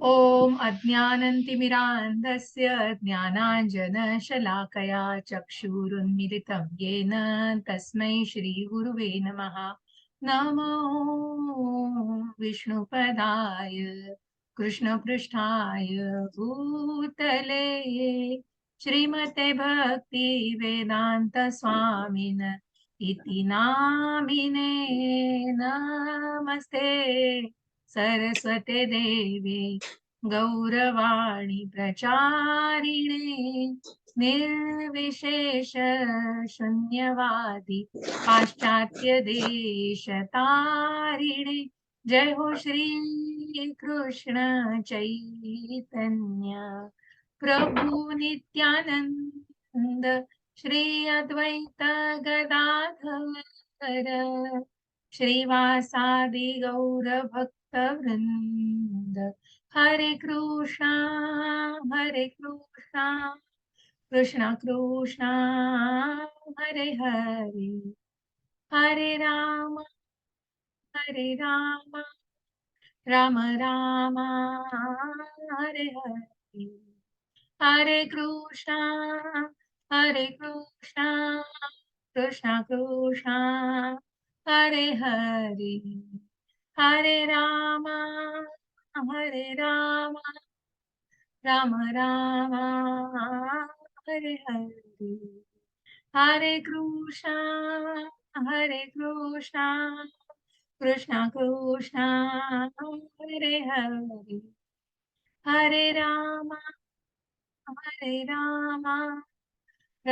ॐ अज्ञानतिमिरान्धस्य ज्ञानाञ्जनशलाकया चक्षुरुन्मिलितं येन तस्मै श्रीगुरुवे नमः। नमो विष्णुपदाय कृष्णपृष्ठाय भूतले श्रीमते भक्तिवेदान्त स्वामिन इति नामिने। नमस्ते सरस्वते देवे गौरवाणी प्रचारिणे निर्विशेष शून्यवादी पाश्चात्य देश तारिणे। जय हो श्री कृष्ण चैतन्य प्रभु नित्यानंद श्री अद्वैत गदाधर श्रीवासादि गौर भक्त वृंद। हरे कृष्णा कृष्णा कृष्णा हरे हरे, हरे राम राम राम हरे हरे। हरे कृष्णा कृष्णा कृष्णा हरे हरे, हरे राम राम राम हरे हरे। हरे कृष्णा कृष्णा कृष्णा हरे हरे, हरे राम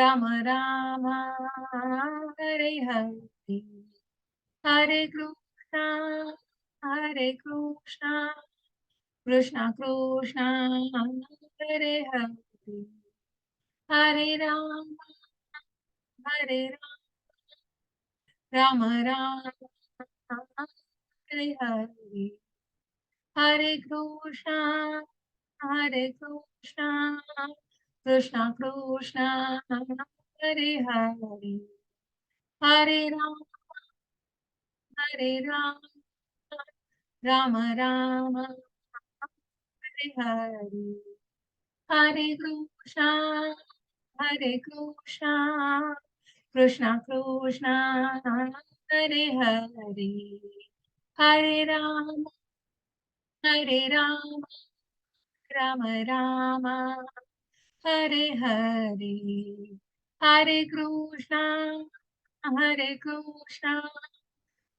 राम राम हरे हरे। हरे कृष्णा कृष्णा कृष्णा हरे हरे, हरे राम राम हरे हरे। हरे कृष्णा कृष्णा कृष्णा हरे हरे, हरे राम राम हरे हरे। हरे कृष्णा कृष्णा कृष्णा हरे हरे, हरे राम राम राम हरे हरे। हरे कृष्णा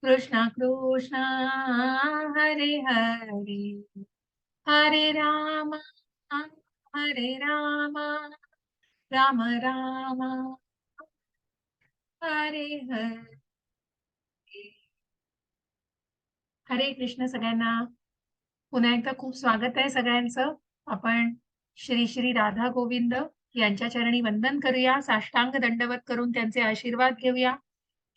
कृष्णा कृष्णा हरे हरे, हरे राम राम राम हरे हरे। हरे कृष्ण सगळ्यांना, पुन्हा एकदा खूप स्वागत आहे सगळ्यांचं. आपण श्री श्री राधा गोविंद यांच्या चरणी वंदन करूया, साष्टांग दंडवत करून त्यांचे आशीर्वाद घेऊया.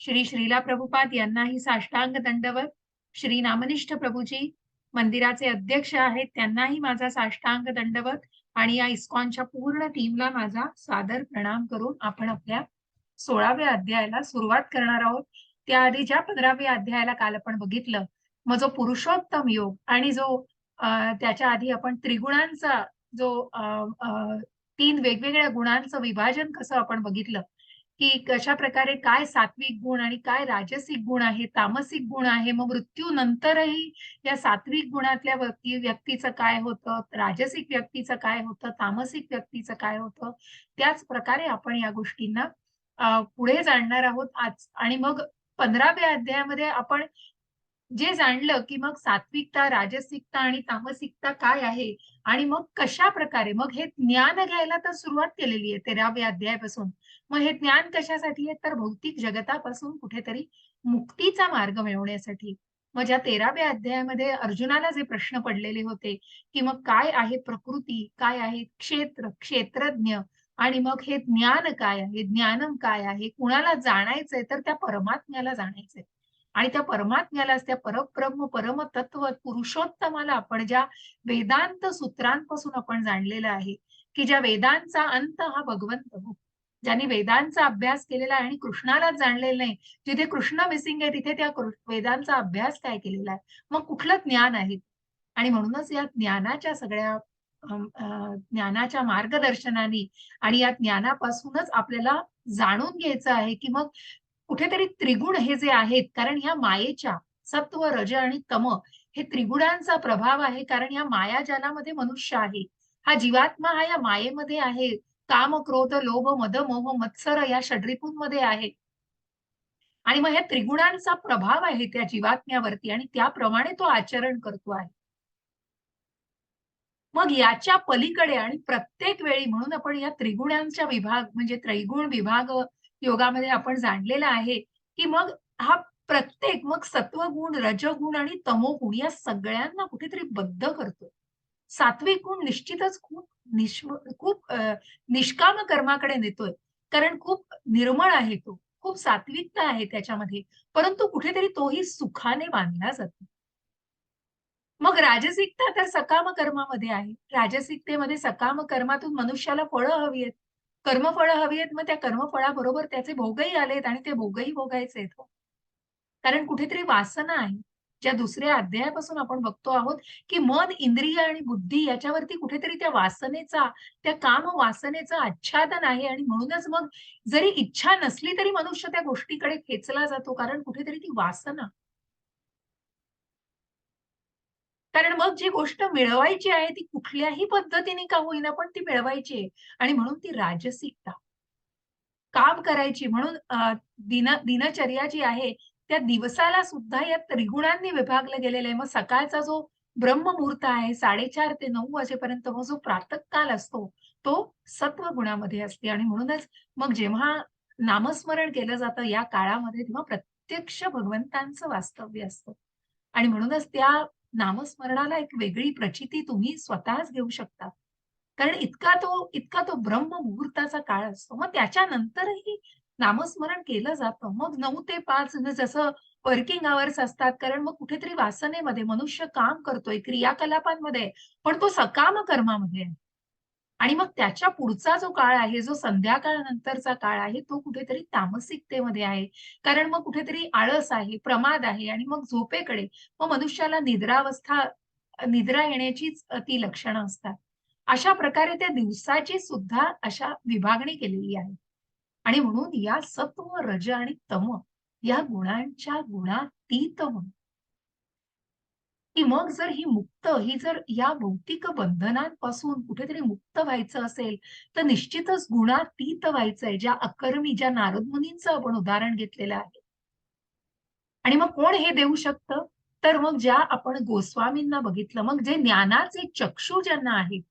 श्री श्रीला प्रभुपाद यांनाही साष्टांग दंडवत. श्री नामनिष्ठ प्रभूजी मंदिराचे अध्यक्ष आहेत, त्यांनाही माझा साष्टांग दंडवत आणि या इस्कॉनच्या पूर्ण टीमला माझा सादर प्रणाम करून आपण आपल्या 16व्या अध्यायाला सुरुवात करणार आहोत. त्याआधी ज्या 15व्या अध्यायाला काल आपण बघितलं, मग जो पुरुषोत्तम योग आणि जो त्याच्या आधी आपण त्रिगुणांचा जो 3 वेगवेगळ्या गुणांचं विभाजन कसं आपण बघितलं, की कशा प्रकारे काय सात्विक गुण आणि काय राजसिक गुण आहे, तामसिक गुण आहे. मग मृत्यूनंतरही या सात्विक गुणातल्या व्यक्तीचं काय होतं, राजसिक व्यक्तीचं काय होतं, तामसिक व्यक्तीचं काय होतं. त्याच प्रकारे आपण या गोष्टींना पुढे जाणणार आहोत आज. आणि मग 15व्या अध्यायामध्ये आपण जे जाणलं, की मग सात्विकता, राजसिकता आणि तामसिकता काय आहे आणि मग कशा प्रकारे मग हे ज्ञान घ्यायला तर सुरुवात केलेली आहे 13व्या अध्यायापासून. मग हे ज्ञान कशासाठी आहे, तर भौतिक जगतापासून कुठेतरी मुक्तीचा मार्ग मिळवण्यासाठी. मग ज्या 13व्या अध्यायामध्ये अर्जुनाला जे प्रश्न पडलेले होते, की मग काय आहे प्रकृती, काय आहे क्षेत्र, क्षेत्रज्ञ आणि मग हे ज्ञान काय आहे, ज्ञानम काय आहे, कुणाला जाणायचंय, तर त्या परमात्म्याला जाणायचंय. आणि त्या परमात्म्यालाच, त्या परब्रह्म परमतत्व पुरुषोत्तमाला आपण ज्या वेदांत सूत्रांपासून आपण जाणलेलं आहे, की ज्या वेदांचा अंत हा भगवंत हो. ज्यांनी वेदांचा अभ्यास केलेला आहे आणि कृष्णालाच जाणलेलं नाही, जिथे कृष्ण मिसिंग आहे तिथे त्या वेदांचा अभ्यास काय केलेला आहे, मग कुठलं ज्ञान आहे. आणि म्हणूनच या ज्ञानाच्या सगळ्या ज्ञानाच्या मार्गदर्शनाने आणि या ज्ञानापासूनच आपल्याला जाणून घ्यायचं आहे, की मग कुठेतरी त्रिगुण हे जे आहेत, कारण ह्या मायेच्या सत्व, रज आणि तम हे त्रिगुणांचा प्रभाव आहे. कारण ह्या मायाजालामध्ये मनुष्य आहे. हा जीवात्मा हा या मायेमध्ये आहे. काम, क्रोध, लोभ, मद, मोह, मत्सर या षड्रिपूंमध्ये आहे. आणि मग ह्या त्रिगुणांचा प्रभाव आहे त्या जीवात्म्यावरती आणि त्याप्रमाणे तो आचरण करतो आहे. मग याच्या पलीकडे आणि प्रत्येक वेळी म्हणून आपण या त्रिगुणांच्या विभाग म्हणजे त्रैगुण विभाग योगामध्ये आपण जाणलेला आहे, की मग हा प्रत्येक मग सत्वगुण, रजोगुण आणि तमोगुण या सगळ्यांना कुठेतरी बद्ध करतो. सात्विक गुण निश्चितच खूप निष्काम कर्माकडे नेतोय. कारण खूप निर्मळ आहे तो. खूप सात्विकता आहे त्याच्यामध्ये. परंतु कुठेतरी तोही सुखाने बांधला जातो. मग राजसिकता तर सकाम कर्मामध्ये आहे. राजसिकतेमध्ये सकाम कर्मातून मनुष्याला फळं हवी आहेत. कर्मफळं हवी आहेत. मग त्या कर्मफळाबरोबर त्याचे भोगही आलेत आणि ते भोगही भोगायचे आहेत हो. कारण कुठेतरी वासना आहे. ज्या दुसऱ्या अध्यायापासून आपण बघतो आहोत, की मन, इंद्रिय आणि बुद्धी याच्यावरती कुठेतरी त्या वासनेचा, त्या काम वासनेचं आच्छादन आहे आणि म्हणूनच मग जरी इच्छा नसली तरी मनुष्य त्या गोष्टीकडे खेचला जातो. कारण कुठेतरी ती वासना कारण मग जी गोष्ट मिळवायची आहे ती कुठल्याही पद्धतीने का होईना पण ती मिळवायची आहे आणि म्हणून ती राजसिकता. काम करायची म्हणून दिनचर्या जी आहे त्या दिवसाला सुद्धा या त्रिगुणांनी विभागलं गेलेलं आहे. मग सकाळचा जो ब्रह्ममुहूर्त आहे 4:30 ते 9 वाजेपर्यंत मग जो प्रातःकाल असतो, तो सत्वगुणामध्ये असते आणि म्हणूनच मग जेव्हा नामस्मरण केलं जातं या काळामध्ये तेव्हा प्रत्यक्ष भगवंतांचं वास्तव्य असतं. आणि म्हणूनच त्या नामस्मरणाला एक वेगळी प्रचिती तुम्ही स्वतःच घेऊ शकता. कारण इतका तो ब्रह्ममुहूर्ताचा काळ असतो. मग त्याच्यानंतरही नामस्मरण केलं जातं. मग 9 ते 5 जसं वर्किंग अवर्स असतात. कारण मग कुठेतरी वासनेमध्ये मनुष्य काम करतोय, क्रियाकलापांमध्ये आहे, पण तो सकाम कर्मामध्ये आहे. आणि मग त्याच्या पुढचा जो काळ आहे, जो संध्याकाळ नंतरचा काळ आहे, तो कुठेतरी तामसिकतेमध्ये आहे. कारण मग कुठेतरी आळस आहे, प्रमाद आहे आणि मग झोपेकडे. मग मनुष्याला निद्रा येण्याचीच ती लक्षणं असतात. अशा प्रकारे त्या दिवसाची सुद्धा अशा विभागणी केलेली आहे. आणि म्हणून या सत्व, रज आणि तम या गुणांच्या गुणातीत होणं की मग जर ही जर या भौतिक बंधनांपासून कुठेतरी मुक्त व्हायचं असेल, तर निश्चितच गुणातीत व्हायचंय. ज्या अकर्मी, ज्या नारद मुनींचं आपण उदाहरण घेतलेलं आहे. आणि मग कोण हे देऊ शकतं? तर मग ज्या आपण गोस्वामींना बघितलं, मग जे ज्ञानाचे चक्षु ज्यांना आहेत,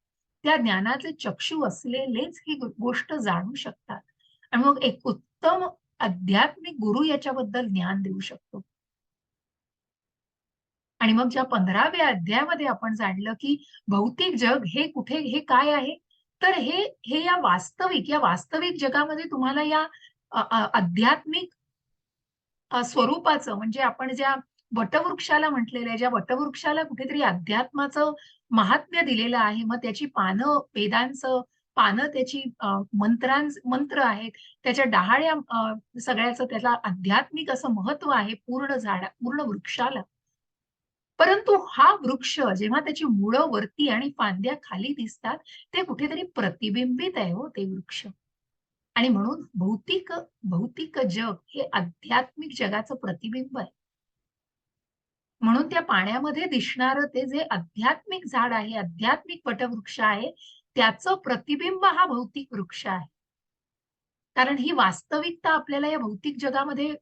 त्या ज्ञानाचे चक्षु असलेलेच ही गोष्ट जाणू शकतात. आणि मग एक उत्तम आध्यात्मिक गुरु याच्याबद्दल ज्ञान देऊ शकतो. आणि मग ज्या 15व्या अध्यायामध्ये आपण जाणलं, की भौतिक जग हे कुठे हे काय आहे? तर हे या वास्तविक जगामध्ये तुम्हाला या आध्यात्मिक स्वरूपाचं म्हणजे आपण ज्या वटवृक्षाला म्हटलेलं आहे, ज्या वटवृक्षाला कुठेतरी अध्यात्माचं महात्म्य दिलेलं आहे. मग त्याची पानं वेदांचं, पानं त्याची मंत्र आहेत. त्याच्या डहाळ्या सगळ्याचं त्याला आध्यात्मिक असं महत्त्व आहे पूर्ण वृक्षाला. परंतु हा वृक्ष जेव्हा त्याची मुळं वरती आणि फांद्या खाली दिसतात, ते कुठेतरी प्रतिबिंबित आहे हो ते वृक्ष. आणि म्हणून भौतिक जग हे आध्यात्मिक जगाचं प्रतिबिंब आहे. म्हणून त्या पाण्यामध्ये दिसणारं ते जे आध्यात्मिक झाड आहे, आध्यात्मिक वटवृक्ष आहे, त्याचं प्रतिबिंब हा भौतिक वृक्ष आहे. कारण ही वास्तविकता आपल्याला या भौतिक जगामध्ये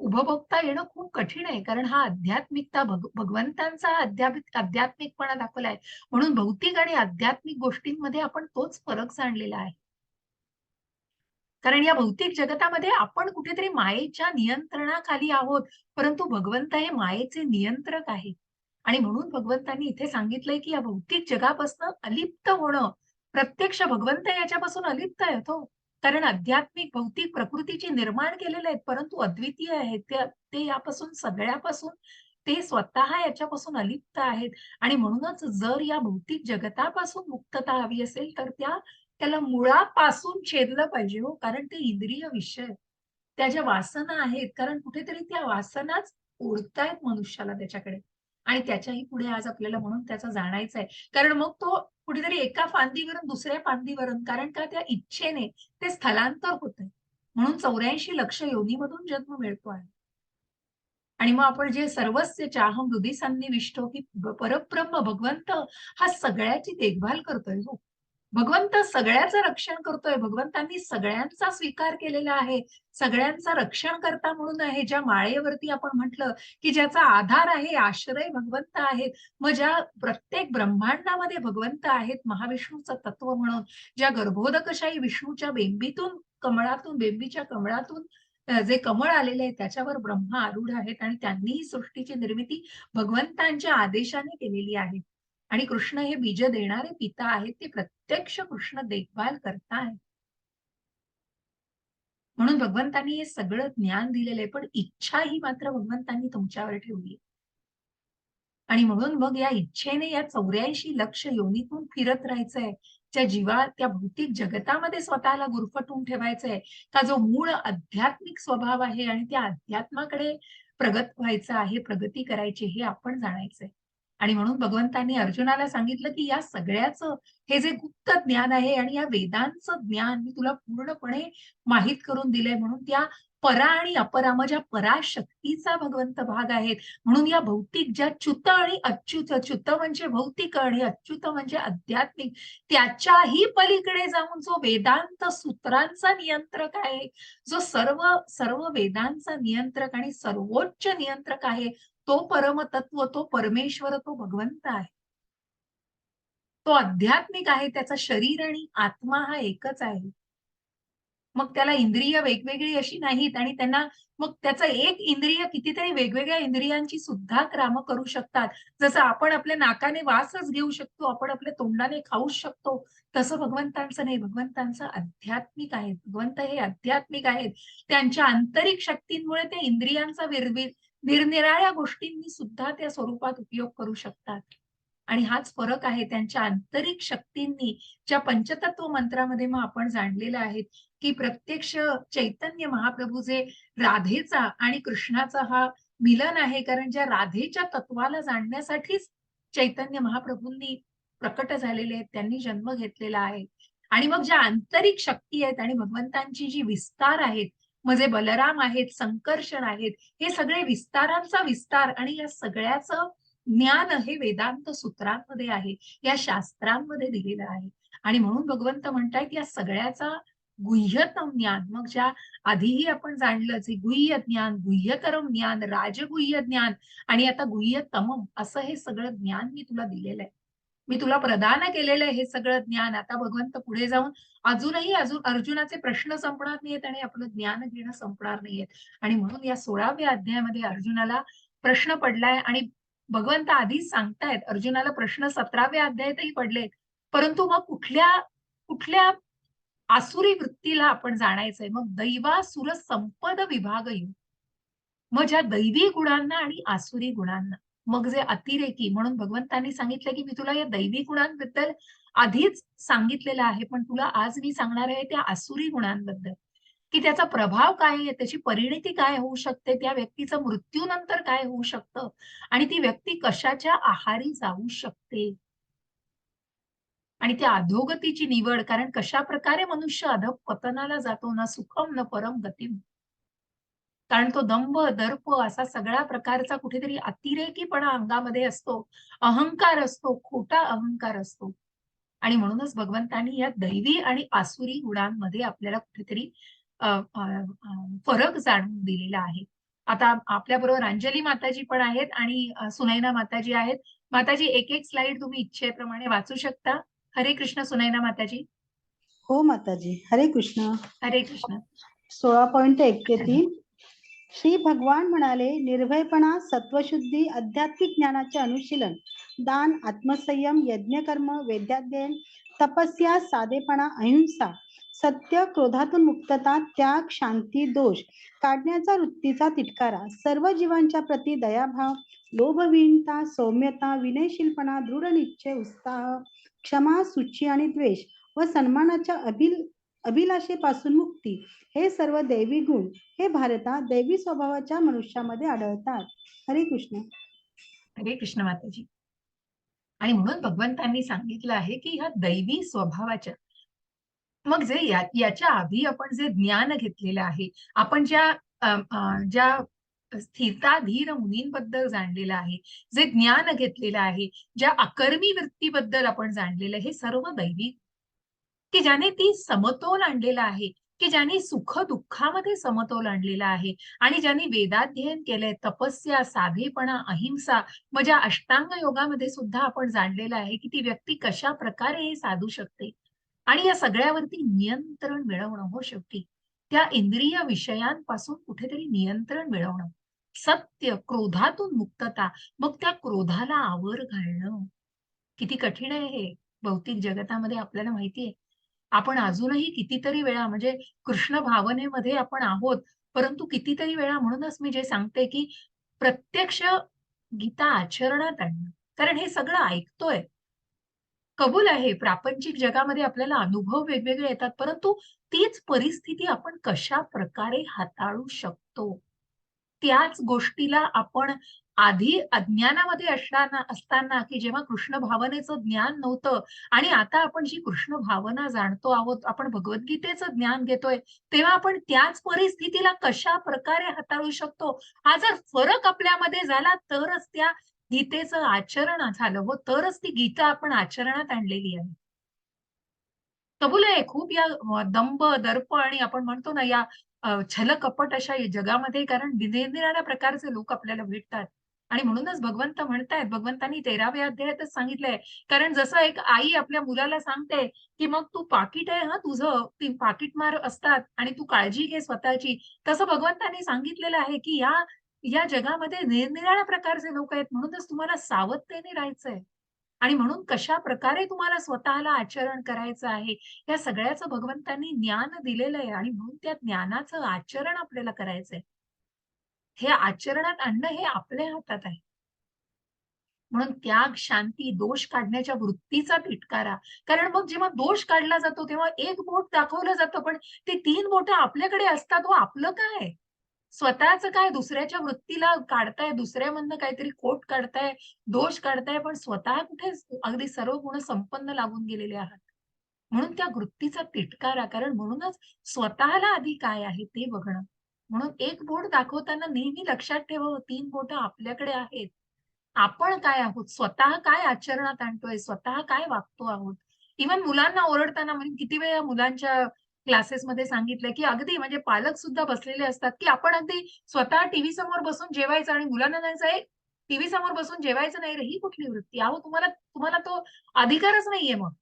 उपभोगता येणं खूप कठीण आहे. कारण हा आध्यात्मिकता भगवंतांचा आध्यात्मिकपणा दाखवलाय. म्हणून भौतिक आणि आध्यात्मिक गोष्टींमध्ये आपण तोच फरक जाणलेला आहे. कारण या भौतिक जगतामध्ये आपण कुठेतरी मायेच्या नियंत्रणाखाली आहोत, परंतु भगवंत हे मायेचे नियंत्रक आहेत. आणि म्हणून भगवंतांनी इथे सांगितलंय, की या भौतिक जगापासून अलिप्त होणं, प्रत्यक्ष भगवंत याच्यापासून अलिप्त आहेत हो. कारण आध्यात्मिक, भौतिक प्रकृतीची निर्माण केलेले आहेत, परंतु अद्वितीय आहेत. ते यापासून सगळ्यापासून ते स्वतः याच्यापासून अलिप्त आहेत आणि म्हणूनच जर या भौतिक जगतापासून मुक्तता हवी असेल, तर त्याला मुळापासून छेदलं पाहिजे हो. कारण ते इंद्रिय विषय, त्या ज्या वासना आहेत, कारण कुठेतरी त्या वासनाच ओढतायत मनुष्याला त्याच्याकडे. आणि त्याच्याही पुढे आज आपल्याला म्हणून त्याचा जाणायचं आहे. कारण मग तो कुठेतरी एका फांदीवरून दुसऱ्या फांदीवरून, कारण का त्या इच्छेने ते स्थलांतर होतंय. म्हणून 84 लक्ष योनीमधून जन्म मिळतो आहे. आणि मग आपण जे सर्वस्य चाहं हृदि सन्निविष्टो, की परब्रह्म भगवंत हा सगळ्याची देखभाल करतोय हो. भगवंत सगळ्याचं रक्षण करतोय. भगवंतांनी सगळ्यांचा स्वीकार केलेला आहे. सगळ्यांचा रक्षणकर्ता म्हणून आहे. ज्या माळेवरती आपण म्हटलं, की ज्याचा आधार आहे, आश्रय भगवंत आहेत. मग ज्या प्रत्येक ब्रह्मांडामध्ये भगवंत आहेत, महाविष्णूचं तत्व म्हणून, ज्या गर्भोदकशाही विष्णूच्या बेंबीतून, कमळातून, बेंबीच्या कमळातून जे कमळ आलेले आहे त्याच्यावर ब्रह्मा आरूढ आहेत आणि त्यांनी ही सृष्टीची निर्मिती भगवंतांच्या आदेशाने केलेली आहे. आणि कृष्ण हे बीज देणारे पिता आहेत. ते प्रत्यक्ष कृष्ण देखभाल करतायत. म्हणून भगवंतांनी हे सगळं ज्ञान दिलेलं आहे. पण इच्छा ही मात्र भगवंतांनी तुमच्यावर ठेवली. आणि म्हणून मग या इच्छेने या 84 लक्ष योनीतून फिरत राहायचंय. त्या भौतिक जगतामध्ये स्वतःला गुरफटून ठेवायचंय. का जो मूळ आध्यात्मिक स्वभाव आहे आणि त्या अध्यात्माकडे प्रगत व्हायचं आहे, प्रगती करायची हे आपण जाणायचंय. आणि म्हणून भगवंतांनी अर्जुनाला सांगितलं, की या सगळ्याचं हे जे गुप्त ज्ञान आहे आणि या वेदांचं ज्ञान मी तुला पूर्णपणे माहीत करून दिलंय. म्हणून त्या परा आणि अपरा मग ज्या पराशक्तीचा भगवंत भाग आहेत. म्हणून या भौतिक ज्या च्युत आणि अच्युत, च्युत म्हणजे भौतिक आणि अच्युत म्हणजे आध्यात्मिक, त्याच्याही पलीकडे जाऊन जो वेदांत सूत्रांचा नियंत्रक आहे, जो सर्व सर्व वेदांचा नियंत्रक आणि सर्वोच्च नियंत्रक आहे, तो परमतत्व, तो परमेश्वर, तो भगवंत आहे. तो आध्यात्मिक आहे. त्याचा शरीर आणि आत्मा हा एकच आहे. मग त्याला इंद्रिय वेगवेगळी अशी नाहीत आणि त्यांना मग त्याचं एक इंद्रिय कितीतरी वेगवेगळ्या इंद्रियांची सुद्धा कामं करू शकतात. जसं आपण आपल्या नाकाने वासच घेऊ शकतो, आपण आपल्या तोंडाने खाऊच शकतो, तसं भगवंतांचं नाही. भगवंतांचं आध्यात्मिक आहे. भगवंत हे आध्यात्मिक आहेत. त्यांच्या आंतरिक शक्तींमुळे ते इंद्रियांचा निरनिराळ्या गोष्टींनी सुद्धा त्या स्वरूपात उपयोग करू शकतात. आणि हाच फरक आहे त्यांच्या आंतरिक शक्तींनी, ज्या पंचतत्व मंत्रामध्ये मग आपण जाणलेलं आहे, की प्रत्यक्ष चैतन्य महाप्रभू जे राधेचा आणि कृष्णाचा हा मिलन आहे. कारण ज्या राधेच्या तत्वाला जाणण्यासाठीच चैतन्य महाप्रभूंनी प्रकट झालेले आहेत, त्यांनी जन्म घेतलेला आहे. आणि मग ज्या आंतरिक शक्ती आहेत आणि भगवंतांची जी विस्तार आहेत, म्हणजे बलराम आहेत, संकर्षण आहेत, हे सगळे विस्तारांचा विस्तार आणि या सगळ्याचं ज्ञान हे वेदांत सूत्रांमध्ये आहे, या शास्त्रांमध्ये दिलेलं आहे. आणि म्हणून भगवंत म्हणतायत या सगळ्याचा गुह्यतम ज्ञान, मग ज्या आधीही आपण जाणलं जे गुह्य ज्ञान, गुह्यतरम ज्ञान, राजगुह्य ज्ञान आणि आता गुह्यतमम असं हे सगळं ज्ञान मी तुला दिलेलं आहे. मी तुला प्रदान केलेलं आहे हे सगळं ज्ञान. आता भगवंत पुढे जाऊन अजून अर्जुनाचे प्रश्न संपणार नाहीयेत आणि आपलं ज्ञान घेणं संपणार नाहीयेत. आणि म्हणून या 16व्या अध्यायामध्ये अर्जुनाला प्रश्न पडलाय आणि भगवंत आधीच सांगतायत अर्जुनाला प्रश्न 17व्या अध्यायातही पडलेत. परंतु मग कुठल्या कुठल्या आसुरी वृत्तीला आपण जाणायचंय. मग दैवासुर संपद विभाग येऊ. मग ज्या दैवी गुणांना आणि आसुरी गुणांना, मग जे अतिरेकी म्हणून भगवंतांनी सांगितलं, की मी तुला या दैवी गुणांबद्दल आधीच सांगितलेलं आहे, पण तुला आज मी सांगणार आहे त्या आसुरी गुणांबद्दल, की त्याचा प्रभाव काय आहे, त्याची परिणती काय होऊ शकते, त्या व्यक्तीचं मृत्यूनंतर काय होऊ शकतं आणि ती व्यक्ती कशाच्या आहारी जाऊ शकते. आणि त्या अधोगतीची निवड, कारण कशाप्रकारे मनुष्य अधःपतनाला जातो ना सुखम न परम गतिम. कारण तो दंभ, दर्प असा सगळ्या प्रकारचा कुठेतरी अतिरेकीपणा अंगामध्ये असतो. अहंकार असतो, खोटा अहंकार असतो. आणि म्हणूनच भगवंतांनी या दैवी आणि आसुरी गुणांमध्ये आपल्याला कुठेतरी अ, अ, अ, फरक जाणून दिलेला आहे. आता आपल्याबरोबर अंजली माताजी पण आहेत आणि सुनैना माताजी आहेत. माताजी एक-एक स्लाईड तुम्ही इच्छेप्रमाणे वाचू शकता. हरे कृष्ण सुनैना माताजी. हो माताजी. हरे कृष्ण. हरे कृष्ण. 16.1 ते 3. श्री भगवान म्हणाले, निर्भयपणा, सत्वशुद्धी, आध्यात्मिक ज्ञानाचे अनुशीलन, दान, आत्मसंयम, यज्ञकर्म, वेदाध्ययन, तपस्या, साधेपणा, अहिंसा, सत्य, क्रोधातून मुक्तता, त्याग, शांती, दोष काढण्याचा वृत्तीचा तिटकारा, सर्व जीवांच्या प्रती दयाभाव, लोभविहीनता, सौम्यता, विनयशीलपणा, दृढ निश्चय, उत्साह, क्षमा, सूची आणि द्वेष व सन्मानाच्या अभिलाषेपासून मुक्ती, हे सर्व दैवी गुण हे भारतात दैवी स्वभावाच्या मनुष्यामध्ये आढळतात. हरे कृष्ण. हरे कृष्ण माताजी. आणि म्हणून भगवंतांनी सांगितलं आहे की ह्या दैवी स्वभावाच्या मग जे याच्या आधी आपण जे ज्ञान घेतलेलं आहे, आपण ज्या स्थिरता धीर मुनींबद्दल जाणलेलं आहे, जे ज्ञान घेतलेलं आहे, ज्या अकर्मी वृत्तीबद्दल आपण जाणलेलं आहे, हे सर्व दैवी, की ज्याने ती समतोल आणलेला आहे, की ज्याने सुख दुःखामध्ये समतोल आणलेला आहे आणि ज्यांनी वेदाध्ययन केलंय, तपस्या, साधेपणा, अहिंसा, म्हणजे अष्टांग योगामध्ये सुद्धा आपण जाणलेलं आहे की ती व्यक्ती कशा प्रकारे हे साधू शकते आणि या सगळ्यावरती नियंत्रण मिळवणं हो शेवटी त्या इंद्रिय विषयांपासून कुठेतरी नियंत्रण मिळवणं, सत्य, क्रोधातून मुक्तता, मग त्या क्रोधाला आवर घालणं किती कठीण आहे हे भौतिक जगतामध्ये आपल्याला माहितीये. आपण अजूनही कितीतरी वेळा म्हणजे कृष्ण भावनेमध्ये आपण आहोत, परंतु कितीतरी वेळा म्हणूनच मी जे सांगते की प्रत्यक्ष गीता आचरणात आणणं. कारण हे सगळं ऐकतोय, कबूल आहे, प्रापंचिक जगामध्ये आपल्याला अनुभव वेगवेगळे येतात, परंतु तीच परिस्थिती आपण कशा प्रकारे हाताळू शकतो. त्याच गोष्टीला आपण आधी अज्ञानामध्ये असताना की जेव्हा कृष्ण भावनेचं ज्ञान नव्हतं आणि आता आपण जी कृष्ण भावना जाणतो आहोत, आपण भगवद्गीतेचं ज्ञान घेतोय, तेव्हा आपण त्याच परिस्थितीला कशा प्रकारे हाताळू शकतो, हा जर फरक आपल्यामध्ये झाला तरच त्या गीतेचं आचरण झालं हो, तरच ती गीता आपण आचरणात आणलेली आहे. कबूल आहे. खूप या दंभ, दर्प आणि आपण म्हणतो ना या छल कपट अशा या जगामध्ये कारण निरनिराळ्या प्रकारचे लोक आपल्याला भेटतात. आणि म्हणूनच भगवंत म्हणतायत, भगवंतांनी 13व्या अध्यायातच सांगितलंय. कारण जसं एक आई आपल्या मुलाला सांगते, की "मग तू पाकीट आहे हां तुझं, ती पाकीटमार असतात आणि तू काळजी घे स्वतःची." तसं भगवंतांनी सांगितलेलं आहे, की या या जगामध्ये निरनिराळ्या प्रकारचे लोक आहेत. म्हणूनच तुम्हाला सावधतेने राहायचंय. आणि म्हणून कशा प्रकारे तुम्हाला स्वतःला आचरण करायचं आहे, या सगळ्याचं भगवंतांनी ज्ञान दिलेलं आहे आणि म्हणून त्या ज्ञानाचं आचरण आपल्याला करायचंय. हे आचरणात आणणं हे आपल्या हातात आहे. म्हणून त्याग, शांती, दोष काढण्याच्या वृत्तीचा तिटकारा. कारण मग जेव्हा दोष काढला जातो, तेव्हा एक बोट दाखवलं जातं, पण ते 3 बोटं आपल्याकडे असतात हो, आपलं काय? स्वतःचं काय? दुसऱ्याच्या वृत्तीला काढताय, दुसऱ्यामधनं काहीतरी खोट काढताय, दोष काढताय, पण स्वतः कुठे अगदी सर्व गुण संपन्न लागून गेलेले आहात. म्हणून त्या वृत्तीचा तिटकारा, कारण म्हणूनच स्वतःला आधी काय आहे ते बघणं. म्हणून एक बोट दाखवताना नेहमी लक्षात ठेवावं, 3 बोटं आपल्याकडे आहेत. आपण काय आहोत? स्वतः काय आचरणात आणतोय? स्वतः काय वागतो आहोत? इव्हन मुलांना ओरडताना म्हणजे किती वेळा मुलांच्या क्लासेसमध्ये सांगितलंय, की अगदी म्हणजे पालक सुद्धा बसलेले असतात, की आपण अगदी स्वतः टीव्ही समोर बसून जेवायचं आणि मुलांना म्हणायचं, "ए, टीव्ही समोर बसून जेवायचं नाही रे." ही कुठली वृत्ती? अहो, तुम्हाला तुम्हाला तो अधिकारच नाहीये मग.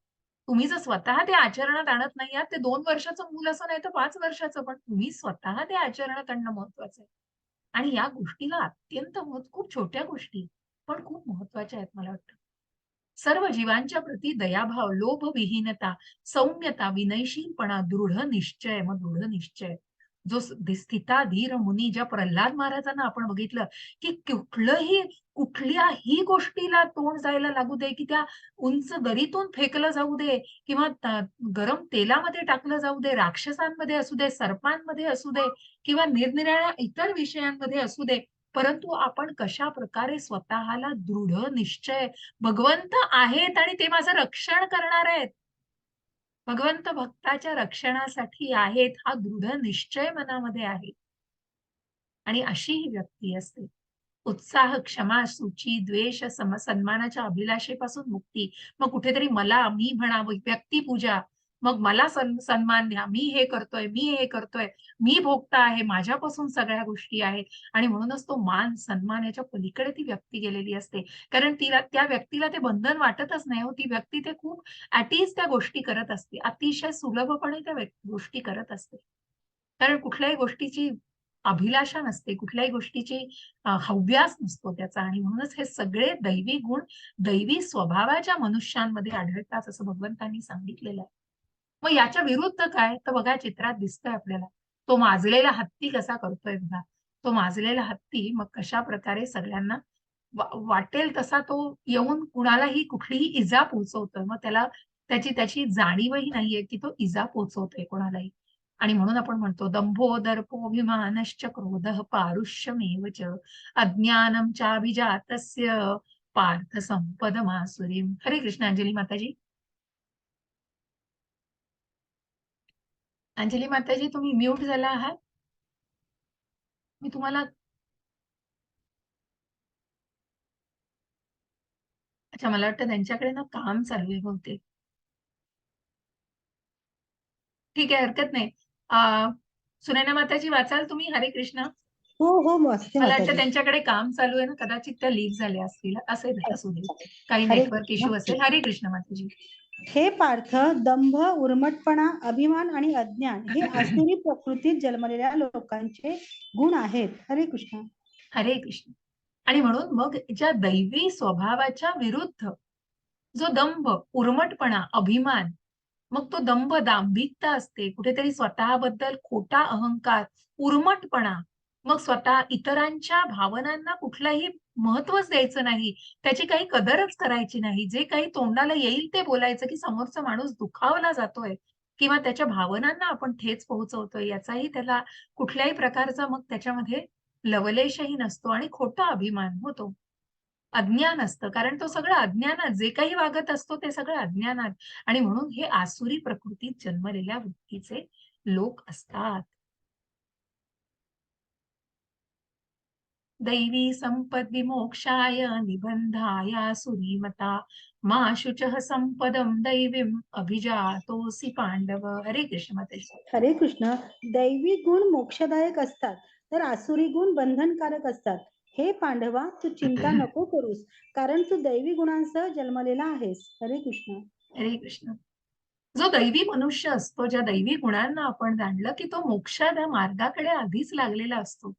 तुम्ही जर स्वतः ते आचरणात आणत नाही आहात, ते 2 वर्षाचं मूल असो नाहीतर 5 वर्षाचं, पण तुम्ही स्वतः ते आचरणात आणणं महत्वाचं आहे. आणि या गोष्टीला अत्यंत खूप छोट्या गोष्टी, पण खूप महत्वाच्या आहेत मला वाटतं. सर्व जीवांच्या प्रती दयाभाव, लोभविहीनता, सौम्यता, विनयशीलपणा, दृढ निश्चय, मग दृढ निश्चय. जो स्थिता धीर मुनी ज्या प्रल्हाद महाराजांना आपण बघितलं, की कुठल्याही गोष्टीला तोंड जायला लागू दे, की त्या उंच दरीतून फेकलं जाऊ दे किंवा गरम तेलामध्ये टाकलं जाऊ दे, राक्षसांमध्ये असू दे, सर्पांमध्ये असू दे किंवा निरनिराळ्या इतर विषयांमध्ये असू दे. परंतु आपण कशाप्रकारे स्वतःला दृढ निश्चय भगवंत आहेत आणि ते माझं रक्षण करणार आहेत. भगवंत भक्ताच्या रक्षणासाठी आहेत, हा दृढ निश्चय मनामध्ये आहे. आणि अशी ही व्यक्ती असते. उत्साह, क्षमा, सूची, द्वेष, सन्मानाच्या अभिलाषेपासून मुक्ती. मग कुठेतरी मला, मी म्हणा, व्यक्तिपूजा, मग मला सन्मान द्या, मी हे करतोय, मी हे करतोय, मी भोगता आहे, माझ्यापासून सगळ्या गोष्टी आहेत आणि म्हणूनच तो मान, सन्मान याच्या पलीकडे ती व्यक्ती गेलेली असते. कारण तिला त्या व्यक्तीला ते बंधन वाटतच नाही हो. ती व्यक्ती ते खूप ॲट त्या गोष्टी करत असते. अतिशय सुलभपणे त्या गोष्टी करत असते. कारण कुठल्याही गोष्टीची अभिलाषा नसते, कुठल्याही गोष्टीची हव्यास नसतो त्याचा आणि म्हणूनच हे सगळे दैवी गुण, दैवी स्वभावाच्या मनुष्यांमध्ये आढळतात असं भगवंतांनी सांगितलेलं आहे. मग याच्या विरुद्ध काय? तर बघा चित्रात दिसतंय आपल्याला. तो माजलेला हत्ती कसा करतोय बघा. तो माजलेला हत्ती मग कशाप्रकारे सगळ्यांना वाटेल तसा तो येऊन कुणालाही कुठलीही इजा पोहोचवतोय. मग त्याला त्याची त्याची जाणीवही नाहीये, की तो इजा पोहोचवतोय कोणालाही. आणि म्हणून आपण म्हणतो दंभो दर्पोऽभिमानश्च क्रोधः पारुष्यमेव च अज्ञानं चाभिजातस्य पार्थ संपदमासुरीम. हरे कृष्ण. अंजली माताजी. अंजली माताजी, तुम्ही म्यूट झाला आहात. मी तुम्हाला अच्छा, मला वाटतं त्यांच्याकडे ना काम चालू आहे बहुतेक. ठीक आहे, हरकत नाही. सुनैना माताजी, वाचाल तुम्ही? हरे कृष्ण. हो हो वाचते मला वाटतं माताजी. त्यांच्याकडे काम चालू आहे ना, कदाचित त्या लीव्ह झाल्या असतील. असेल, असू दे. काही हरे नेटवर्क कृष्ण. इश्यू असेल. हरे कृष्ण माताजी. हे पार्थ, दंभ, उर्मटपणा, अभिमान आणि अज्ञान हे आसुरी प्रकृतीत जन्मलेल्या लोकांचे गुण आहेत. हरे कृष्ण. हरे कृष्ण. आणि म्हणून मग ज्या दैवी स्वभावाच्या विरुद्ध जो दंभ, उर्मटपणा, अभिमान, मग तो दंभ दांभिकता असते, कुठेतरी स्वतःबद्दल खोटा अहंकार, उर्मटपणा, मग स्वतः इतरांच्या भावनांना कुठलाही महत्वच द्यायचं नाही, त्याची काही कदरच करायची नाही, जे काही तोंडाला येईल ते बोलायचं, की समोरचा माणूस दुखावला जातोय किंवा त्याच्या भावनांना आपण ठेच पोहोचवतोय, याचाही त्याला कुठल्याही प्रकारचा मग त्याच्यामध्ये लवलेशही नसतो आणि खोटा अभिमान होतो. अज्ञान असतं, कारण तो सगळं अज्ञानात, जे काही वागत असतो ते सगळं अज्ञानात. आणि म्हणून हे आसुरी प्रकृतीत जन्मलेल्या वृत्तीचे लोक असतात. दैवी संपद विमोक्षाय निबंधाय आसुरीमता मा शुचः संपदम दैवीम अभिजातोसी पांडव. हरे कृष्ण माताजी. हरे कृष्ण. दैवी गुण मोक्षदायक असतात, तर आसुरी गुण बंधनकारक असतात. हे पांडवा, तू चिंता नको करूस, कारण तू दैवी गुणांसह जन्मलेला आहेस. हरे कृष्ण. हरे कृष्ण. जो दैवी मनुष्य असतो, ज्या दैवी गुणांना आपण जाणलं, की तो मोक्षाच्या मार्गाकडे आधीच लागलेला असतो.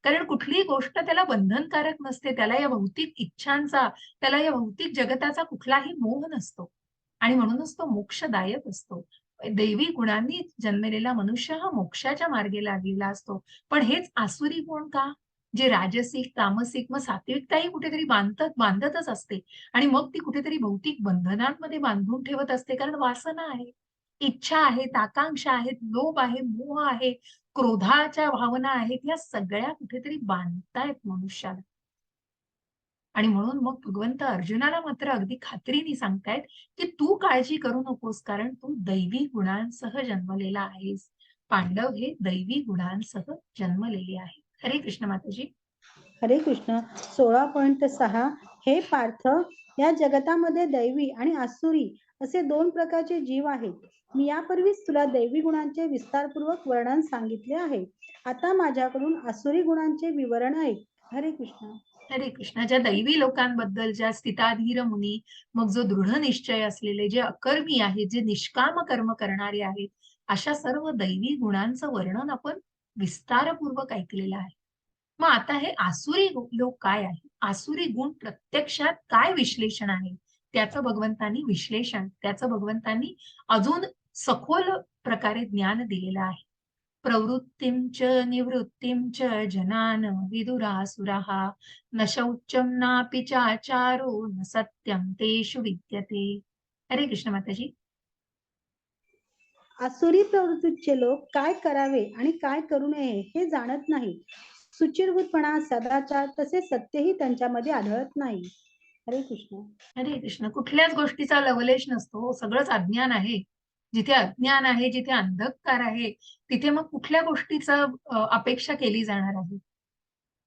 कारण कुठलीही गोष्ट त्याला बंधनकारक नसते, त्याला या भौतिक इच्छांचा, त्याला या भौतिक जगताचा कुठलाही मोह नसतो आणि म्हणूनच तो मोक्षदायक असतो. दैवी गुणांनी जन्मलेला मनुष्य हा मोक्षाच्या मार्गे लागलेला असतो. पण हेच आसुरी गुण का? जे राजसिक, तामसिक, मग सात्विकताही कुठेतरी बांधतच असते आणि मग ती कुठेतरी भौतिक बंधनांमध्ये बांधून ठेवत असते, कारण वासना आहे, इच्छा आहेत, आकांक्षा आहेत, लोभ आहे, मोह आहे, क्रोधाच्या भावना आहेत, या सगळ्या कुठेतरी बांधतायत मनुष्याला. आणि म्हणून मग भगवंत अर्जुनाला मात्र अगदी खात्रीने सांगतायत, की तू काळजी करू नकोस, कारण तू दैवी गुणांसह जन्मलेला आहेस. पांडव हे दैवी गुणांसह जन्मलेले आहेत. हरे कृष्ण माताजी. हरे कृष्ण. 16.6. हे पार्थ, या जगतामध्ये दैवी आणि आसुरी असे दोन प्रकारचे जीव आहेत. मी यापूर्वीच तुला दैवी गुणांचे विस्तारपूर्वक वर्णन सांगितले आहे. आता माझ्याकडून आसुरी गुणांचे विवरण ऐक. हरे कृष्ण. हरे कृष्ण. ज्या दैवी लोकांबद्दल, ज्या स्थिताधीर मुनी, मग जो दृढ निश्चय असलेले, जे अकर्मी आहेत, जे निष्काम कर्म करणारे आहेत, अशा सर्व दैवी गुणांचं वर्णन आपण विस्तारपूर्वक ऐकलेलं आहे. मग आता हे आसुरी लोक काय आहे? आसुरी गुण प्रत्यक्षात काय विश्लेषण आहे? त्याचं भगवंतांनी विश्लेषण, त्याचं भगवंतांनी अजून सखोल प्रकारे ज्ञान दिलेलं आहे. प्रवृत्तिं च निवृत्तिं च जनान विदुरासुराः न शौचं नापि चाचारो न सत्यं तेषु विद्यते. हरे कृष्ण माताजी. आसुरी प्रवृत्तीचे लोक काय करावे आणि काय करू नये हे जाणत नाही. सुचिरभूतपणा, सदाचार तसेच सत्यही त्यांच्यामध्ये आढळत नाही. हरे कृष्ण. हरे कृष्ण. कुठल्याच गोष्टीचा लवलेश नसतो हो, सगळंच अज्ञान आहे. जिथे अज्ञान आहे, जिथे अंधकार आहे, तिथे मग कुठल्या गोष्टीचं अपेक्षा केली जाणार आहे?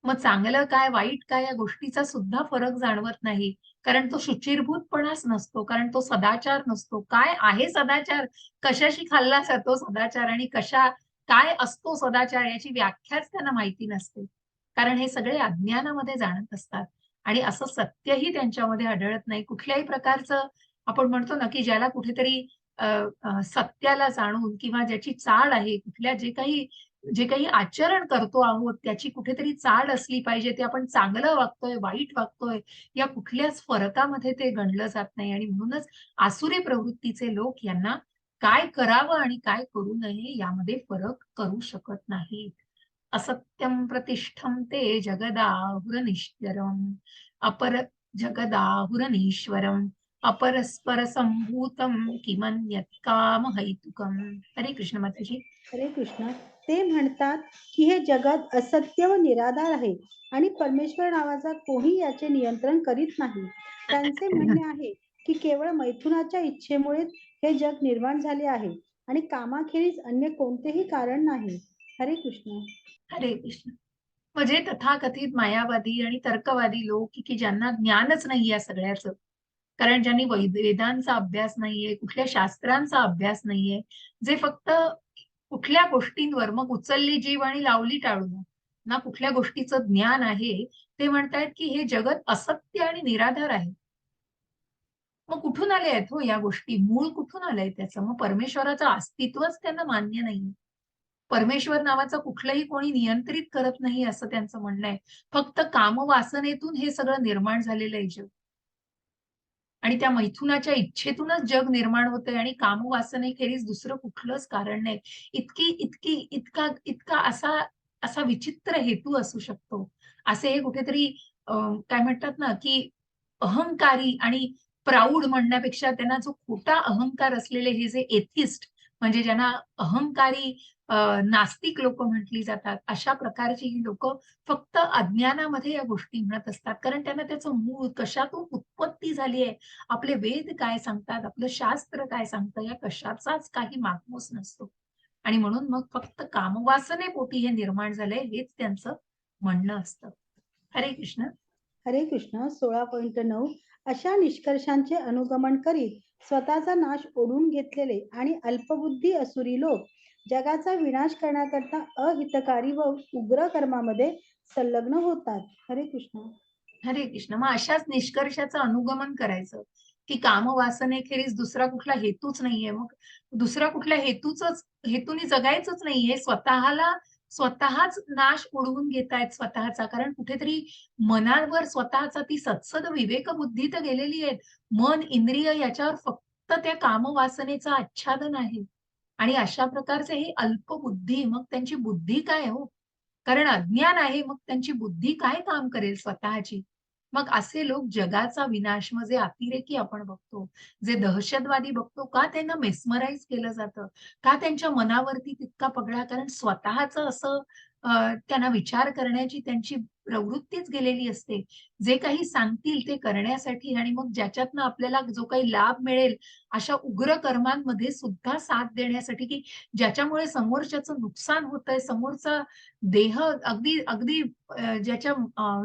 मग चांगलं काय, वाईट काय, या गोष्टीचा सुद्धा फरक जाणवत नाही. कारण तो शुचिर्भूतपणाच नसतो, कारण तो सदाचार नसतो. काय आहे सदाचार? कशाशी खाल्ला जातो सदाचार आणि काय असतो सदाचार, याची व्याख्याच त्यांना माहिती नसते. कारण हे सगळे अज्ञानामध्ये जाणत असतात आणि असं सत्यही त्यांच्यामध्ये आढळत नाही. कुठल्याही प्रकारचं आपण म्हणतो ना, की ज्याला कुठेतरी सत्याला जाणून किंवा ज्याची चाल आहे, जे काही आचरण करतो आहोत, त्याची कुठेतरी चाल असली पाहिजे. ते आपण चांगलं वागतोय, वाईट वागतोय, या कुठल्याच फरकामध्ये ते गणलं जात नाही आणि म्हणूनच आसुरी प्रवृत्तीचे लोक यांना काय करावं आणि काय करू नये यामध्ये फरक करू शकत नाहीत. असत्यं प्रतिष्ठं ते जगदाहुरनिश्चरम्, अपर जगदाहुरनीश्वरम्, अपरस्पर संभूतम किमन्यत् कामहैतुकम. हरे कृष्ण माताजी. हरे कृष्ण. ते म्हणतात की हे जगत असत्य व निराधार आहे आणि परमेश्वर नावाचा कोणी याचे नियंत्रण करीत नाही. त्यांचे म्हणणे आहे की केवळ मैथुनाच्या इच्छेमुळे हे जग निर्माण झाले आहे आणि कामाखेरीज अन्य कोणतेही कारण नाही. हरे कृष्ण. हरे कृष्ण. म्हणजे तथाकथित मायावादी आणि तर्कवादी लोक की ज्यांना ज्ञानच नाही या सगळ्याचं, कारण ज्यांनी वेदांचा अभ्यास नाहीये, कुठल्या शास्त्रांचा अभ्यास नाहीये, जे फक्त कुठल्या गोष्टींवर मग उचलली जीभ आणि लावली टाळून ना कुठल्या गोष्टीचं ज्ञान आहे, ते म्हणतायत की हे जगत असत्य आणि निराधार आहे. मग कुठून आले आहेत हो या गोष्टी? मूळ कुठून आलंय त्याचं? मग परमेश्वराचं अस्तित्वच त्यांना मान्य नाही. परमेश्वर नावाचं कुठलंही कोणी नियंत्रित करत नाही असं त्यांचं म्हणणं आहे. फक्त कामवासनेतून हे सगळं निर्माण झालेलं आहे जग. आणि त्या मैथुनाच्या इच्छेतूनच जग निर्माण होतंय आणि कामवासनेखेरीज दुसरं कुठलंच कारण नाही. इतका इतका असा असा विचित्र हेतू असू शकतो. असे हे कुठेतरी काय म्हणतात ना, की अहंकारी आणि प्राउड म्हणण्यापेक्षा त्यांना जो खोटा अहंकार असलेले हे जे एथिस्ट म्हणजे ज्यांना अहंकारी नास्तिक लोक म्हटली जातात, अशा प्रकारची ही लोक फक्त अज्ञानामध्ये या गोष्टी म्हणत असतात. कारण त्यांना त्याचं मूळ कशातून उत्पत्ती झाली आहे, आपले वेद काय सांगतात, आपलं शास्त्र काय सांगतं, या कशाचाच काही मागमूस नसतो. आणि म्हणून मग फक्त कामवासनेपोटी हे निर्माण झालंय हेच त्यांचं म्हणणं असतं. हरे कृष्ण. हरे कृष्ण. 16.9 अशा निष्कर्षांचे अनुगमन करीत स्वतःचा नाश ओढून घेतलेले आणि अल्पबुद्धी असुरी लोक जगाचा विनाश करण्याकरता अहितकारी व उग्र कर्मामध्ये संलग्न होतात. हरे कृष्ण. हरे कृष्ण. मग अशाच निष्कर्षाचं अनुगमन करायचं की कामवासनेखेरीज दुसरा कुठला हेतूच नाहीये. मग दुसरा कुठल्या हेतूने जगायचंच नाहीये. स्वतःच नाश ओढवून घेतायत स्वतःचा. कारण कुठेतरी मनावर स्वतःचा ती सत्सद विवेक बुद्धी तर गेलेली आहे. मन, इंद्रिय याच्यावर फक्त त्या कामवासनेचं आच्छादन आहे. आणि अशा प्रकारचे हे अल्पबुद्धी, मग त्यांची बुद्धी काय हो? कारण अज्ञान आहे, मग त्यांची बुद्धी काय काम करेल स्वतःची? मग असे लोक जगाचा विनाश, मग जे अतिरेकी आपण बघतो, जे दहशतवादी बघतो, का त्यांना मेस्मराईज केलं जातं? का त्यांच्या मनावरती तितका पगडा? कारण स्वतःचं असं त्यांना विचार करण्याची त्यांची प्रवृत्तीच गेलेली असते. जे काही सांगतील ते करण्यासाठी आणि मग ज्याच्यातनं आपल्याला जो काही लाभ मिळेल, अशा उग्र कर्मांमध्ये सुद्धा साथ देण्यासाठी, की ज्याच्यामुळे समोरच्याचं नुकसान होतंय, समोरचा देह अगदी अगदी ज्याच्या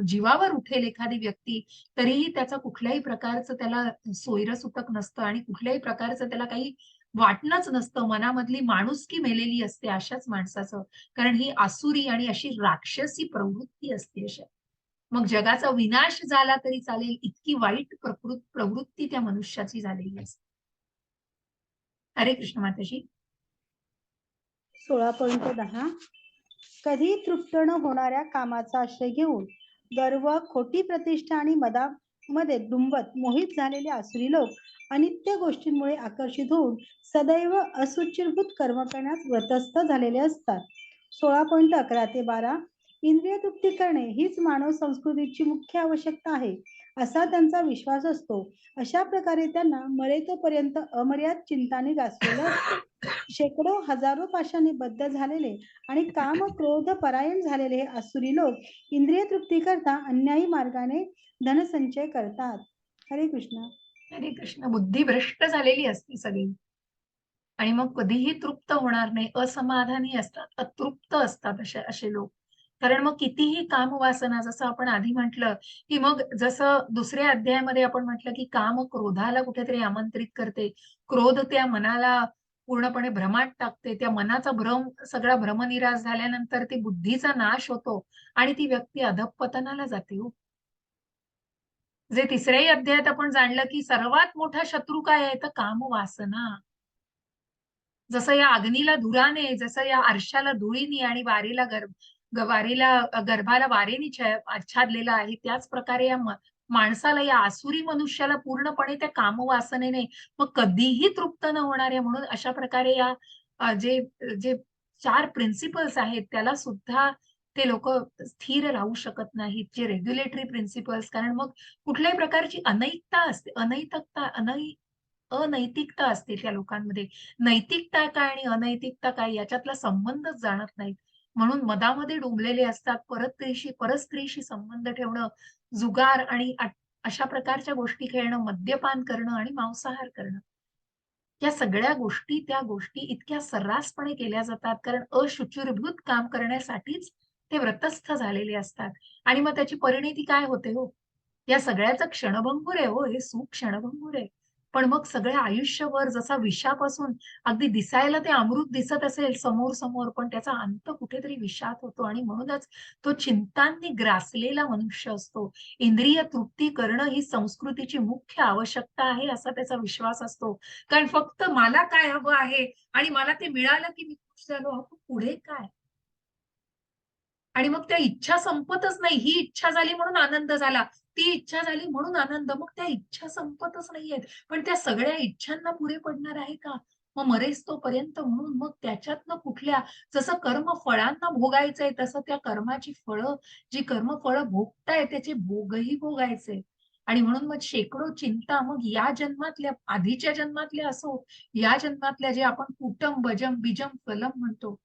जीवावर उठेल एखादी व्यक्ती, तरीही त्याचा कुठल्याही प्रकारचं त्याला सोयरंसुतक नसतं आणि कुठल्याही प्रकारचं त्याला काही वाटणंच नसतं. मनामधली माणुसकी मेलेली असते अशाच माणसाचं. कारण ही आसुरी आणि अशी राक्षसी प्रवृत्ती असते अशा. मग जगाचा विनाश झाला तरी चालेल इतकी वाईट प्रवृत्ती त्या मनुष्याची झालेली असते. हरे कृष्ण माताजी. 16.10 कधी तृप्त न होणाऱ्या कामाचा आश्रय घेऊन गर्व, खोटी प्रतिष्ठा आणि मदामध्ये दुंबत मोहित झालेले आसुरी लोक अनित्य गोष्टींमुळे आकर्षित होऊन सदैव असुचिरभूत कर्म करण्यास व्रतस्थ झालेले असतात. 16.11 ते 12 इंद्रिय तृप्ती करणे हीच मानव संस्कृतीची मुख्य आवश्यकता आहे असा त्यांचा विश्वास असतो. अशा प्रकारे त्यांना मरेतोपर्यंत अमर्याद चिंताने ग्रासलेलं असतं. शेकडो हजारो पाशाने बद्ध झालेले आणि काम क्रोध परायण झालेले हे आसुरी लोक इंद्रिय तृप्ती करता अन्यायी मार्गाने धनसंचय करतात. हरे कृष्ण. हरे कृष्ण. बुद्धी भ्रष्ट झालेली असते सगळी. आणि मग कधीही तृप्त होणार नाही, असमाधानी असतात, अतृप्त असतात असे लोक. कारण मग कितीही कामवासना, जसं आपण आधी म्हटलं, की मग जसं दुसऱ्या अध्यायामध्ये आपण म्हटलं, की काम क्रोधाला कुठेतरी आमंत्रित करते. क्रोध त्या मनाला पूर्णपणे भ्रमात टाकते. त्या मनाचा सगळा भ्रमनिरास झाल्यानंतर ती बुद्धीचा नाश होतो आणि ती व्यक्ती अधःपतनाला जाते हो. जे तिसऱ्याही अध्यायात आपण जाणलं, की सर्वात मोठा शत्रू काय आहे? तर कामवासना. जसं या अग्नीला धुराने, जसं या आरशाला धुळीने आणि गर्भाला वारेने आच्छादलेलं आहे, त्याच प्रकारे या माणसाला, या आसुरी मनुष्याला पूर्णपणे त्या कामवासनेने मग कधीही तृप्त न होणाऱ्या, म्हणून अशा प्रकारे या जे जे 4 प्रिन्सिपल्स आहेत त्याला सुद्धा ते लोक स्थिर राहू शकत नाहीत, जे रेग्युलेटरी प्रिन्सिपल्स. कारण मग कुठल्याही प्रकारची अनैतिकता असते, अनैतिकता असते त्या लोकांमध्ये. नैतिकता काय आणि अनैतिकता काय याच्यातला संबंधच जाणत नाहीत. म्हणून मधामध्ये डुंबलेले असतात. परस्त्रीशी संबंध ठेवणं, जुगार आणि अशा प्रकारच्या गोष्टी खेळणं, मद्यपान करणं आणि मांसाहार करणं. या सगळ्या गोष्टी, त्या गोष्टी इतक्या सर्रासपणे केल्या जातात कारण अशुचिर्भूत काम करण्यासाठीच ते व्रतस्थ झालेले असतात. आणि मग त्याची परिणिती काय होते हो? या सगळ्याचं क्षणभंगुर आहे हो, हे सुख क्षणभंगुर आहे. पण मग सगळ्या आयुष्यभर जसा विषापासून अगदी दिसायला ते अमृत दिसत असेल समोर-समोर, पण त्याचा अंत कुठेतरी विषात होतो आणि म्हणूनच तो चिंतांनी ग्रासलेला मनुष्य असतो. इंद्रिय तृप्ती करणं ही संस्कृतीची मुख्य आवश्यकता आहे, असा त्याचा विश्वास असतो. कारण फक्त मला काय हवं आहे आणि मला ते मिळालं की मी खुश झालो. अहो, पुढे काय? आणि मग त्या इच्छा संपतच नाही. ही इच्छा झाली म्हणून आनंद झाला. ती इच्छा झाली म्हणून आनंद. मग त्या इच्छा संपतच नाहीयेत. पण त्या सगळ्या इच्छांना पुरे पडणार आहे का? मग मरेस्तोपर्यंत म्हणून मग त्याच्यातनं कुठल्या जसं कर्म फळांना भोगायचंय तसं त्या कर्माची फळं, जी कर्मफळं भोगताय त्याचे भोगही भोगायचे. आणि म्हणून मग शेकडो चिंता मग या जन्मातल्या, आधीच्या जन्मातल्या असो, या जन्मातल्या जे आपण कुटम, बजम, बीजम, फलम म्हणतो,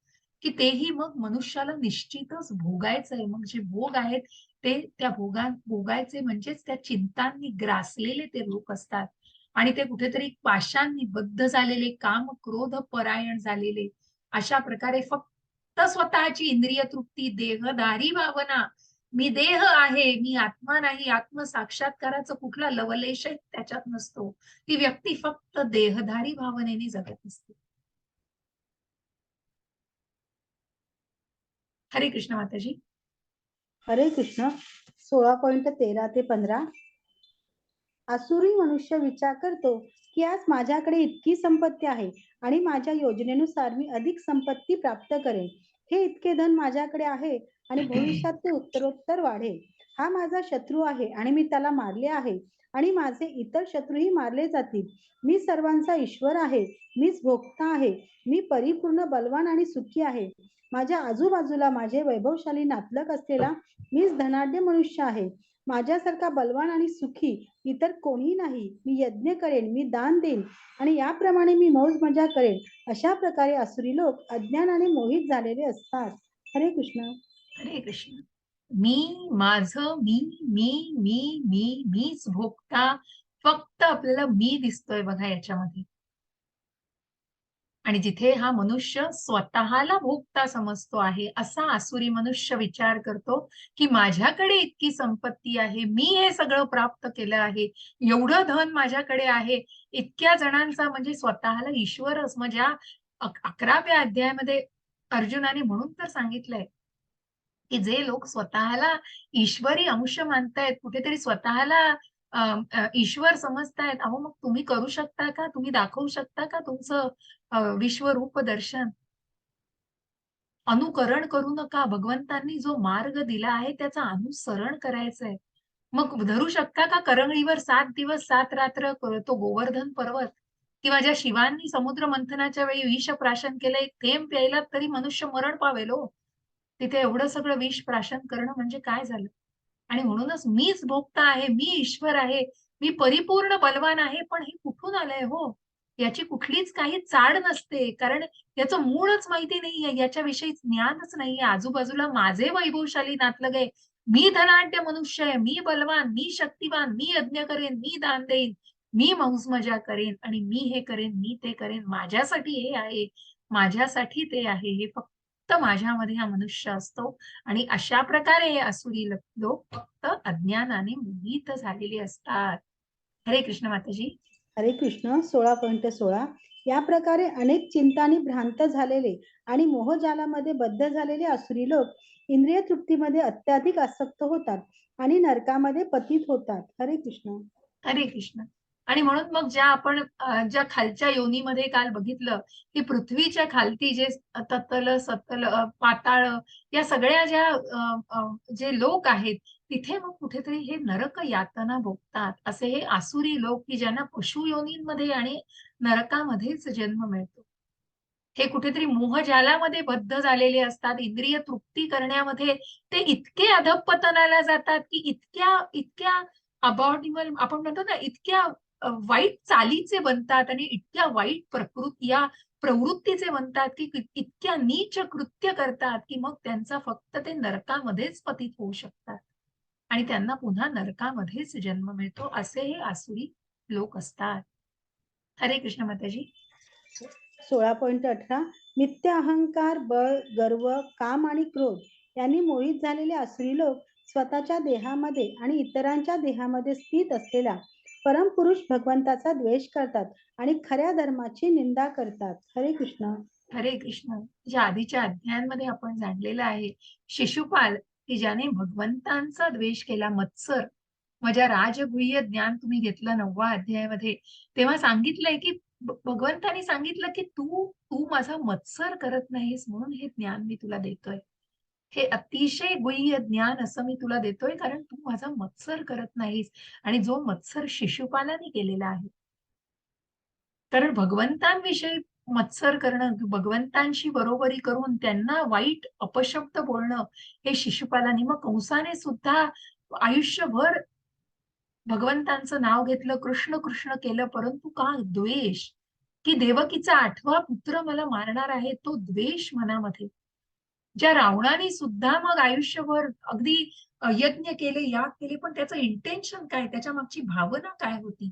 की तेही मग मनुष्याला निश्चितच भोगायचंय. मग जे भोग आहेत ते त्या भोगायचे म्हणजेच त्या चिंतांनी ग्रासलेले ते लोक असतात. आणि ते कुठेतरी पाशांनी बद्ध झालेले, काम, क्रोध परायण झालेले. अशा प्रकारे फक्त स्वतःची इंद्रिय तृप्ती, देहधारी भावना, मी देह आहे, मी आत्मा नाही, आत्मसाक्षात्काराचा कुठला लवलेशही त्याच्यात नसतो. ती व्यक्ती फक्त देहधारी भावनेने जगत असते. हरे कृष्ण माताजी. हरे कृष्ण. 16.13 ते 15. आसुरी मनुष्य विचार करतो की आज माझ्याकडे इतकी संपत्ती आहे आणि माझ्या योजनेनुसार मी अधिक संपत्ती प्राप्त करेन. हे इतके धन माझ्याकडे आहे आणि भविष्यात ते उत्तरोत्तर वाढेल. हा माझा शत्रू आहे आणि मी त्याला मारले आहे आणि माझे इतर शत्रूही मारले जातील. मी सर्वांचा ईश्वर आहे. मीच भोक्ता आहे. मी परिपूर्ण बलवान आणि सुखी आहे. माझ्या आजूबाजूला माझे वैभवशाली नातलग असलेला मीच धनाढ्य मनुष्य आहे. माझ्यासारखा बलवान आणि सुखी इतर कोणी नाही. मी यज्ञ करेन, मी दान देईन आणि याप्रमाणे मी मौज मजा करेन. अशा प्रकारे आसुरी लोक अज्ञानाने मोहित झालेले असतात. हरे कृष्ण. हरे कृष्ण. मी, माझं, मीच भोगता. फक्त आपल्याला मी दिसतोय बघा याच्यामध्ये. आणि जिथे हा मनुष्य स्वतःला भोगता समजतो आहे, असा आसुरी मनुष्य विचार करतो, की माझ्याकडे इतकी संपत्ती आहे, मी हे सगळं प्राप्त केलं आहे, एवढं धन माझ्याकडे आहे, इतक्या जणांचा म्हणजे स्वतःला ईश्वरच. म्हणजे 11व्या अध्यायामध्ये अर्जुनाने म्हणून तर सांगितलंय, की जे लोक स्वतःला ईश्वरी अंश मानतायत, कुठेतरी स्वतःला ईश्वर समजतायत, अहो मग तुम्ही करू शकता का? तुम्ही दाखवू शकता का तुमचं विश्वरूप दर्शन? अनुकरण करू नका. भगवंतांनी जो मार्ग दिला आहे त्याचं अनुसरण करायचंय. मग धरू शकता का करंगळीवर 7 दिवस 7 रात्र तो गोवर्धन पर्वत? किंवा ज्या शिवांनी समुद्र मंथनाच्या वेळी विष प्राशन केलं, एक थेंब प्यायला तरी मनुष्य मरण पावेल हो. तिथे एवढं सगळं विष प्राशन करणं म्हणजे काय झालं? आणि म्हणूनच मीच भोक्ता आहे, मी ईश्वर आहे, मी परिपूर्ण बलवान आहे. पण हे कुठून आलंय हो? याची कुठलीच काही चाड नसते. कारण याचं मूळच माहिती नाहीये, याच्याविषयी ज्ञानच नाहीये. आजूबाजूला माझे वैभवशाली नातलग आहे. मी धनाढ्य मनुष्य आहे, मी बलवान, मी शक्तिवान, मी यज्ञ करेन, मी दान देईन, मी मौज-मजा करेन आणि मी हे करेन, मी ते करेन. माझ्यासाठी हे आहे, माझ्यासाठी ते आहे. हे फक्त माझ्यामध्ये हा मनुष्य असतो आणि अशा प्रकारे हे आसुरी लोक फक्त अज्ञानाने मोहित झालेले असतात. हरे कृष्ण माताजी. हरे कृष्ण. 16.16. या प्रकारे अनेक चिंतानी भ्रांत झालेले आणि मोहजालामध्ये बद्ध झालेले आसुरी लोक इंद्रिय तृप्तीमध्ये अत्याधिक आसक्त होतात आणि नरकामध्ये पतित होतात. हरे कृष्ण. हरे कृष्ण. आणि म्हणून मग ज्या खालच्या योनीमध्ये काल बघितलं, की पृथ्वीच्या खालती जे ततल, सतल, पाताळ या सगळ्या जे लोक आहेत, तिथे मग कुठेतरी हे नरक यातना भोगतात. असे हे आसुरी लोक, की ज्यांना पशु योनींमध्ये आणि नरकामध्येच जन्म मिळतो. हे कुठेतरी मोहजालामध्ये बद्ध झालेले असतात. इंद्रिय तृप्ती करण्यामध्ये ते इतके अधःपतनाला जातात, की इतक्या इतक्या अबॉर्डिमल आपण म्हणतो ना, इतक्या वाईट चालीचे बनतात आणि इतक्या वाईट प्रवृत्तीचे बनतात, की इतक्या नीच कृत्य करतात, की मग त्यांचा फक्त ते नरकामध्येच पतित होऊ शकतात आणि त्यांना पुन्हा नरकामध्येच जन्म मिळतो. असे हे आसुरी लोक असतात. हरे कृष्ण माताजी. 16.18 नित्य अहंकार, बळ, गर्व, काम आणि क्रोध यांनी मोहित झालेले आसुरी लोक स्वतःच्या देहामध्ये आणि इतरांच्या देहामध्ये स्थित असलेल्या परमपुरुष भगवंताचा द्वेष करतात आणि खऱ्या धर्माची निंदा करतात. हरे कृष्ण. हरे कृष्ण. ज्या आधीच्या अध्यायांमध्ये आपण जाणलेलं आहे, शिशुपाल की ज्याने भगवंतांचा द्वेष केला, मत्सर. माझ्या राजगुह्य ज्ञान तुम्ही घेतलं 9व्या अध्यायामध्ये, तेव्हा सांगितलंय की भगवंतानी सांगितलं की तू तू माझा मत्सर करत नाहीस म्हणून हे ज्ञान मी तुला देतोय. हे अतिशय गुह्य ज्ञान असं मी तुला देतोय कारण तू माझा मत्सर करत नाहीस. आणि जो मत्सर शिशुपालाने केलेला आहे, कारण भगवंतांविषयी मत्सर करणं, भगवंतांशी बरोबरी करून त्यांना वाईट अपशब्द बोलणं, हे शिशुपालाने, मग कंसाने सुद्धा आयुष्यभर भगवंतांचं नाव घेतलं, कृष्ण कृष्ण केलं, परंतु का द्वेष, की देवकीचा 8वा पुत्र मला मारणार आहे, तो द्वेष मनामध्ये. ज्या रावणाने सुद्धा मग आयुष्यभर अगदी यज्ञ केले, याग केले, पण त्याचं इंटेन्शन काय, त्याच्या मागची भावना काय होती,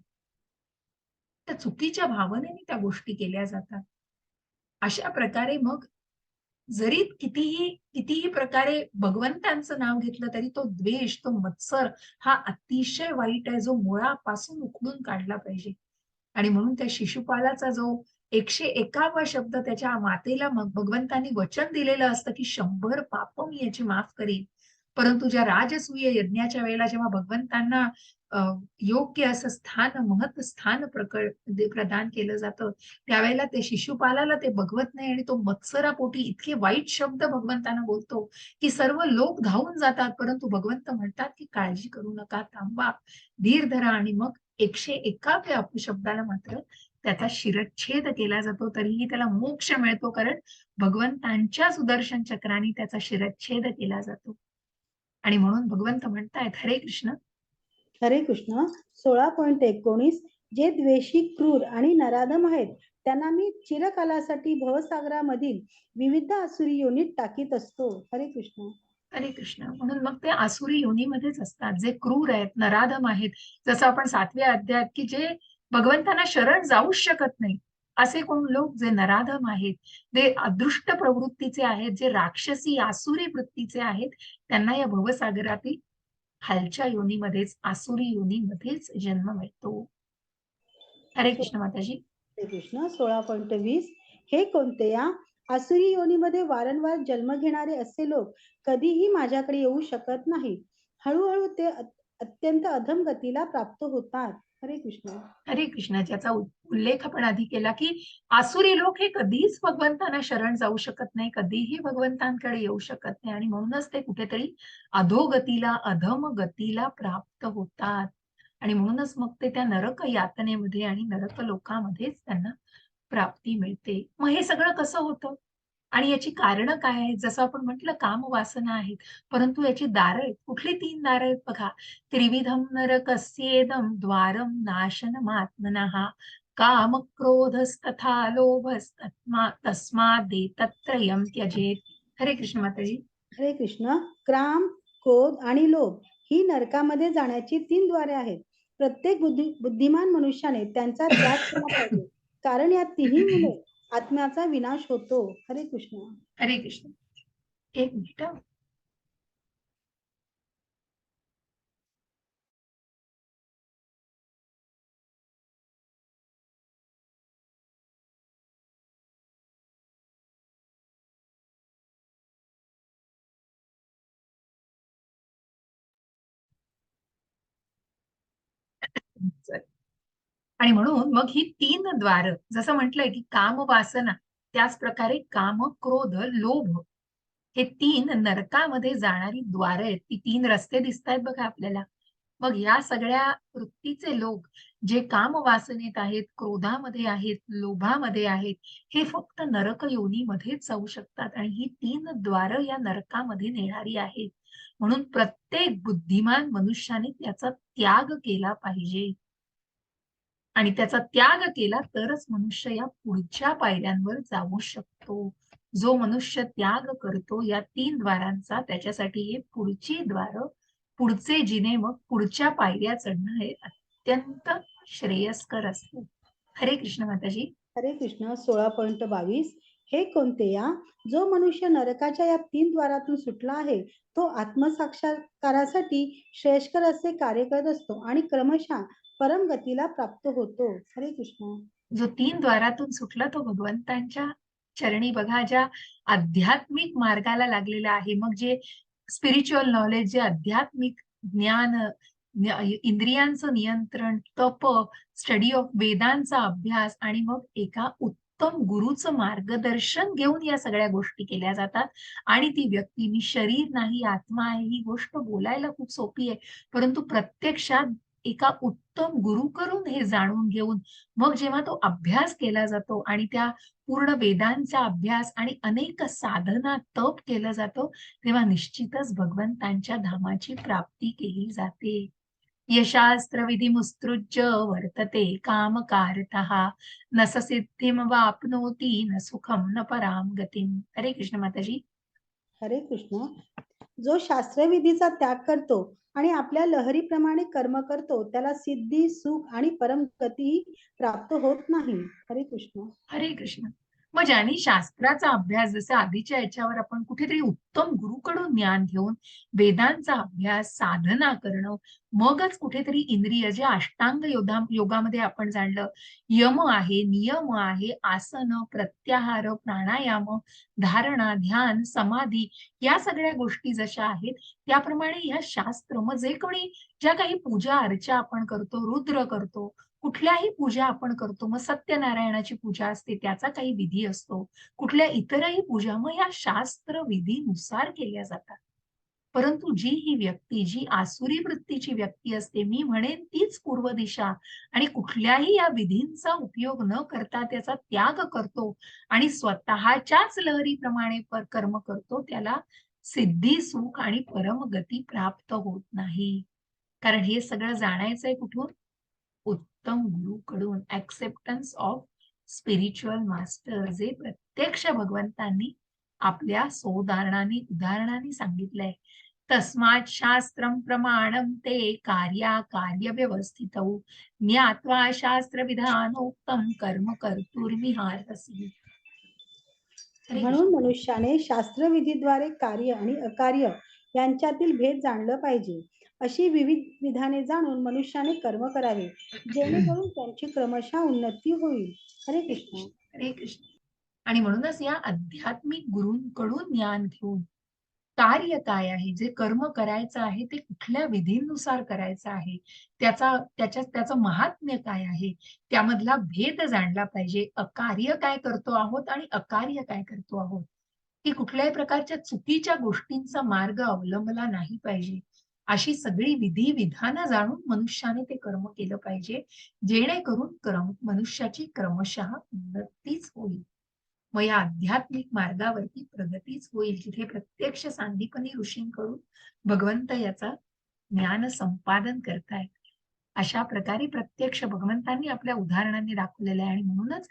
त्या चुकीच्या भावनेने त्या गोष्टी केल्या जातात. अशा प्रकारे मग जरी कितीही कितीही प्रकारे भगवंतांचं नाव घेतलं तरी तो द्वेष, तो मत्सर हा अतिशय वाईट आहे, जो मुळापासून उखडून काढला पाहिजे. आणि म्हणून त्या शिशुपालाचा जो 101वा शब्द त्याच्या मातेला मग भगवंतांनी वचन दिलेलं असतं की 100 पाप मी याची माफ करीन. परंतु ज्या राजसूय यज्ञाच्या वेळेला जेव्हा भगवंतांना योग्य असं स्थान, महत् स्थान प्रदान केलं जातं, त्यावेळेला ते शिशुपालाला ते बघवत नाही आणि तो मत्सरापोटी इतके वाईट शब्द भगवंतांना बोलतो की सर्व लोक धावून जातात, परंतु भगवंत म्हणतात की काळजी करू नका, थांबा, धीर धरा. आणि मग 101व्या अपशब्दाला मात्र त्याचा शिरच्छेद केला जातो, तरीही त्याला मोक्ष मिळतो, कारण भगवंतांच्या सुदर्शन चक्राने त्याचा शिरच्छेद केला जातो. आणि म्हणून भगवंत म्हणतायत, हरे कृष्ण. हरे कृष्ण. 16.19 जे द्वेषी, क्रूर आणि नराधम आहेत त्यांना मी चिरकालासाठी भवसागरामधील विविध आसुरी योनीत टाकीत असतो. हरे कृष्ण. हरे कृष्ण. म्हणून मग ते आसुरी योनीमध्येच असतात, जे क्रूर आहेत, नराधम आहेत. जसं आपण 7व्या अध्यायात की जे भगवंतांना शरण जाऊच शकत नाही, असे कोण लोक जे नराधम आहेत, जे अदृष्ट प्रवृत्तीचे आहेत, जे राक्षसी आसुरी वृत्तीचे आहेत, त्यांना या भवसागरातील खालच्या योनीमध्येच, आसुरी योनीमध्येच जन्म मिळतो. हरे कृष्ण माताजी. हरे कृष्ण. 16.20 हे कोणते या आसुरी योनीमध्ये वारंवार जन्म घेणारे असे लोक कधीही माझ्याकडे येऊ शकत नाहीत. हळूहळू ते अत्यंत अधम गतीला प्राप्त होतात. हरे कृष्ण. हरे कृष्ण. ज्याचा उल्लेख आपण आधी केला की आसुरी लोक हे कधीच भगवंतांना शरण जाऊ शकत नाही, कधीही भगवंतांकडे येऊ शकत नाही, आणि म्हणूनच ते कुठेतरी अधोगतीला, अधम गतीला प्राप्त होतात. आणि म्हणूनच मग ते त्या नरक यातनेमध्ये आणि नरक लोकामध्येच त्यांना प्राप्ती मिळते. मग हे सगळं कसं होतं आणि याची कारणं काय आहेत? जसं आपण म्हटलं, कामवासना आहेत, परंतु याची दारं आहेत. कुठली 3 दारं आहेत बघा. त्रिविधम नरकस्येदं द्वारं नाशनमात्मनः काम क्रोधस्तथा तस्मादेतत्त्रयं त्यजेत. हरे कृष्ण माताजी. हरे कृष्ण. क्राम, क्रोध आणि लोभ ही नरकामध्ये जाण्याची 3 द्वारे आहेत. प्रत्येक बुद्धिमान मनुष्याने त्यांचा त्याग केला पाहिजे, कारण या तिन्ही मुळे आत्म्याचा विनाश होतो. हरे कृष्ण. हरे कृष्ण. एक मिनिट हं. चल. आणि म्हणून मग ही 3 द्वार, जसं म्हटलंय की काम वासना, त्याच प्रकारे काम, क्रोध, लोभ, हे 3 नरकामध्ये जाणारी द्वार आहेत. ती 3 रस्ते दिसतायत बघा आपल्याला. मग या सगळ्या वृत्तीचे लोक जे कामवासनेत आहेत, क्रोधामध्ये आहेत, लोभामध्ये आहेत, हे फक्त नरक योनीमध्येच जाऊ शकतात आणि ही 3 द्वारं या नरकामध्ये नेणारी आहेत. म्हणून प्रत्येक बुद्धिमान मनुष्याने त्याचा त्याग केला पाहिजे. आणि त्याचा त्याग केला तरच मनुष्य या पुढच्या पायऱ्यांवर जाऊ शकतो. जो मनुष्य त्याग करतो या 3 द्वारांचा, त्याच्यासाठी हे पुढची द्वारं, पुढचे जिने, मग पुढच्या पायऱ्या चढणं हे अत्यंत श्रेयस्कर असते. हरे कृष्ण माताजी. हरे कृष्ण. 16.22 हे कोणते या? जो मनुष्य नरकाच्या या 3 द्वारातून सुटला आहे तो आत्मसाक्षात्कारासाठी श्रेयस्कर असे कार्य करत असतो आणि क्रमशः परमगतीला प्राप्त होतो. हरे कृष्ण. जो 3 द्वारातून सुटला तो भगवंतांच्या चरणी बघा, ज्या आध्यात्मिक मार्गाला लागलेला आहे. मग जे स्पिरिच्युअल नॉलेज, जे आध्यात्मिक ज्ञान, इंद्रियांचं नियंत्रण, तप, स्टडी ऑफ वेदांचा अभ्यास आणि मग एका उत्तम गुरुचं मार्गदर्शन घेऊन या सगळ्या गोष्टी केल्या जातात. आणि ती व्यक्ती, मी शरीर नाही आत्मा आहे, ही गोष्ट बोलायला खूप सोपी आहे, परंतु प्रत्यक्षात एका उत्तम गुरुकडून हे जाणून घेऊन मग जेव्हा तो अभ्यास केला जातो आणि त्या पूर्ण वेदांचा अभ्यास आणि अनेक साधना, तप केलं जातं, तेव्हा निश्चितच भगवंतांच्या धामाची प्राप्ती केली जाते. यशास्त्र विधिमुत्सृज्य वर्तते कामकारतः न स सिद्धिम वाप्नोति न सुखम न पराम गतिम. हरे कृष्ण माताजी. हरे कृष्ण. जो शास्त्रविधीचा त्याग करतो आणि आपल्या लहरीप्रमाणे कर्म करतो त्याला सिद्धी, सुख आणि परमगती प्राप्त होत नाही. हरे कृष्ण. हरे कृष्ण. मग ज्यांनी शास्त्राचा अभ्यास, जसं आधीच्या याच्यावर आपण कुठेतरी उत्तम गुरुकडून ज्ञान घेऊन वेदांचा अभ्यास, साधना करणं, मगच कुठेतरी इंद्रिय, जे अष्टांग योगामध्ये आपण जाणलं, यम आहे, नियम आहे, आसन, प्रत्याहार, प्राणायाम, धारणा, ध्यान, समाधी, या सगळ्या गोष्टी जशा आहेत त्याप्रमाणे या शास्त्र, मग जे कोणी ज्या काही पूजा अर्चा आपण करतो, रुद्र करतो, कुठल्याही पूजा आपण करतो, मग सत्यनारायणाची पूजा असते, त्याचा काही विधी असतो, कुठल्या इतरही पूजा मग या शास्त्र विधीनुसार केल्या जातात. परंतु जी ही व्यक्ती, जी आसुरी वृत्तीची व्यक्ती असते, मी म्हणेन तीच पूर्व दिशा, आणि कुठल्याही या विधींचा उपयोग न करता त्याचा त्याग करतो आणि स्वतःच्याच लहरीप्रमाणे कर्म करतो, त्याला सिद्धी, सुख आणि परमगती प्राप्त होत नाही. कारण हे सगळं जाणायचंय कुठून? उत्तम गुरुकडून. ऍक्सेप्टन्स ऑफ स्पिरिच्युअल मास्टर, जे प्रत्यक्ष भगवंतांनी आपल्या उदाहरणाने सांगितलंय. तस्मात् शास्त्रम प्रमाणम ते कार्य व्यवस्थितौ ज्ञात्वा शास्त्र विधानोक्तम कर्म कर्तुर्मिहारसी. म्हणून मनुष्याने शास्त्रविधीद्वारे कार्य आणि अकार्य यांच्यातील भेद जाणलं पाहिजे. अशी विविध विधाने जाणून मनुष्याने कर्म करावे जेणेकरून त्यांची क्रमशः उन्नती होईल. हरे कृष्ण. हरे कृष्ण. आणि म्हणूनच या आध्यात्मिक गुरूंकडून ज्ञान घेऊन कार्य काय आहे, जे कर्म करायचं आहे ते कुठल्या विधींनुसार करायचं आहे, त्याचं महात्म्य काय आहे, त्यामधला भेद जाणला पाहिजे. अकार्य काय करतो आहोत आणि अकार्य काय करतो आहोत, की कुठल्याही प्रकारच्या चुकीच्या गोष्टींचा मार्ग अवलंबला नाही पाहिजे. अशी सगळी विधी विधानं जाणून मनुष्याने ते कर्म केलं पाहिजे, जेणेकरून मनुष्याची क्रमशः उन्नतीच होईल. मग या आध्यात्मिक मार्गावरती प्रगतीच होईल, जिथे प्रत्यक्ष सांदीपनी ऋषींकडून भगवंत याचा ज्ञान संपादन करतायत. अशा प्रकारे प्रत्यक्ष भगवंतांनी आपल्या उदाहरणांनी दाखवलेलं आहे. आणि म्हणूनच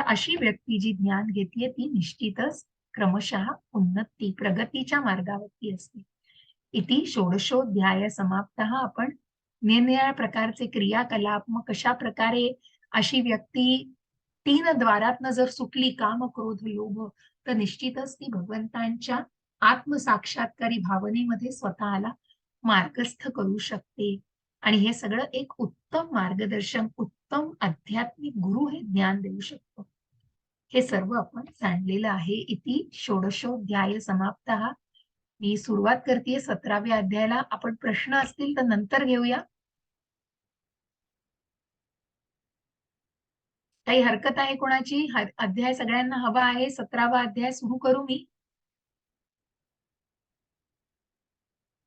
अशी व्यक्ती जी ज्ञान घेतीये ती निश्चितच क्रमशः उन्नती, प्रगतीच्या मार्गावरती असते. इति षोडशोध्याय समाप्त. आपण निरनिराळ्या प्रकारचे क्रियाकलाप, मग कशा प्रकारे अशी व्यक्ती 3 द्वारातनं जर सुटली, काम, क्रोध, लोभ, तर निश्चितच ती भगवंतांच्या आत्मसाक्षात्कारी भावनेमध्ये स्वतःला मार्गस्थ करू शकते. आणि हे सगळं एक उत्तम मार्गदर्शन, उत्तम आध्यात्मिक गुरु हे ज्ञान देऊ शकतो. हे सर्व आपण जाणलेलं आहे. इति षोडशोध्याय समाप्त. मी सुरुवात करतेय 17व्या अध्यायाला. आपण प्रश्न असतील तर नंतर घेऊया. काही हरकत आहे कोणाची? अध्याय सगळ्यांना हवा आहे? 17वा अध्याय सुरू करू मी?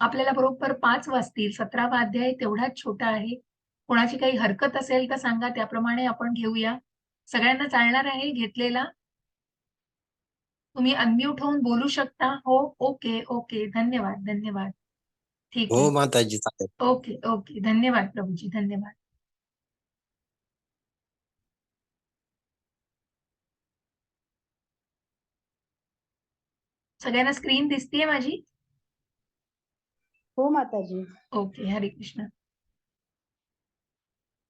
आपल्याला बरोबर 5 वाजतील. 17वा अध्याय तेवढाच छोटा आहे. कोणाची काही हरकत असेल तर सांगा, त्याप्रमाणे आपण घेऊया. सगळ्यांना चालणार आहे घेतलेला? तुम्ही अनम्यूट होऊन बोलू शकता. हो, ओके, ओके. धन्यवाद, धन्यवाद. ठीक आहे. हो माताजी चालेल. Okay, okay. धन्यवाद प्रभूजी, धन्यवाद. सगळ्यांना स्क्रीन दिसतीये माझी? हो माताजी. ओके, हरे कृष्ण.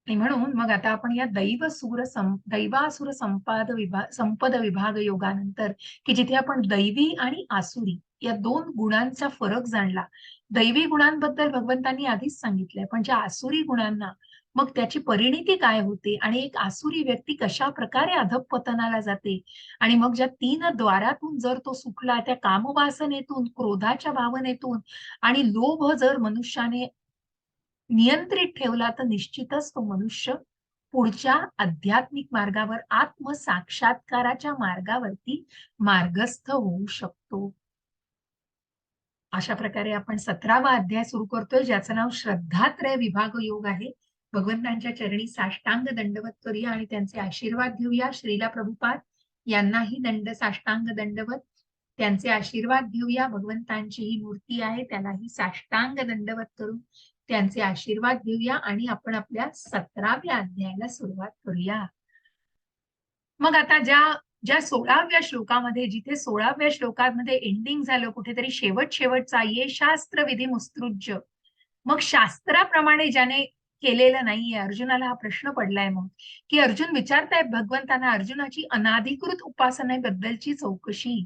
आणि म्हणून मग आता आपण या दैवासुर संपद विभाग योगानंतर, की जिथे आपण दैवी आणि आसुरी या 2 गुणांचा फरक जाणला. दैवी गुणांबद्दल भगवंतांनी आधीच सांगितलंय, पण ज्या आसुरी गुणांना मग त्याची परिणिती काय होते आणि एक आसुरी व्यक्ती कशा प्रकारे अधःपतनाला जाते, आणि मग ज्या 3 द्वारातून जर तो सुटला, त्या कामवासनेतून, क्रोधाच्या भावनेतून आणि लोभ जर मनुष्याने नियंत्रित ठेवला, तर निश्चितच तो मनुष्य पुढच्या आध्यात्मिक मार्गावर, आत्मसाक्षात्काराच्या मार्गावरती मार्गस्थ होऊ शकतो. अशा प्रकारे आपण 17वा अध्याय सुरू करतोय, ज्याचं नाव श्रद्धात्रय विभाग योग आहे. भगवंतांच्या चरणी साष्टांग दंडवत करूया आणि त्यांचे आशीर्वाद घेऊया. श्रीला प्रभुपाद यांनाही साष्टांग दंडवत, त्यांचे आशीर्वाद घेऊया. भगवंतांची ही मूर्ती आहे, त्यालाही साष्टांग दंडवत करून त्यांचे आशीर्वाद घेऊया आणि आपण आपल्या 17व्या अध्यायाला सुरुवात करूया. मग आता ज्या 16व्या श्लोकामध्ये, जिथे 16व्या श्लोकामध्ये एंडिंग झालं कुठेतरी, शेवटचा ये शास्त्र विधी मुत्सृज्य, मग शास्त्राप्रमाणे ज्याने केलेलं नाहीये, अर्जुनाला हा प्रश्न पडलाय. मग की अर्जुन विचारतायत भगवंतांना अर्जुनाची अनाधिकृत उपासनेबद्दलची चौकशी.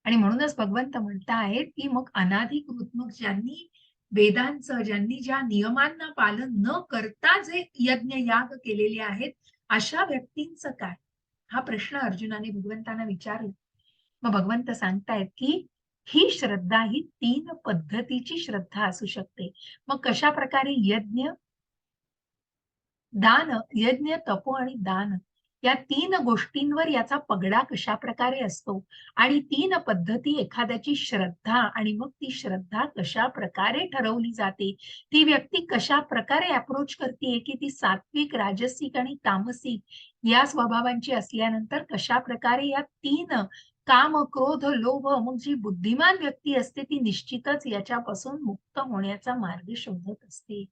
आणि म्हणूनच भगवंत म्हणतायत की मग अनाधिकृत, मग ज्यांनी वेदांचं, ज्यांनी ज्या नियमांना पालन न करता जे यज्ञ याग केलेले आहेत, अशा व्यक्तींचं काय, हा प्रश्न अर्जुनाने भगवंतांना विचारला. मग भगवंत सांगतायत की ही श्रद्धा ही 3 पद्धतीची श्रद्धा असू शकते. मग कशा प्रकारे? यज्ञ, तप आणि दान, या 3 गोष्टींवर याचा पगडा कशा प्रकारे असतो, आणि 3 पद्धती एखाद्याची श्रद्धा, आणि मग ती श्रद्धा कशा प्रकारे ठरवली जाते, ती व्यक्ती कशा प्रकारे अप्रोच करते, की ती सात्विक, राजसिक आणि तामसिक या स्वभावांची असल्यानंतर कशा प्रकारे या 3 काम, क्रोध, लोभ, मग जी बुद्धिमान व्यक्ती असते ती निश्चितच याच्यापासून मुक्त होण्याचा मार्ग शोधत असते.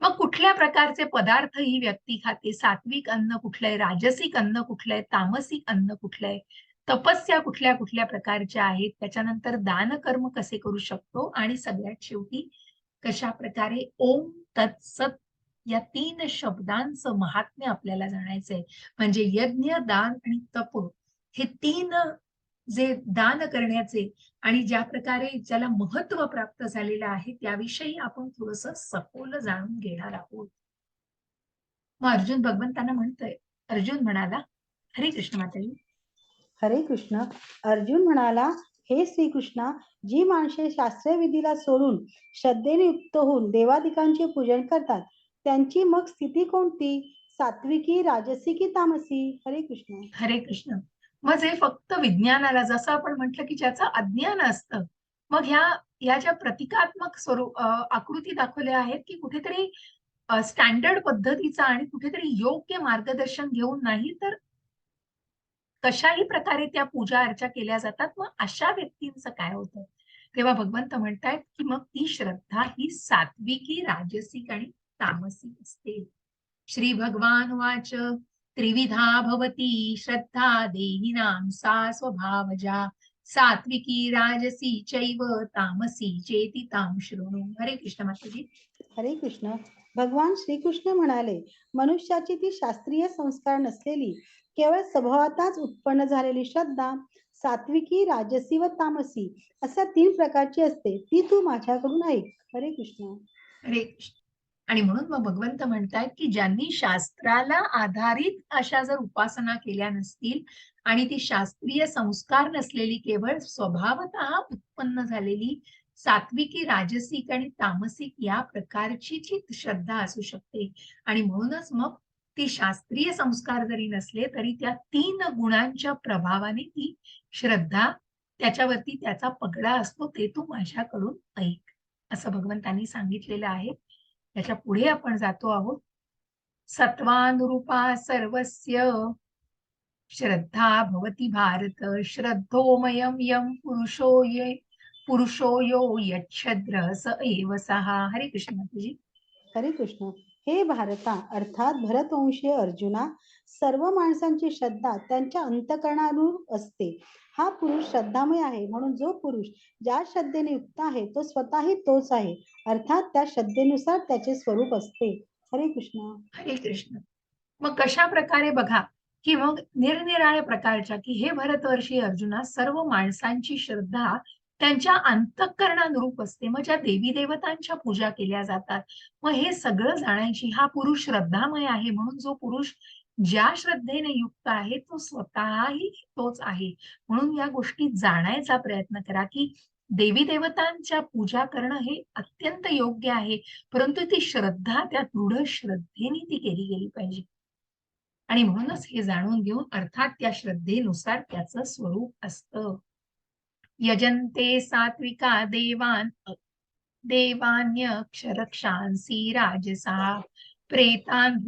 मग कुठल्या प्रकारचे पदार्थ ही व्यक्ती खाते, सात्विक अन्न कुठलंय, राजसिक अन्न कुठलंय, तामसिक अन्न कुठलंय, तपस्या कुठल्या कुठल्या प्रकारच्या आहेत, त्याच्यानंतर दान कर्म कसे करू शकतो, आणि सगळ्यात शेवटी कशा प्रकारे ओम तत्सत या 3 शब्दांचं महात्म्य आपल्याला जाणायचंय. म्हणजे यज्ञ, दान आणि तप हे 3 जे दान करण्याचे आणि ज्या प्रकारे ज्याला महत्व प्राप्त झालेलं आहे, त्याविषयी आपण थोडंसं सखोल जाणून घेणार आहोत. मग अर्जुन भगवंतांना म्हणतोय, अर्जुन म्हणाला, हरे कृष्ण माताजी. हरे कृष्ण. अर्जुन म्हणाला, हे श्रीकृष्णा, जी माणसे शास्त्रविधीला सोडून श्रद्धेने युक्त होऊन देवादिकांचे पूजन करतात, त्यांची मग स्थिती कोणती? सात्विकी, राजसी की तामसी? हरे कृष्ण. हरे कृष्ण. मग जे फक्त विज्ञानाला, जसं आपण म्हटलं की ज्याचं अज्ञान असतं, मग ह्या ज्या प्रतिकात्मक आकृती दाखवल्या आहेत, की कुठेतरी स्टँडर्ड पद्धतीचा आणि कुठेतरी योग्य मार्गदर्शन घेऊन नाही, तर कशाही प्रकारे त्या पूजा अर्चा केल्या जातात, मग अशा व्यक्तींचं काय होतं? तेव्हा भगवंत म्हणतायत की मग ती श्रद्धा ही सात्विकी, राजसिक आणि तामसिक असते. श्री भगवान वाच, त्रिविधा भवती श्रद्धा देहिनां सा स्वभावजा, सात्विकी, राजसी चैव तामसी चेति तां शृणु. हरे कृष्ण माताजी. हरे कृष्ण. भगवान श्रीकृष्ण म्हणाले, मनुष्याची ती शास्त्रीय संस्कार नसलेली, केवळ स्वभावातच उत्पन्न झालेली श्रद्धा सात्विकी, राजसी व तामसी अशा 3 प्रकारची असते. ती तू माझ्याकडून ऐक. हरे कृष्ण. हरे कृष्ण. आणि म्हणून मग भगवंत म्हणतायत की ज्यांनी शास्त्राला आधारित अशा जर उपासना केल्या नसतील, आणि ती शास्त्रीय संस्कार नसलेली, केवळ स्वभावतः उत्पन्न झालेली सात्विकी, राजसिक आणि तामसिक या प्रकारची जी श्रद्धा असू शकते, आणि म्हणूनच मग ती शास्त्रीय संस्कार जरी नसले तरी त्या 3 गुणांच्या प्रभावाने ती श्रद्धा त्याच्यावरती त्याचा पगडा असतो, ते तू माझ्याकडून ऐक, असं भगवंतांनी सांगितलेलं आहे. त्याच्या पुढे आपण जातो आहोत. सत्त्वानुरूपा सर्वस्य श्रद्धा भवति भारत, श्रद्धोमयं यं पुरुषो यो यच्छ्रद्र स एव सः. हरे कृष्ण माताजी. हरे कृष्ण. हे भारता अर्थात भरतवंशीय अर्जुना, सर्व माणसांची श्रद्धा त्यांच्या अंतःकरणानुरूप असते. हा पुरुष श्रद्धामय आहे, म्हणून जो पुरुष ज्या श्रद्धेने युक्त आहे तो स्वतःही तोच आहे, अर्थात त्या श्रद्धेनुसार त्याचे स्वरूप असते. हरे कृष्ण. हरे कृष्ण. मग कशा प्रकारे बघा, की मग निरनिराळ्या प्रकारच्या, की हे भरतवर्षी अर्जुना, सर्व माणसांची श्रद्धा त्यांच्या अंतःकरणानुरूप असते. मग ज्या देवी देवतांच्या पूजा केल्या जातात, मग हे सगळं जाणायची, हा पुरुष श्रद्धामय आहे, म्हणून जो पुरुष ज्या श्रद्धेने युक्त आहे तो स्वतःही तोच आहे. म्हणून या गोष्टी जाणायचा प्रयत्न करा, की देवी देवतांच्या पूजा करणं हे अत्यंत योग्य आहे, परंतु ती श्रद्धा, त्या दृढ श्रद्धेने ती केली गेली पाहिजे. आणि म्हणूनच हे जाणून घेऊन अर्थात त्या श्रद्धेनुसार त्याचं स्वरूप असतं. यजन्ते सात्विका देवान्यक्षरक्षांसी राजसा प्रेतान्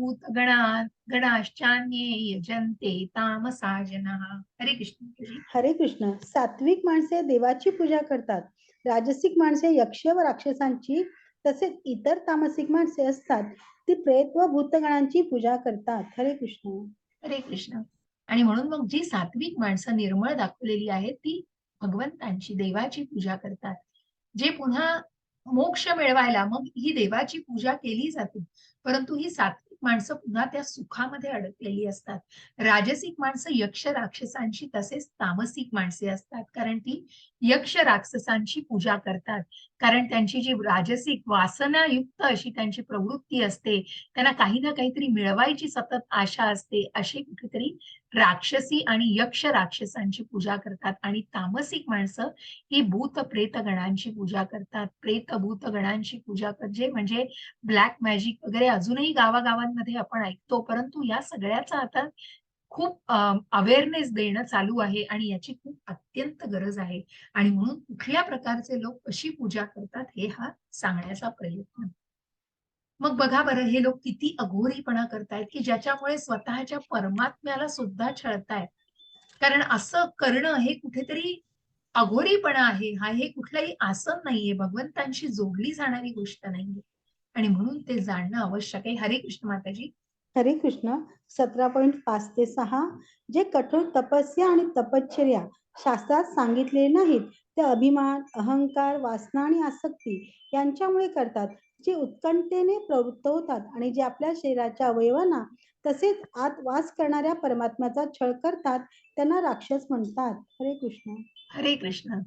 गणाश्चान्ये यजन्ते तामसा जनाः. हरे कृष्ण. हरे कृष्ण. सात्विक माणसे देवाची पूजा करतात, राजसिक माणसे यक्ष व राक्षसांची, तसेच इतर तामसिक माणसे असतात ती प्रेत व भूतगणांची पूजा करतात. हरे कृष्ण. हरे कृष्ण. आणि म्हणून मग जी सात्विक माणसं निर्मळ दाखवलेली आहेत ती भगवंतांची, देवाची पूजा करतात. जे पुन्हा मोक्ष मिळवायला मग ही देवाची पूजा केली जाते, परंतु ही सात्विक माणसं पुन्हा त्या सुखामध्ये अडकलेली असतात. राजसिक माणसं यक्ष राक्षसांची, तसेच तामसिक माणसे असतात, कारण ती यक्ष राक्षसांची पूजा करतात. कारण त्यांची जी राजसिक वासनायुक्त अशी त्यांची प्रवृत्ती असते, त्यांना काही ना काहीतरी मिळवायची सतत आशा असते, अशी कुठेतरी राक्षसी आणि यक्ष राक्षसांची पूजा करतात. आणि तामसिक माणसं ही भूत प्रेत गणांची पूजा करतात. प्रेत भूत गणांची पूजा जे म्हणजे ब्लॅक मॅजिक वगैरे अजूनही गावागावांमध्ये आपण ऐकतो, परंतु या सगळ्याचा आता खूप अवेअरनेस देणं चालू आहे आणि याची खूप अत्यंत गरज आहे. आणि म्हणून कुठल्या प्रकारचे लोक कशी पूजा करतात हे हा सांगण्याचा प्रयत्न. मग बघा बरं, हे लोक किती अघोरीपणा करतायत, की ज्याच्यामुळे स्वतःच्या परमात्म्याला सुद्धा छळतायत. कारण असं करणं हे कुठेतरी अघोरीपणा आहे. हे कुठलंही आसन नाहीये, भगवंतांशी जोडली जाणारी गोष्ट नाहीये. आणि म्हणून ते जाणणं आवश्यक आहे. हरे कृष्ण माताजी. हरे कृष्ण. 17.5 ते 6. जे कठोर तपस्या आणि तपश्चर्या शास्त्रात सांगितलेले नाहीत ते अभिमान, अहंकार, वासना आणि आसक्ती यांच्यामुळे करतात. जे उत्कंठेने प्रवृत्त होतात आणि जे आपल्या शरीराच्या अवयवांना तसेच आत वास करणाऱ्या परमात्म्याचा छळ करतात त्यांना राक्षस म्हणतात. हरे कृष्ण. हरे कृष्ण.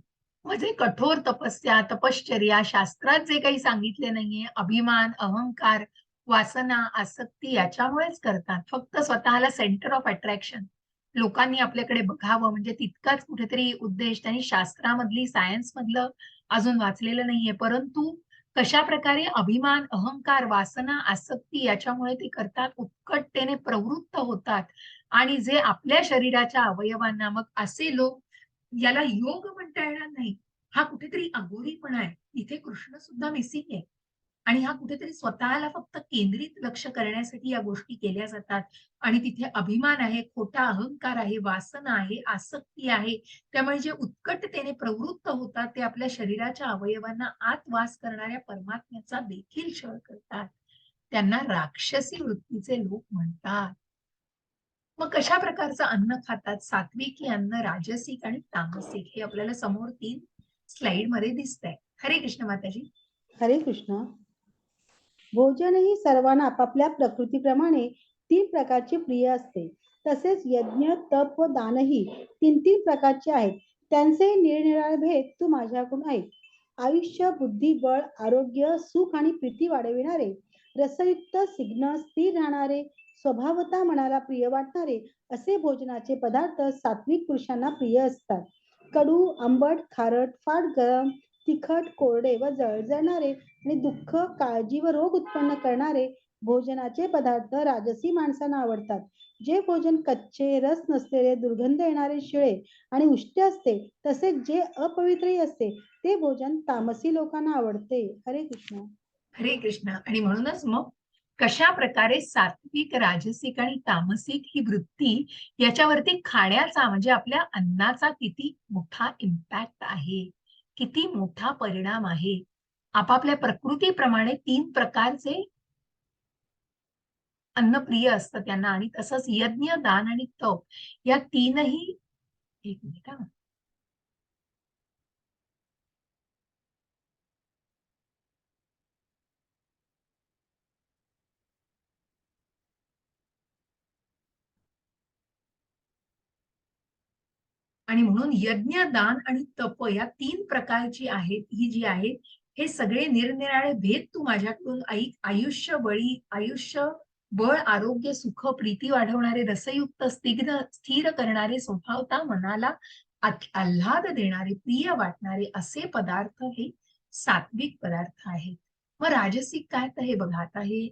म्हणजे कठोर तपस्या, तपश्चर्या शास्त्रात जे काही सांगितले नाहीये, अभिमान, अहंकार, वासना, आसक्ती याच्यामुळेच करतात. फक्त स्वतःला सेंटर ऑफ अट्रॅक्शन लोकांनी आपल्याकडे बघावं, म्हणजे तितकाच कुठेतरी उद्देश त्यांनी शास्त्रामधली, सायन्स मधलं अजून वाचलेलं नाहीये. परंतु कशा प्रकारे अभिमान, अहंकार, वासना, आसक्ती याच्यामुळे ते करतात, उत्कटतेने प्रवृत्त होतात. आणि जे आपल्या शरीराच्या अवयवांना, मग असे लोक, याला योग म्हणता येणार नाही, हा कुठेतरी अघोरीपणा आहे. इथे कृष्ण सुद्धा मिसिंग आहे. आणि हा कुठेतरी स्वतःला फक्त केंद्रित लक्ष करण्यासाठी या गोष्टी केल्या जातात. आणि तिथे अभिमान आहे, खोटा अहंकार आहे, वासना आहे, आसक्ती आहे. त्यामुळे जे उत्कटतेने प्रवृत्त होतात ते आपल्या शरीराच्या अवयवांना आत वास करणाऱ्या परमात्म्याचा देखील छळ करतात. त्यांना राक्षसी वृत्तीचे लोक म्हणतात. मग कशा प्रकारचं अन्न खातात? सात्विकी अन्न, राजसिक आणि तामसिक, हे आपल्याला समोर 3 स्लाइड मध्ये दिसतंय. हरे कृष्ण माताजी. हरे कृष्ण. भोजनही सर्वांना आपापल्या प्रकृतीप्रमाणे 3 प्रकारचे प्रिय असते. तसेच यज्ञ, तप व दानही 3 प्रकारचे आहेत. त्यांचे निरनिराळे भेद तू माझ्याकडून ऐक. आयुष्य, बुद्धी, बळ, आरोग्य, सुख आणि प्रीती वाढविणारे, रसयुक्त, सिग्न, स्थिर राहणारे, स्वभावतः मनाला प्रिय वाटणारे असे भोजनाचे पदार्थ सात्विक पुरुषांना प्रिय असतात. कडू, आंबट, खारट, फार गरम, तिखट, कोरडे व जळजळणारे आणि दुःख, काळजी व रोग उत्पन्न करणारे भोजनाचे पदार्थ राजसी माणसांना आवडतात. जे भोजन कच्चे, रस नसलेले, दुर्गंध येणारे, शिळे आणि उष्ट असते, तसेच जे अपवित्रही असते, ते भोजन तामसी लोकांना आवडते. हरे कृष्ण. हरे कृष्ण. आणि म्हणूनच मग कशा प्रकारे सात्विक, राजसिक आणि तामसिक ही वृत्ती याच्यावरती खाण्याचा म्हणजे आपल्या अन्नाचा किती मोठा इम्पॅक्ट आहे, किती मोठा परिणाम आहे. आपापल्या प्रकृतीप्रमाणे 3 प्रकारचे अन्नप्रिय असतं त्यांना, आणि तसंच यज्ञ, दान आणि तप या तीनही. एक मिनिट हा. आणि म्हणून यज्ञ, दान आणि तप या 3 प्रकारची आहेत, ही जी आहेत, हे सगळे निरनिराळे भेद तू माझ्याकडून ऐक. आयुष्य, बळ, आरोग्य, सुख, प्रीती वाढवणारे, रसयुक्त, स्थिर करणारे, स्वभावता मनाला आल्हाद देणारे, प्रिय वाटणारे असे पदार्थ हे सात्विक पदार्थ आहेत. मग राजसिक काय, तर हे बघा, आता हे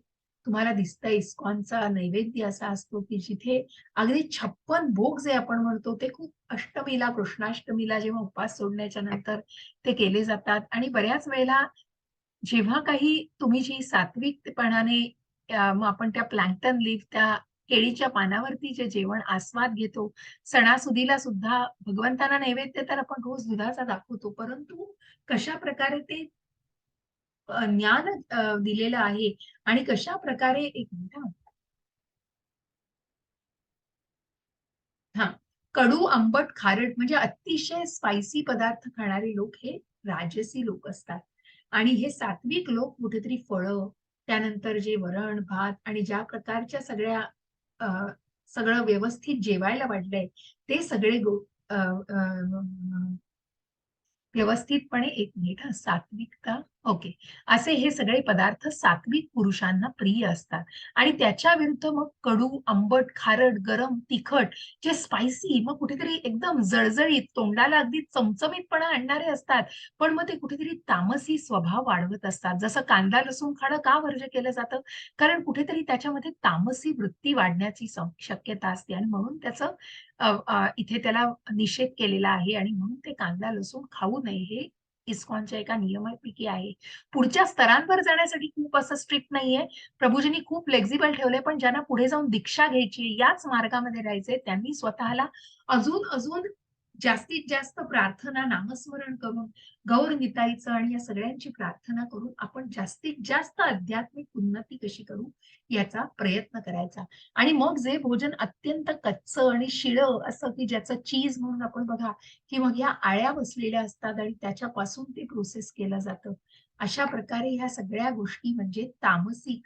तुम्हाला दिसतंय इस्कॉनचा नैवेद्य असा असतो की जिथे अगदी 56 भोग जे आपण म्हणतो ते खूप अष्टमीला, कृष्णाष्टमीला जेव्हा उपवास सोडण्याच्या नंतर ते केले जातात. आणि बऱ्याच वेळेला जेव्हा काही तुम्ही जी सात्विकपणाने मग आपण त्या प्लॅंक्टन लीफ, त्या केळीच्या पानावरती जे जेवण आस्वाद घेतो, सणासुदीला सुद्धा भगवंतांना नैवेद्य तर आपण रोज दुधाचा दाखवतो, परंतु कशा प्रकारे ते ज्ञान दिलेलं आहे आणि कशा प्रकारे, एक मिनिट हा, कडू, आंबट, खारट म्हणजे अतिशय स्पायसी पदार्थ खाणारे लोक हे राजसी लोक असतात. आणि हे सात्विक लोक कुठेतरी फळं, त्यानंतर जे वरण भात आणि ज्या प्रकारच्या सगळ्या सगळं व्यवस्थित जेवायला वाढलंय ते सगळे व्यवस्थितपणे, एक मिनिट हा, सात्विकता, ओके, असे हे सगळे पदार्थ सात्विक पुरुषांना प्रिय असतात. आणि त्याच्या विरुद्ध मग कडू, आंबट, खारट, गरम, तिखट, जे स्पायसी, मग कुठेतरी एकदम जळजळीत, तोंडाला अगदी चमचमीतपणा आणणारे असतात, पण मग ते कुठेतरी तामसी स्वभाव वाढवत असतात. जसं कांदा लसूण खाणं का वर्ज्य केलं जातं, कारण कुठेतरी त्याच्यामध्ये तामसी वृत्ती वाढण्याची शक्यता असते, आणि म्हणून त्याचं इथे त्याला निषेध केलेला आहे. आणि म्हणून ते कांदा लसूण खाऊ नये हे इस्कॉनच्या एका नियमापैकी आहे. पुढच्या स्तरांवर जाण्यासाठी खूप असं स्ट्रिक्ट नाहीये. प्रभूजींनी खूप फ्लेक्झिबल ठेवलंय, पण ज्यांना पुढे जाऊन दीक्षा घ्यायची, याच मार्गामध्ये राहायचंय, त्यांनी स्वतःला अजून अजून जास्तीत जास्त प्रार्थना, नामस्मरण करून, गौर निताईचं आणि या सगळ्यांची प्रार्थना करून आपण जास्तीत जास्त आध्यात्मिक उन्नती कशी करू याचा प्रयत्न करायचा. आणि मग जे भोजन अत्यंत कच्चं आणि शिळं असं की ज्याचं चीज म्हणून आपण बघा, की मग ह्या आळ्या बसलेल्या असतात आणि त्याच्यापासून ते प्रोसेस केलं जातं. अशा प्रकारे ह्या सगळ्या गोष्टी म्हणजे तामसी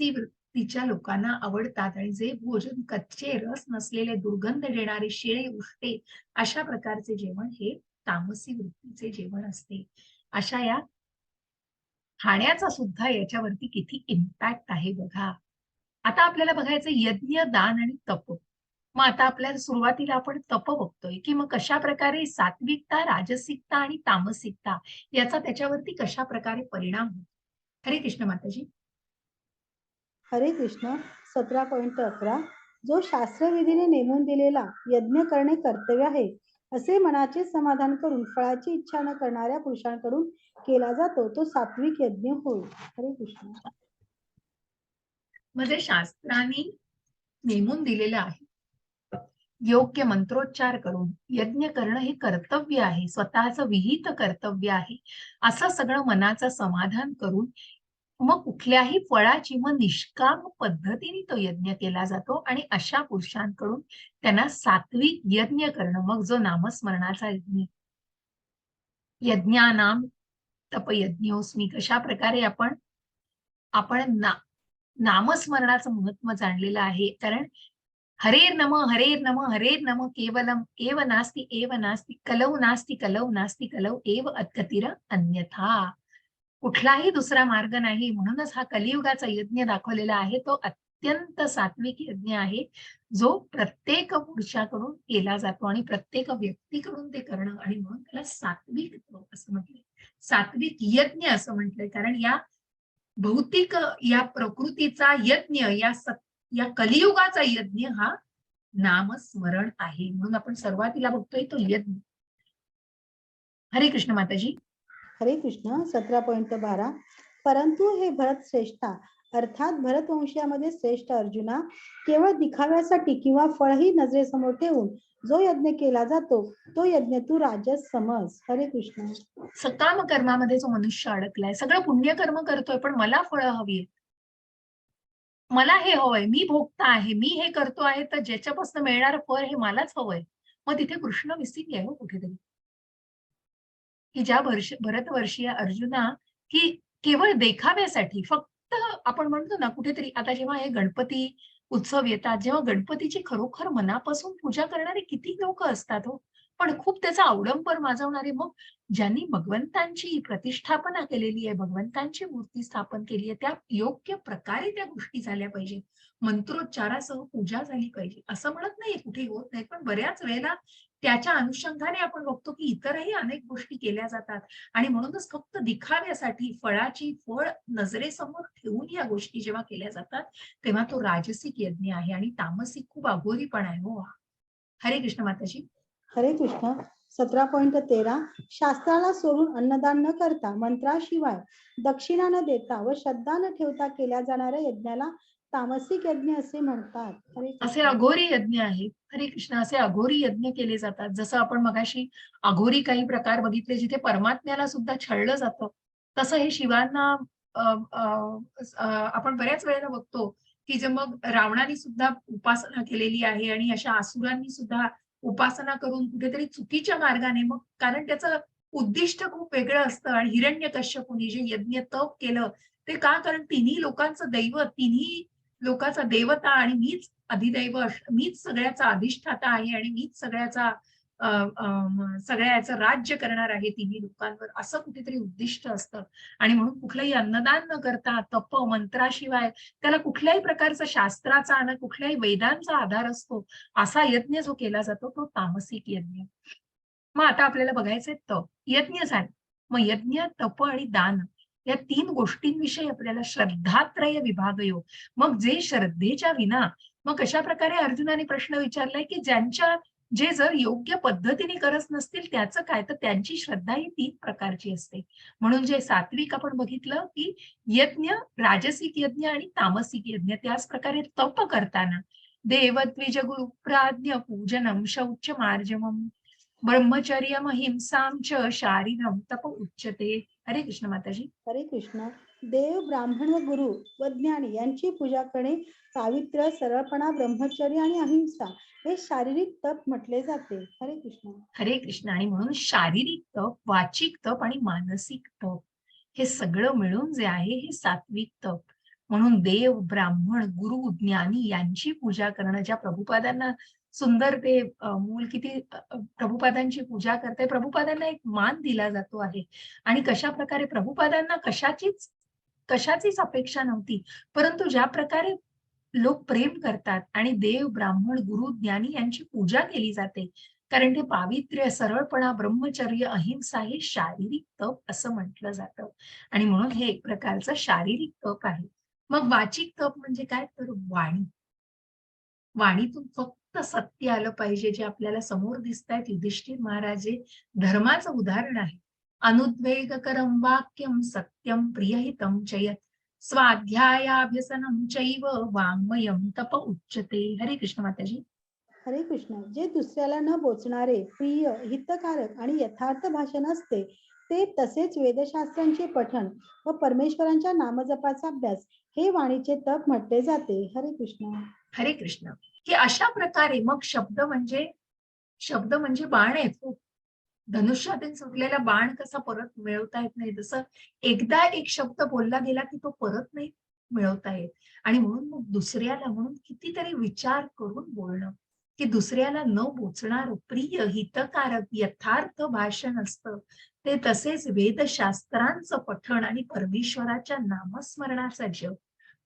वृत्तीच्या लोकांना आवडतात. आणि जे भोजन कच्चे, रस नसलेले, दुर्गंध देणारे, शिळे, उष्टे अशा प्रकारचे जेवण हे तामसी वृत्तीचे जेवण असते. अशा या खाण्याचा सुद्धा याच्यावरती किती इम्पॅक्ट आहे बघा. आता आपल्याला बघायचं यज्ञ, दान आणि तप. मग आता आपल्याला सुरुवातीला आपण तप बघतोय की मग कशा प्रकारे सात्विकता, राजसिकता आणि तामसिकता याचा त्याच्यावरती कशा प्रकारे परिणाम होतो. हरे कृष्ण माताजी. हरे कृष्ण. 17.11. जो शास्त्रविधीने नेमून दिलेला यज्ञ करणे कर्तव्य आहे असे मनाचे समाधान करून फळाची इच्छा न करणाऱ्या पुरुषांकडून केला जातो तो सात्विक यज्ञ होय. हरे कृष्ण. म्हणजे शास्त्रांनी नेमून दिलेलं आहे, योग्य मंत्रोच्चार करून यज्ञ करणं हे कर्तव्य आहे, स्वतःचं विहित कर्तव्य आहे, असं सगळं मनाचं समाधान करून मग कुठल्याही फळाची मग निष्काम पद्धतीने तो यज्ञ केला जातो. आणि अशा पुरुषांकडून त्यांना सात्विक यज्ञ करणं, मग जो नामस्मरणाचा यज्ञ, यज्ञानाम तपयज्ञोस्मी, कशा प्रकारे आपण आपण नामस्मरणाचं महत्व जाणलेलं आहे. कारण हरेर नम, हरेर नम, हरेर नम, केवलम एव नास्ति, एव नास्ति, कलौ नास्ति, कलौ नास्ति, कलौ एव अत्यतिर अन्यथा. कुठलाही दुसरा मार्ग नाही. म्हणूनच हा कलियुगाचा यज्ञ दाखवलेला आहे तो अत्यंत सात्विक यज्ञ आहे, जो प्रत्येक पुरुषाकडून केला जातो आणि प्रत्येक व्यक्तीकडून ते करणं, आणि म्हणून त्याला सात्विक असं म्हटलंय, सात्विक यज्ञ असं म्हटलंय. कारण या भौतिक या प्रकृतीचा यज्ञ या कलियुगाचा यज्ञ हा नामस्मरण आहे. म्हणून आपण सुरुवातीला बघतोय तो यज्ञ. हरे कृष्ण माताजी. हरे कृष्ण. 17.12. परंतु हे भरत श्रेष्ठा अर्थात भरतवंशीयामध्ये श्रेष्ठ अर्जुना, केवळ दिखाव्यासाठी किंवा फळही नजरेसमोर ठेवून जो यज्ञ केला जातो तो यज्ञ तू राजस समज. हरे कृष्ण. सकाम कर्मामध्ये जो मनुष्य अडकलाय, सगळं पुण्यकर्म करतोय, पण मला फळं हवी, मला हे हवंय, मी भोगता आहे, मी हे करतो आहे, तर ज्याच्यापासून मिळणारं फळ हे मलाच हवंय. मग तिथे कृष्ण मिसिंग आहे हो कुठेतरी. की ज्या भरतवर्षीय अर्जुना की केवळ देखाव्यासाठी, फक्त आपण म्हणतो ना कुठेतरी, आता जेव्हा हे गणपती उत्सव येतात, जेव्हा गणपतीची खरोखर मनापासून पूजा करणारे किती लोक असतात हो, पण खूप त्याचा अवडंबर माजवणारे. मग ज्यांनी भगवंतांची प्रतिष्ठापना केलेली आहे, भगवंतांची मूर्ती स्थापन केली आहे, त्या योग्य प्रकारे त्या गोष्टी झाल्या पाहिजे, मंत्रोच्चारासह पूजा झाली पाहिजे. असं म्हणत नाही कुठे होत नाही, पण बऱ्याच वेळेला त्याच्या अनुषंगाने आपण बघतो की इतरही अनेक गोष्टी केल्या जातात. आणि म्हणूनच फक्त दिखाव्यासाठी फळ नजरेसमोर ठेवून या गोष्टी जेव्हा केल्या जातात, तेव्हा तो राजसिक यज्ञ आहे आणि तामसिक खूप अघोरीपणा आहे हो. हरे कृष्ण माताजी. हरे कृष्ण. 17.13. शास्त्राला सोडून अन्नदान न करता, मंत्राशिवाय दक्षिणा न देता व श्रद्धा न ठेवता केल्या जाणाऱ्या यज्ञाला तामसिक यज्ञ असे म्हणतात. हरे असे कृष्ण. अघोरी यज्ञ आहेत. हरे कृष्ण. असे अघोरी यज्ञ केले जातात. जसं आपण मगाशी अघोरी काही प्रकार बघितले जिथे परमात्म्याला सुद्धा छळलं जातं, तसं हे शिवांना अ, अ, आपण बऱ्याच वेळेला बघतो की जे मग रावणाने सुद्धा उपासना केलेली आहे आणि अशा असुरांनी सुद्धा उपासना करून कुठेतरी चुकीच्या मार्गाने, मग कारण त्याचं उद्दिष्ट खूप वेगळं असतं. आणि हिरण्यकश्यपूने जे यज्ञ तप केलं ते का, कारण तिन्ही लोकांचं दैवत, तिन्ही लोकांचा देवता आणि मीच अधिदैव, मीच सगळ्याचा अधिष्ठाता आहे आणि मीच सगळ्याचं राज्य करणार आहे तिन्ही लोकांवर, असं कुठेतरी उद्दिष्ट असतं. आणि म्हणून कुठलंही अन्नदान न करता, तप मंत्राशिवाय, त्याला कुठल्याही प्रकारचा शास्त्राचा आणि कुठल्याही वेदांचा आधार असतो, असा यज्ञ जो केला जातो तो तामसिक यज्ञ. मग आता आपल्याला बघायचंय तप. यज्ञ झाले, मग यज्ञ, तप आणि दान या 3 गोष्टींविषयी आपल्याला श्रद्धात्रय विभाग योग. मग जे श्रद्धेच्या विना, मग कशा प्रकारे अर्जुनाने प्रश्न विचारलाय की जे जर योग्य पद्धतीने करत नसतील त्याचं काय, तर त्यांची श्रद्धा ही 3 प्रकारची असते. म्हणून जे सात्विक आपण बघितलं की यज्ञ, राजसिक यज्ञ आणि तामसिक यज्ञ. त्याच प्रकारे तप करताना देव द्विज गुरु प्राज्ञ पूजनम शौच मार्जवम ब्रह्मचर्यम हिंसाम च शारीरम तप उच्यते. हरे कृष्ण माताजी. हरे कृष्ण. देव, ब्राह्मण व गुरु व ज्ञानी यांची पूजा करणे पावित्र्य, सरळपणा, ब्रह्मचर्य आणि अहिंसा हे शारीरिक तप म्हटले जाते. हरे कृष्ण. हरे कृष्ण. आणि म्हणून शारीरिक तप, वाचिक तप आणि मानसिक तप हे सगळं मिळून जे आहे हे सात्विक तप. म्हणून देव, ब्राह्मण, गुरु, ज्ञानी यांची पूजा करणं, ज्या प्रभुपादांना सुंदर ते मूल किती प्रभुपादांची पूजा करते, प्रभुपादांना एक मान दिला जातो आहे. आणि कशा प्रकारे प्रभुपादांना कशाचीच अपेक्षा नव्हती, परंतु ज्या प्रकारे लोक प्रेम करतात आणि देव, ब्राह्मण, गुरु, ज्ञानी यांची पूजा केली जाते, कारण ते पावित्र्य, सरळपणा, ब्रह्मचर्य, अहिंसा हे शारीरिक तप असं म्हटलं जातं. आणि म्हणून हे एक प्रकारचं शारीरिक तप आहे. मग वाचिक तप म्हणजे काय, तर वाणीतून फक्त सत्य आलं पाहिजे. जे आपल्याला समोर दिसतायत युधिष्ठिर महाराज हे धर्माचं उदाहरण आहे. अनुद्वेगकरं वाक्यं सत्यं प्रियहितं च यत् स्वाध्यायाभ्यसनं चैव वाङ्मयं तप उच्यते. हरे कृष्ण माताजी. हरे कृष्ण. जे दुसऱ्याला न बोचणारे, प्रिय, हितकारक आणि यथार्थ भाषण असते ते, तसेच वेदशास्त्रांचे पठण व परमेश्वरांच्या नामजपाचा अभ्यास हे वाणीचे तप म्हटले जाते. हरे कृष्ण. हरे कृष्ण. की अशा प्रकारे मग शब्द म्हणजे बाण आहेत हो. धनुष्यातून सुटलेला बाण कसा परत मिळवता येत नाही, तसं एकदा एक शब्द बोलला गेला की तो परत नाही मिळवता येत. आणि म्हणून मग दुसऱ्याला, म्हणून कितीतरी विचार करून बोलणं, की दुसऱ्याला न बोचणार, प्रिय, हितकारक, यथार्थ भाषण असतं ते, तसेच वेदशास्त्रांचं पठण आणि परमेश्वराच्या नामस्मरणाचा जप.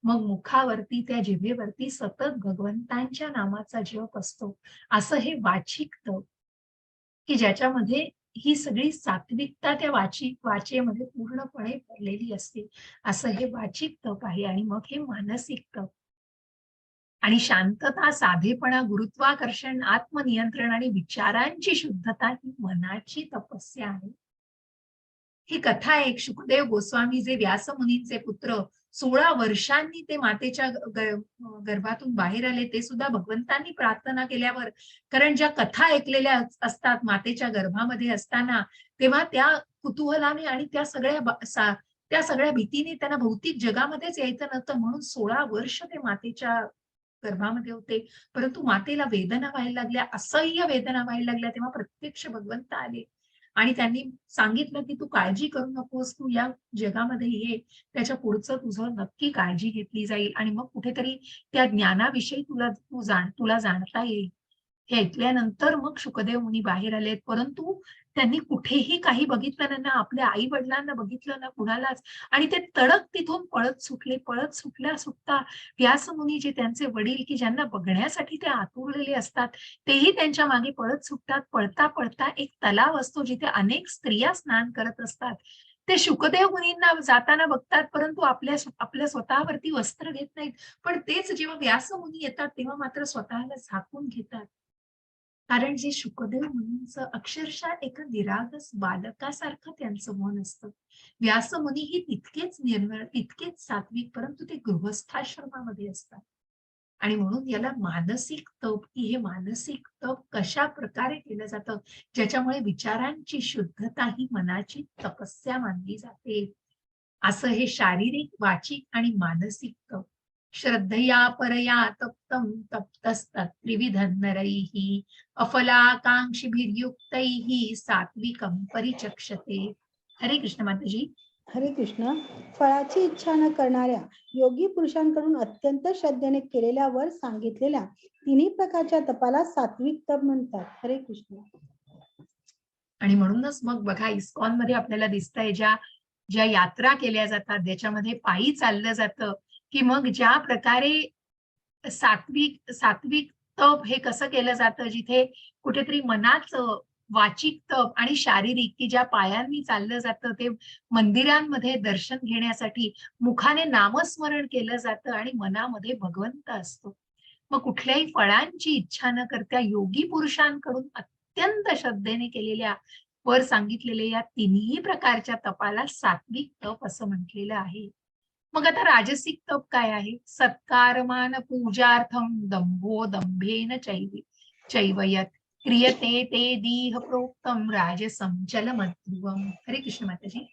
मग मुखावरती, त्या जिभेवरती सतत भगवंतांच्या नामाचा जप असतो. असं हे वाचिक तप, की ज्याच्यामध्ये ही सगळी सात्विकता त्या वाचेमध्ये पूर्णपणे भरलेली असते. असं हे वाचिक तप आहे. आणि मग हे मानसिक तप. आणि शांतता, साधेपणा, गुरुत्वाकर्षण, आत्मनियंत्रण आणि विचारांची शुद्धता ही मनाची तपस्या आहे. ही कथा एक शुकदेव गोस्वामी जे व्यासमुनींचे पुत्र 16 वर्षांनी ते मातेच्या गर्भातून बाहेर आले, ते सुद्धा भगवंतांनी प्रार्थना केल्यावर. कारण ज्या कथा ऐकलेल्या असतात मातेच्या गर्भामध्ये असताना, तेव्हा त्या कुतूहलाने आणि त्या सगळ्या भीतीने त्यांना भौतिक जगामध्येच यायचं नव्हतं, म्हणून 16 वर्ष ते मातेच्या गर्भामध्ये होते. परंतु मातेला वेदना व्हायला लागल्या, असह्य वेदना व्हायला लागल्या, तेव्हा प्रत्यक्ष भगवंत आले आणि त्यांनी सांगितलं की तू काळजी करू नकोस, तू या जगामध्ये ये, त्याच्या पुढचं तुझं नक्की काळजी घेतली जाईल आणि मग कुठेतरी त्या ज्ञानाविषयी तुला जाणता येईल. हे ऐकल्यानंतर मग शुकदेव मुनी बाहेर आलेत, परंतु त्यांनी कुठेही काही बघितलं नाही ना, आपल्या आई वडिलांना बघितलं ना कुणालाच. आणि ते तडक तिथून पळत सुटता व्यासमुनी जे त्यांचे वडील की ज्यांना बघण्यासाठी ते आतुरलेले असतात, तेही त्यांच्या मागे पळत सुटतात. पळता पळता एक तलाव असतो जिथे अनेक स्त्रिया स्नान करत असतात. ते शुकदेव मुनींना जाताना बघतात, परंतु आपल्या स्वतःवरती वस्त्र घेत नाहीत. पण तेच जेव्हा व्यासमुनी येतात तेव्हा मात्र स्वतःला झाकून घेतात. कारण जे शुकदेव मुनींचं अक्षरशः एका निरागस बालकासारखं त्यांचं मन असतं. व्यासमुनी ही तितकेच निर्मळ, तितकेच सात्विक, परंतु ते गृहस्थाश्रमामध्ये असतात. आणि म्हणून याला मानसिक तप, की हे मानसिक तप कशा प्रकारे केलं जातं, ज्याच्यामुळे विचारांची शुद्धता ही मनाची तपस्या मानली जाते. असं हे शारीरिक, वाचिक आणि मानसिक तप. श्रद्धया परया तप्तं तप्तस्तत्त्रिविधं नरैः अफलाकांक्षिभिर्युक्तैः सात्विकं परिचक्षते. हरे कृष्ण माताजी. हरे कृष्ण. फळाची इच्छा न करणाऱ्या योगी पुरुषांकडून अत्यंत श्रद्धेने केलेल्या वर सांगितलेल्या तिन्ही प्रकारच्या तपाला सात्विक तप म्हणतात. हरे कृष्ण. आणि म्हणूनच मग बघा इस्कॉन मध्ये आपल्याला दिसतंय ज्या ज्या यात्रा केल्या जातात, ज्याच्यामध्ये पायी चाललं जातं, की मग ज्या प्रकारे सात्विक सात्विक तप हे कसं केलं जातं, जिथे कुठेतरी मनाचं वाचिक तप आणि शारीरिक, की ज्या पायांनी चाललं जातं ते मंदिरांमध्ये दर्शन घेण्यासाठी मुखाने नामस्मरण केलं जातं आणि मनामध्ये भगवंत असतो. मग कुठल्याही फळांची इच्छा न करता योगी पुरुषांकडून अत्यंत श्रद्धेने केलेल्या वर सांगितलेल्या या तिन्ही प्रकारच्या तपाला सात्विक तप असं म्हटलेलं आहे. मग आता राजसिक तप काय आहे? सत्कारमान पूजार्थम दंभो दंभेन चैवयत क्रियते ते दीह प्रोक्तम राजसं चलमध्रुवम. हरे कृष्ण माताजी.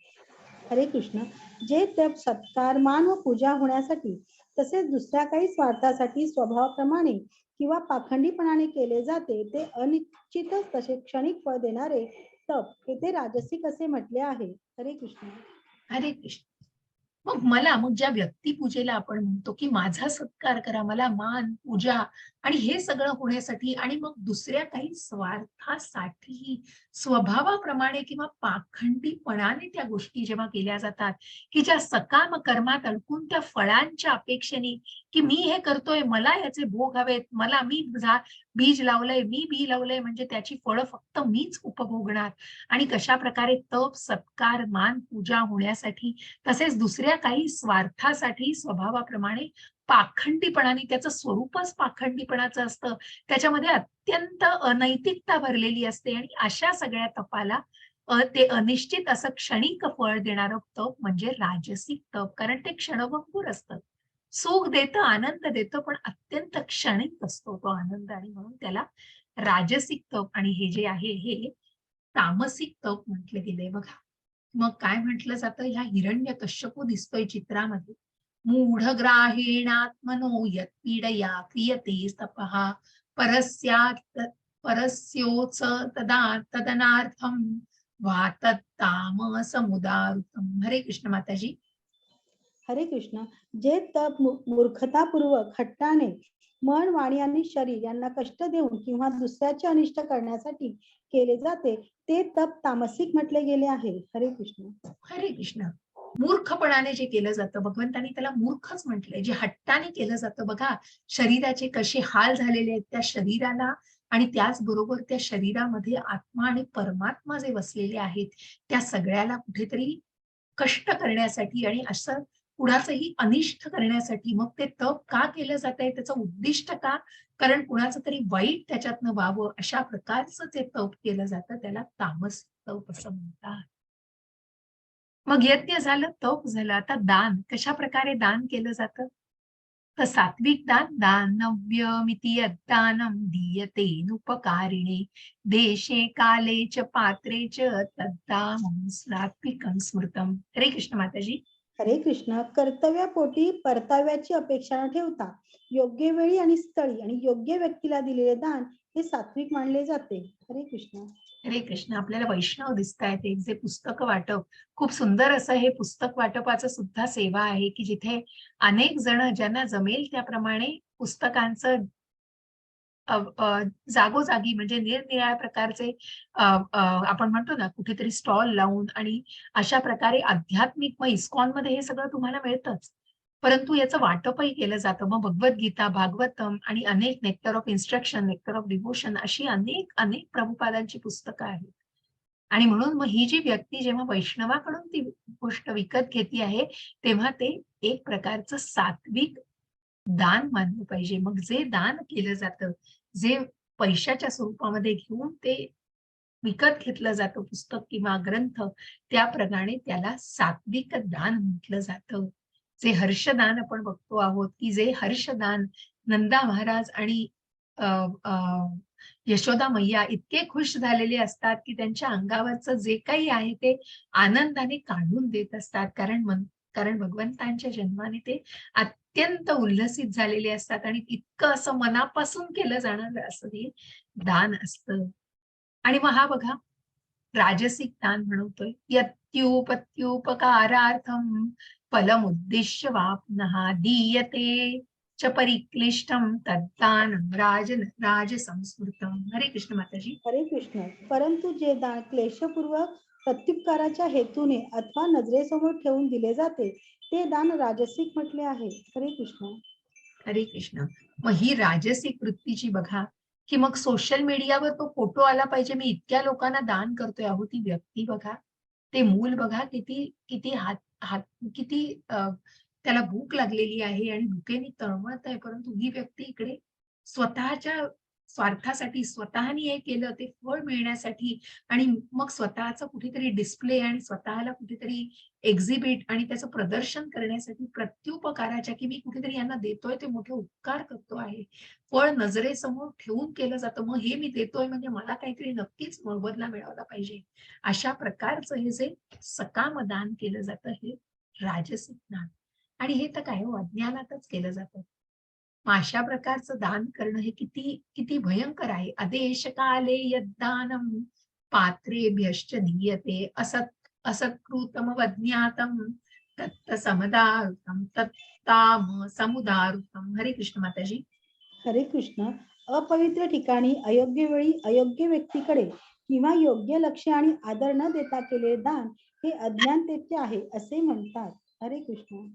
हरे कृष्ण. जे तप सत्कार, मान व पूजा होण्यासाठी तसेच दुसऱ्या काही स्वार्थासाठी स्वभावाप्रमाणे किंवा पाखंडीपणाने केले जाते, ते अनिश्चितच तसे क्षणिक फळ देणारे तप, ते राजसिक असे म्हटले आहे. हरे कृष्ण. हरे कृष्ण. मग ज्या व्यक्तिपूजेला आपण म्हणतो की माझा सत्कार करा, मला मान, पूजा आणि हे सगळं होण्यासाठी आणि मग दुसऱ्या काही स्वार्थासाठी स्वभावाप्रमाणे किंवा पाखंडीपणाने त्या गोष्टी जेव्हा केल्या जातात, की ज्या सकाम कर्मात अडकून त्या फळांच्या अपेक्षेने, की मी हे करतोय, मला याचे भोग हवेत, बीज लावलंय, मी बी लावलंय, म्हणजे त्याची फळं फक्त मीच उपभोगणार. आणि कशा प्रकारे तप, सत्कार, मान, पूजा होण्यासाठी तसेच दुसऱ्या काही स्वार्थासाठी स्वभावाप्रमाणे पाखंडीपणाने, त्याचं स्वरूपच पाखंडीपणाचं असतं, त्याच्यामध्ये अत्यंत अनैतिकता भरलेली असते. आणि अशा सगळ्या तपाला ते अनिश्चित असं क्षणिक फळ देणारं तप म्हणजे राजसिक तप. कारण ते क्षणभंगूर असतं, सुख देतं, आनंद देतं, पण अत्यंत क्षणिक असतो तो आनंद. आणि म्हणून त्याला राजसिक तप आणि हे जे आहे हे तामसिक तप म्हटले गेले. बघा मग काय म्हटलं जातं, ह्या हिरण्यकश्यपू दिसतोय चित्रामध्ये. मूढग्राहेणात्मनो यत्पीडया क्रियते तपः परस्योच तदनार्थम वा तत्तामसमुदारुतम. हरे कृष्ण माताजी. हरे कृष्ण. जे तप मूर्खतापूर्वक हट्टाने मन, वाणी आणि शरीर यांना कष्ट देऊन किंवा दुसऱ्याचे अनिष्ट करण्यासाठी केले जाते, ते तप तामसिक म्हटले गेले आहे. हरे कृष्ण. हरे कृष्ण. मूर्खपणाने जे केलं जातं, भगवंतांनी त्याला मूर्खच म्हटलंय. जे हट्टाने केलं जातं, बघा शरीराचे कसे हाल झालेले आहेत, त्या शरीराला आणि त्याचबरोबर त्या शरीरामध्ये आत्मा आणि परमात्मा जे वसलेले आहेत, त्या सगळ्याला कुठेतरी कष्ट करण्यासाठी आणि असं कुणाचंही अनिष्ट करण्यासाठी मग ते तप का केलं जातंय, त्याचं उद्दिष्ट का? कारण कुणाचं तरी वाईट त्याच्यातनं व्हावं अशा प्रकारचं ते तप केलं जातं. त्याला तामसिक तप असं म्हणतात. मग यज्ञ झालं, तप झालं. आता दान कशाप्रकारे दान केलं जातं? तर सात्विक दान, दानव्यमिति यद्दानं दीयतेनुपकारिणे देशे काले च पात्रे च तद्दानं सात्विकं स्मृतम्. हरे कृष्ण माताजी. हरे कृष्ण. कर्तव्यापोटी परताव्याची अपेक्षा न ठेवता योग्य वेळी आणि स्थळी आणि योग्य व्यक्तीला दिलेले दान हे सात्विक मानले जाते. हरे कृष्ण. हरे कृष्ण. आपल्याला वैष्णव दिसतायत एक जे पुस्तक वाटप खूप सुंदर असं हे पुस्तक वाटपाचं सुद्धा सेवा आहे की जिथे अनेक जण ज्यांना जमेल त्याप्रमाणे पुस्तकांचं जागोजागी म्हणजे निरनिराळ्या प्रकारचे आपण म्हणतो ना कुठेतरी स्टॉल लावून आणि अशा प्रकारे आध्यात्मिक मग इस्कॉनमध्ये हे सगळं तुम्हाला मिळतंच. परंतु याचं वाटपही केलं जातं. मग भगवद्गीता, भागवतम आणि अनेक nectar of instruction, nectar of devotion अशी अनेक अनेक प्रभुपादांची पुस्तकं आहेत. आणि म्हणून मग ही जी व्यक्ती जेव्हा वैष्णवाकडून ती गोष्ट विकत घेती आहे, तेव्हा ते एक प्रकारचं सात्विक दान मानलं पाहिजे. मग जे दान केलं जातं, जे पैशाच्या स्वरूपामध्ये घेऊन ते विकत घेतलं जातं पुस्तक किंवा ग्रंथ, त्याप्रमाणे त्याला सात्विक दान म्हटलं जातं. जे हर्षदान आपण बघतो आहोत, की जे हर्षदान नंदा महाराज आणि अ, अ, यशोदा मैया इतके खुश झालेले असतात, की त्यांच्या अंगावरचं जे काही आहे ते आनंदाने काढून देत असतात. कारण भगवंतांच्या जन्माने ते अत्यंत उल्हसित झालेले असतात आणि इतकं असं मनापासून केलं जाणारं असं हे दान असतं. आणि मग हा बघा राजसिक दान म्हणतोय यत्युपत्युपकारार्थम फलमुद्दिश्य वा पुनः दीयते च परिक्लिष्टम तद्दानं राजसंस्मृतम. हरे कृष्ण माताजी. हरे कृष्ण. परंतु जे दान क्लेशपूर्वक प्रत्युपकाराच्या हेतूने अथवा नजरेसमोर ठेवून दिले जाते ते दान राजसिक म्हटले आहे. हरे कृष्ण. हरे कृष्ण. मग ही राजसिक वृत्तीची बघा की मग सोशल मीडियावर तो फोटो आला पाहिजे, मी इतक्या लोकांना दान करतोय. अहो ती व्यक्ती बघा, ते मूल बघा किती किती हात हात किती त्याला भूक लागलेली आहे आणि भुकेने तळमळत आहे, परंतु ही व्यक्ती इकडे स्वतःच्या स्वार्थासाठी स्वतःने हे केलं ते फळ मिळण्यासाठी आणि मग स्वतःचं कुठेतरी डिस्प्ले आणि स्वतःला कुठेतरी एक्झिबिट आणि त्याचं प्रदर्शन करण्यासाठी प्रत्युपकाराच्या की मी कुठेतरी यांना देतोय ते मोठे उपकार करतो आहे, फळ नजरेसमोर ठेवून केलं जातं. मग हे मी देतोय म्हणजे मला काहीतरी नक्कीच मोबदला मिळवला पाहिजे. अशा प्रकारचं हे जे सकाम दान केलं जातं हे राजसिक दान. आणि हे तर काय हो अज्ञानातच केलं जातं. मग अशा प्रकारचं दान करणं हे किती किती भयंकर आहे. अदेश काले यद्दानम पात्रेभ्यश्च दीयते असत्कृतमवज्ञातम तत्त समदारुतम तत्ताम समुदारुतम. हरे कृष्ण माताजी. हरे कृष्ण. अपवित्र ठिकाणी अयोग्य वेळी अयोग्य व्यक्तीकडे किंवा योग्य लक्ष आणि आदर न देता केलेले दान हे अज्ञानतेचे आहे असे म्हणतात. हरे कृष्ण.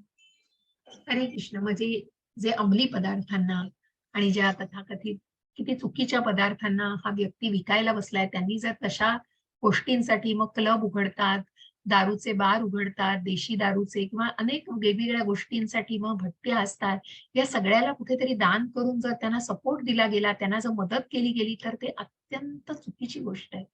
हरे कृष्ण. म्हणजे जे अंमली पदार्थांना आणि ज्या तथाकथित किती चुकीच्या पदार्थांना हा व्यक्ती विकायला बसलाय, त्यांनी जर तशा गोष्टींसाठी मग क्लब उघडतात, दारूचे बार उघडतात, देशी दारूचे किंवा अनेक वेगवेगळ्या गोष्टींसाठी मग भट्ट्या असतात. या सगळ्याला कुठेतरी दान करून जर त्यांना सपोर्ट दिला गेला, त्यांना जर मदत केली गेली, तर ते अत्यंत चुकीची गोष्ट आहे.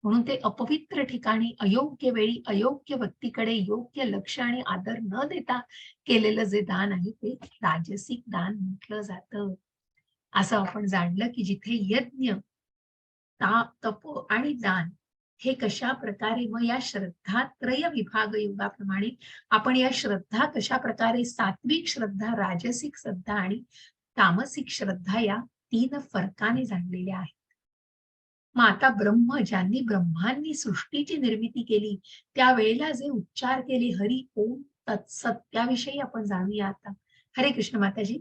म्हणून ते अपवित्र ठिकाणी अयोग्य वेळी अयोग्य व्यक्तीकडे योग्य लक्ष आणि आदर न देता केलेलं जे दान आहे ते राजसिक दान म्हटलं जातं. असं आपण जाणलं की जिथे यज्ञ, तप आणि दान हे कशा प्रकारे मग या श्रद्धा त्रय विभाग योगाप्रमाणे आपण या श्रद्धा कशा प्रकारे सात्विक श्रद्धा, राजसिक श्रद्धा आणि तामसिक श्रद्धा या 3 फरकाने जाणलेल्या आहेत. मग आता ज्यांनी ब्रह्मांनी सृष्टीची निर्मिती केली त्यावेळेला जे उच्चार केले हरी ओम तत्सत त्याविषयी आपण जाणूया आता. हरे कृष्ण माताजी.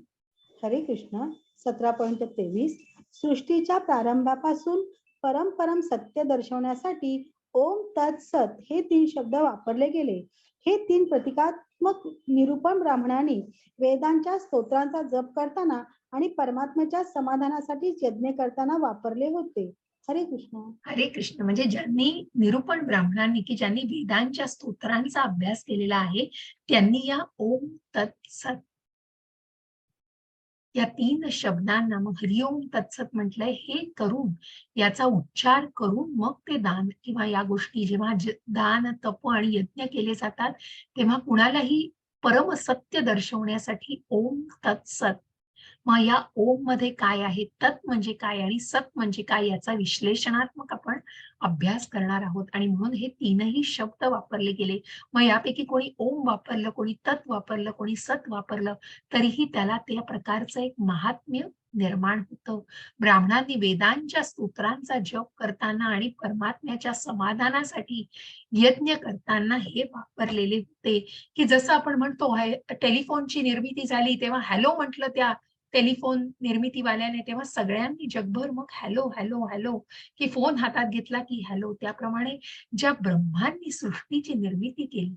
हरे कृष्ण. 17.23 सृष्टीच्या प्रारंभापासून परम सत्य दर्शवण्यासाठी ओम तत्सत हे 3 शब्द वापरले गेले. हे 3 प्रतिकात्मक निरूपण ब्राह्मणांनी वेदांच्या स्तोत्रांचा जप करताना आणि परमात्म्याच्या समाधानासाठीच यज्ञ करताना वापरले होते. हरे कृष्ण. हरे कृष्ण. म्हणजे ज्यांनी निरूपण ब्राह्मणांनी की ज्यांनी वेदांच्या स्तोत्रांचा अभ्यास केलेला आहे त्यांनी या ओम तत्सत या 3 शब्दांना मग हरिओम तत्सत म्हटलंय हे करून याचा उच्चार करून मग ते दान किंवा या गोष्टी जेव्हा दान तप आणि यज्ञ केले जातात तेव्हा कुणालाही परमसत्य दर्शवण्यासाठी ओम तत्सत. मग या ओम मध्ये काय आहे, तत् म्हणजे काय आणि सत म्हणजे काय याचा विश्लेषणात्मक आपण अभ्यास करणार आहोत आणि म्हणून हे 3ही शब्द वापरले गेले. मग यापैकी कोणी ओम वापरलं, कोणी तत् वापरलं, कोणी सत वापरलं तरीही त्याला त्या प्रकारचं एक महात्म्य निर्माण होतं. ब्राह्मणांनी वेदांच्या स्तोत्रांचा जप करताना आणि परमात्म्याच्या समाधानासाठी यज्ञ करताना हे वापरलेले होते, की जसं आपण म्हणतो टेलिफोनची निर्मिती झाली तेव्हा हॅलो म्हटलं त्या टेलिफोन निर्मितीवाल्याने तेव्हा सगळ्यांनी जगभर मग हॅलो हॅलो हॅलो की फोन हातात घेतला की हॅलो. त्याप्रमाणे ज्या ब्रह्मांनी सृष्टीची निर्मिती केली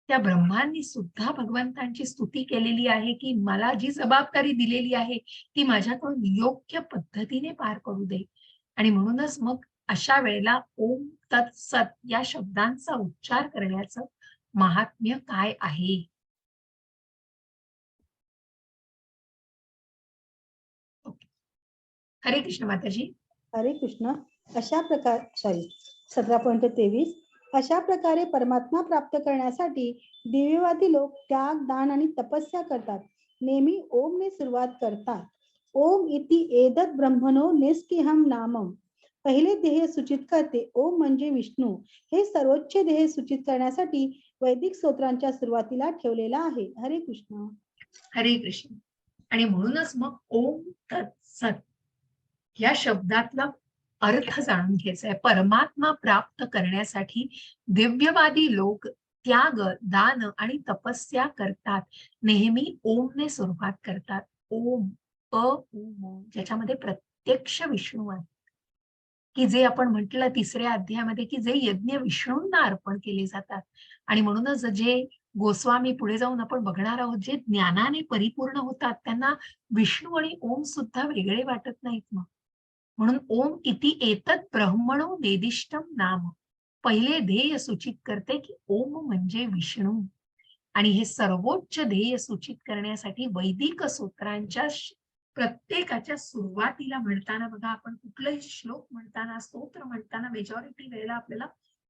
त्या ब्रह्मांनी सुद्धा भगवंतांची स्तुती केलेली आहे की मला जी जबाबदारी दिलेली आहे ती माझ्याकडून योग्य पद्धतीने पार करू दे. आणि म्हणूनच मग अशा वेळेला ओम तत्सत या शब्दांचा उच्चार करण्याचं महात्म्य काय आहे. हरे कृष्ण माताजी. हरे कृष्ण. अशा प्रकार 17.23 अशा प्रकारे परमात्मा प्राप्त करण्यासाठी दिव्यवादी लोक त्याग, दान आणि तपस्या करतात. नेहमी ओमने सुरुवात करतात. ओम इति एदत ब्रह्मणो निष्किहम नामम. पहिले ध्येय सूचित करते. ओम म्हणजे विष्णू. हे सर्वोच्च ध्येय सूचित करण्यासाठी वैदिक स्तोत्रांच्या सुरुवातीला ठेवलेला आहे. हरे कृष्ण. हरे कृष्ण. आणि म्हणूनच मग ओम तत्सत या शब्दातला अर्थ जाणून घ्यायचा आहे. परमात्मा प्राप्त करण्यासाठी दिव्यवादी लोक त्याग, दान आणि तपस्या करतात. नेहमी ओमने सुरुवात करतात. ओम ओम ज्याच्यामध्ये प्रत्यक्ष विष्णू आहे की जे आपण म्हटलं 3ऱ्या अध्यायामध्ये की जे यज्ञ विष्णूंना अर्पण केले जातात. आणि म्हणूनच जे गोस्वामी पुढे जाऊन आपण बघणार आहोत जे ज्ञानाने परिपूर्ण होतात त्यांना विष्णू आणि ओम सुद्धा वेगळे वाटत नाहीत. मग म्हणून ओम इति एतत् ब्रह्मणो नेदिष्टम नाम. पहिले ध्येय सूचित करते की ओम म्हणजे विष्णू. आणि हे सर्वोच्च ध्येय सूचित करण्यासाठी वैदिक सूत्रांच्या प्रत्येकाच्या सुरुवातीला म्हणताना बघा आपण कुठलाही श्लोक म्हणताना स्तोत्र म्हणताना मेजॉरिटी वेळेला आपल्याला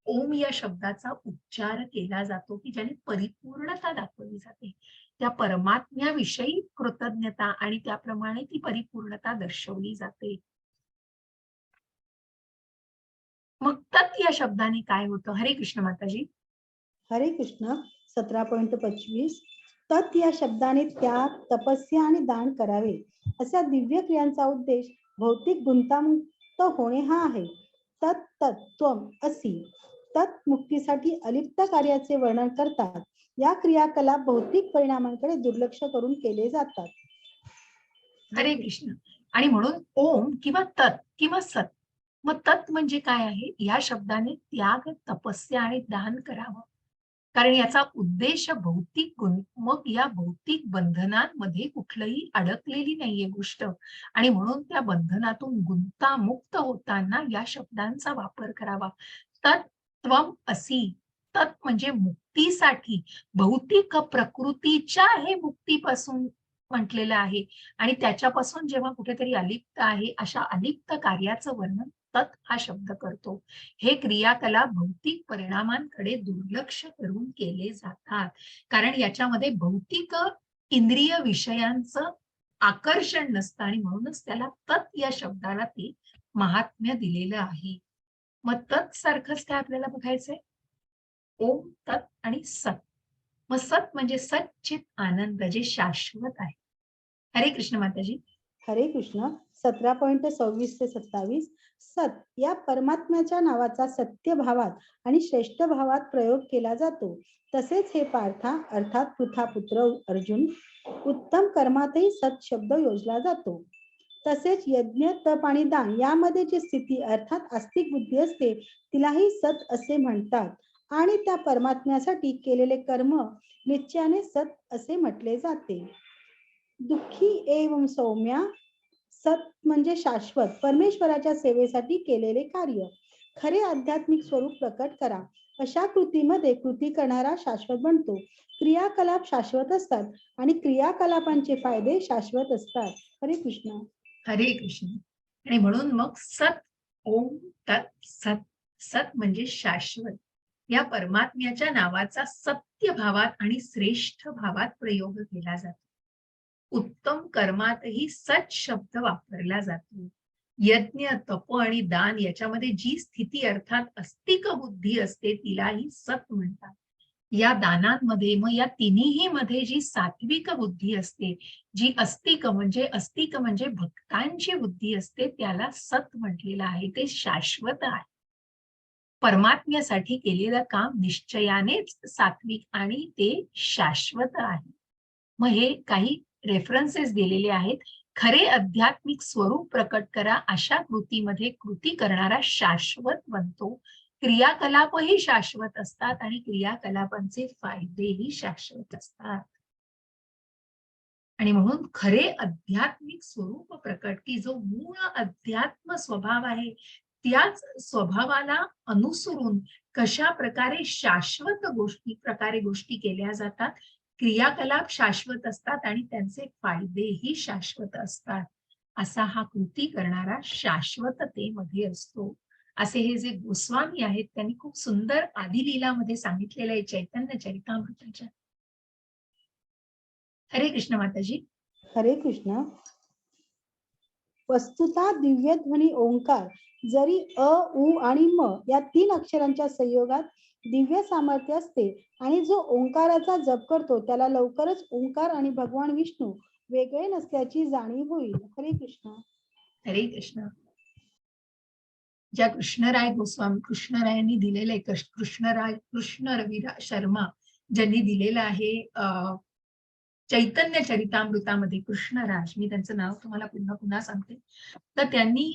ओम या शब्दाचा उच्चार केला जातो की ज्याने परिपूर्णता दाखवली जाते. त्या परमात्म्याविषयी कृतज्ञता आणि त्याप्रमाणे ती परिपूर्णता दर्शवली जाते. मग तत् या शब्दाने काय होतं. हरे कृष्ण माताजी. हरे कृष्ण. 17.25 तत् या शब्दाने त्याग, तपस्या आणि दान करावे अशा दिव्य क्रियांचा उद्देश भौतिक गुंतामुक्त होणे हा आहे. तत् तत्त्वम असी. तत् मुक्तीसाठी अलिप्त कार्याचे वर्णन करतात. या क्रियाकलाप भौतिक परिणामांकडे दुर्लक्ष करून केले जातात. हरे कृष्ण. आणि म्हणून ओम किंवा तत् किंवा सत. मग तत् म्हणजे काय आहे. या शब्दाने त्याग, तपस्या आणि दान करावं. कारण याचा उद्देश भौतिक गुण. मग या भौतिक बंधनांमध्ये कुठलंही अडकलेली नाहीये गोष्ट आणि म्हणून त्या बंधनातून गुंतामुक्त होताना या शब्दांचा वापर करावा. तत्त्वम असी. तत् म्हणजे मुक्तीसाठी भौतिक प्रकृतीच्या हे मुक्तीपासून म्हटलेलं आहे आणि त्याच्यापासून जेव्हा कुठेतरी अलिप्त आहे अशा अलिप्त कार्याचं वर्णन तत् हा शब्द करतो. हे क्रियाकलाप भौतिक परिणामांकडे दुर्लक्ष करून केले जातात कारण याच्यामध्ये भौतिक इंद्रिय विषयांचं आकर्षण नसतं आणि म्हणूनच त्याला तत् या शब्दाला ते महात्म्य दिलेलं आहे. मग तत् सारखंच काय आपल्याला बघायचंय. ओम तत् आणि सत. मग सत म्हणजे सच्चित आनंद जे शाश्वत आहे. हरे कृष्ण माताजी. हरे कृष्ण. 17.26 ते 27 सत या परमात्म्याच्या नावाचा सत्य भावात आणि श्रेष्ठ भावात प्रयोग केला जातो. तसेच हे पार्था अर्थात पृथा पुत्र अर्जुन उत्तम कर्मातही सत शब्द योजला जातो. तसेच यज्ञ, तप आणि दान यामध्ये जी स्थिती अर्थात आस्तिक बुद्धी असते तिलाही सत असे म्हणतात आणि त्या परमात्म्यासाठी केलेले कर्म निश्चयाने सत असे म्हटले जाते. दुःखी एवं सौम्या. सत म्हणजे शाश्वत, परमेश्वराच्या सेवेसाठी केलेले कार्य. खरे आध्यात्मिक स्वरूप प्रकट करा. अशा कृतीमध्ये कृती करणारा शाश्वत बनतो. क्रियाकलाप शाश्वत असतात आणि क्रियाकलापांचे फायदे शाश्वत असतात. हरे कृष्ण. हरे कृष्ण. आणि म्हणून मग सत ओम तत् सत. सत म्हणजे शाश्वत. या परमात्म्याच्या नावाचा सत्य भावात आणि श्रेष्ठ भावात प्रयोग केला जातो. उत्तम कर्मातही सत शब्द वापरला जातो. यज्ञ, तप आणि दान याच्यामध्ये जी स्थिती अर्थात अस्तिक बुद्धी असते तिलाही सत म्हणतात. या दानांमध्ये मग या तिन्ही मध्ये जी सात्विक बुद्धी असते, जी अस्तिक म्हणजे भक्तांची बुद्धी असते, त्याला सत म्हटलेलं आहे. ते शाश्वत आहे. परमात्म्यासाठी केलेलं काम निश्चयानेच सात्विक आणि ते शाश्वत आहे. मग हे काही रेफरन्सेस दिलेले आहेत. खरे आध्यात्मिक स्वरूप प्रकट करा. अशा कृतीमध्ये कृती करणारा शाश्वत बनतो. क्रियाकलापही शाश्वत असतात आणि क्रियाकलापांचे फायदेही शाश्वत असतात. आणि म्हणून खरे आध्यात्मिक स्वरूप प्रकट, की जो मूळ अध्यात्म स्वभाव आहे त्याच स्वभावाला अनुसरून कशा प्रकारे शाश्वत गोष्टी केल्या जातात. क्रियाकलाप शाश्वत असतात आणि त्यांचे फायदेही शाश्वत असतात. असा हा कृती करणारा शाश्वततेमध्ये असतो. असे हे जे गोस्वामी आहेत त्यांनी खूप सुंदर आदिलीलामध्ये सांगितलेलं आहे चैतन्य चरितामृताच्या. हरे कृष्ण माताजी. हरे कृष्ण. वस्तुतः दिव्य ध्वनी ओंकार जरी अ, उ आणि म या 3 अक्षरांच्या संयोगात दिव्य सामर्थ्य असते आणि जो ओंकाराचा जप करतो त्याला लवकरच ओंकार आणि भगवान विष्णू वेगळे नसल्याची जाणीव होईल. हरे कृष्ण. हरे कृष्ण. ज्या कृष्णरायांनी दिलेले कृष्ण रविराज शर्मा ज्यांनी दिलेलं आहे चैतन्य चरितामृतामध्ये कृष्णराज, मी त्यांचं नाव तुम्हाला पुन्हा पुन्हा सांगते. तर त्यांनी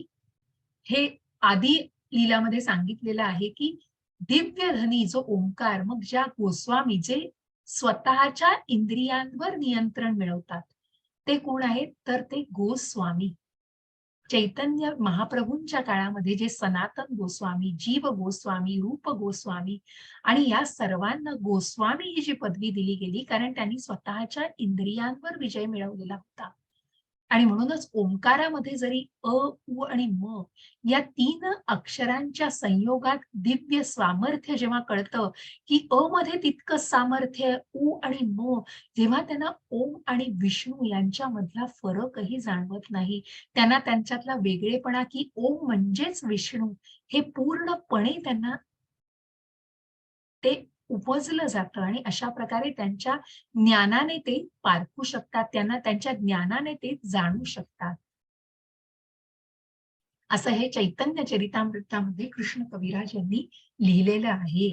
हे आदी लीलामध्ये सांगितलेलं आहे की दिव्य धनी जो ओंकार, मग ज्या गोस्वामी जे स्वतःच्या इंद्रियांवर नियंत्रण मिळवतात ते कोण आहेत, तर ते गोस्वामी. चैतन्य महाप्रभूंच्या काळामध्ये जे सनातन गोस्वामी, जीव गोस्वामी, रूप गोस्वामी आणि या सर्वांना गोस्वामी ही जी पदवी दिली गेली कारण त्यांनी स्वतःच्या इंद्रियांवर विजय मिळवलेला होता. आणि म्हणूनच ओंकारामध्ये जरी अ, उ आणि म या 3 अक्षरांच्या संयोगात दिव्य सामर्थ्य जेव्हा कळतं, की अ मध्ये तितकंच सामर्थ्य, उ आणि म जेव्हा त्यांना ओम आणि विष्णू यांच्यामधला फरकही जाणवत नाही. त्यांना त्यांच्यातला वेगळेपणा, की ओम म्हणजेच विष्णू हे पूर्णपणे त्यांना ते उपजलं जातं आणि अशा प्रकारे त्यांच्या ज्ञानाने ते पारखू शकतात. त्यांना त्यांच्या ज्ञानाने ते जाणू शकतात. असं हे चैतन्य चरितामृतामध्ये कृष्ण कविराज यांनी लिहिलेलं आहे.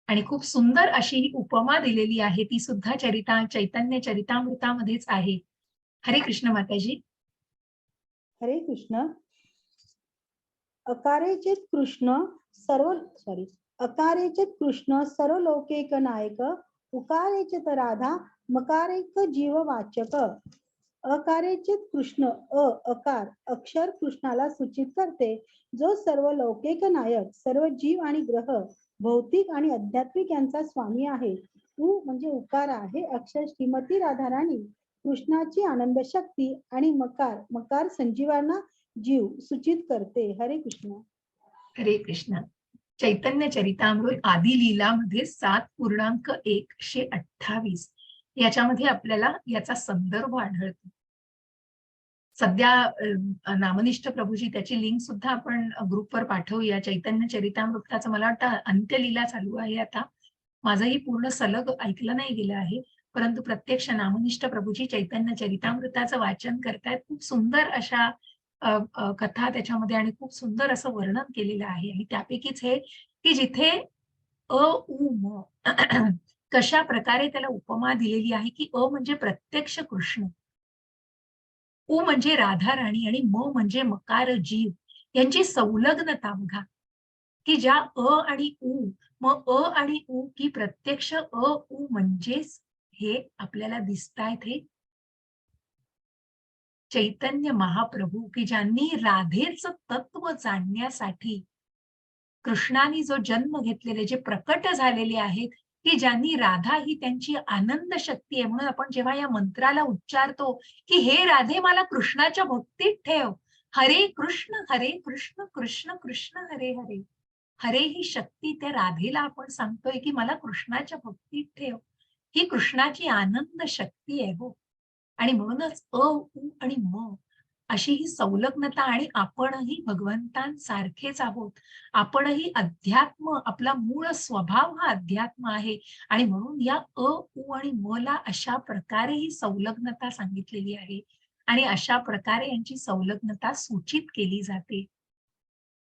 आणि खूप सुंदर अशी ही उपमा दिलेली आहे. ती सुद्धा चैतन्य चरितामृतामध्येच आहे. हरे कृष्ण माताजी. हरे कृष्ण. अकारेचित कृष्ण कृष्ण सर्व लोकैक नायक. उकारेचित राधा मकारेक जीववाचक. अकारेचित कृष्ण अकार अक्षर कृष्णाला सूचित करते, जो सर्व लौकिक नायक, सर्व जीव आणि ग्रह, भौतिक आणि आध्यात्मिक यांचा स्वामी आहे. उ म्हणजे उकार आहे अक्षर श्रीमती राधाराणी कृष्णाची आनंद शक्ती आणि मकार संजीवांना जीव सूचित करते. हरे कृष्ण. हरे कृष्ण. चैतन्य चरितामृत आदी लीलामध्ये 7.128 याच्यामध्ये आपल्याला याचा संदर्भ आढळतो. सध्या नामनिष्ठ प्रभूजी त्याची लिंक सुद्धा आपण ग्रुपवर पाठवूया. चैतन्य चरितामृताचं मला वाटतं अंत्यलीला चालू आहे आता. माझंही पूर्ण सलग ऐकलं नाही गेलं आहे, परंतु प्रत्यक्ष नामनिष्ठ प्रभूजी चैतन्य चरितामृताचं वाचन करतायत. खूप सुंदर अशा कथा त्याच्यामध्ये आणि खूप सुंदर असं वर्णन केलेलं आहे. आणि त्यापैकीच हे की जिथे अ, उ, म कशा प्रकारे त्याला उपमा दिलेली आहे, की अ म्हणजे प्रत्यक्ष कृष्ण, उ म्हणजे राधा राणी आणि म म्हणजे मकार जीव यांची संलग्नता बघा, की ज्या अ आणि उ, मग अ आणि उ की प्रत्यक्ष अ, उ म्हणजेच हे आपल्याला दिसतायत हे चैतन्य महाप्रभू की ज्यांनी राधेचं तत्व जाणण्यासाठी कृष्णाने जो जन्म घेतलेले, जे प्रकट झालेले आहेत, की ज्यांनी राधा ही त्यांची आनंद शक्ती आहे. म्हणून आपण जेव्हा या मंत्राला उच्चारतो, की "हे राधे मला कृष्णाच्या भक्तीत ठेव. हरे कृष्ण, कृष्ण कृष्ण हरे हरे." हरे ही शक्ती त्या राधेला आपण सांगतोय, की मला कृष्णाच्या भक्तीत ठेव. ही कृष्णाची आनंद शक्ती आहे हो. आणि म्हणूनच अ, उ आणि म अशी ही संलग्नता आणि आपणही भगवंतांसारखेच आहोत. आपणही अध्यात्म, आपला मूळ स्वभाव हा अध्यात्म आहे आणि म्हणून या अ, उ आणि म ला अशा प्रकारे ही संलग्नता सांगितलेली आहे आणि अशा प्रकारे यांची संलग्नता सूचित केली जाते.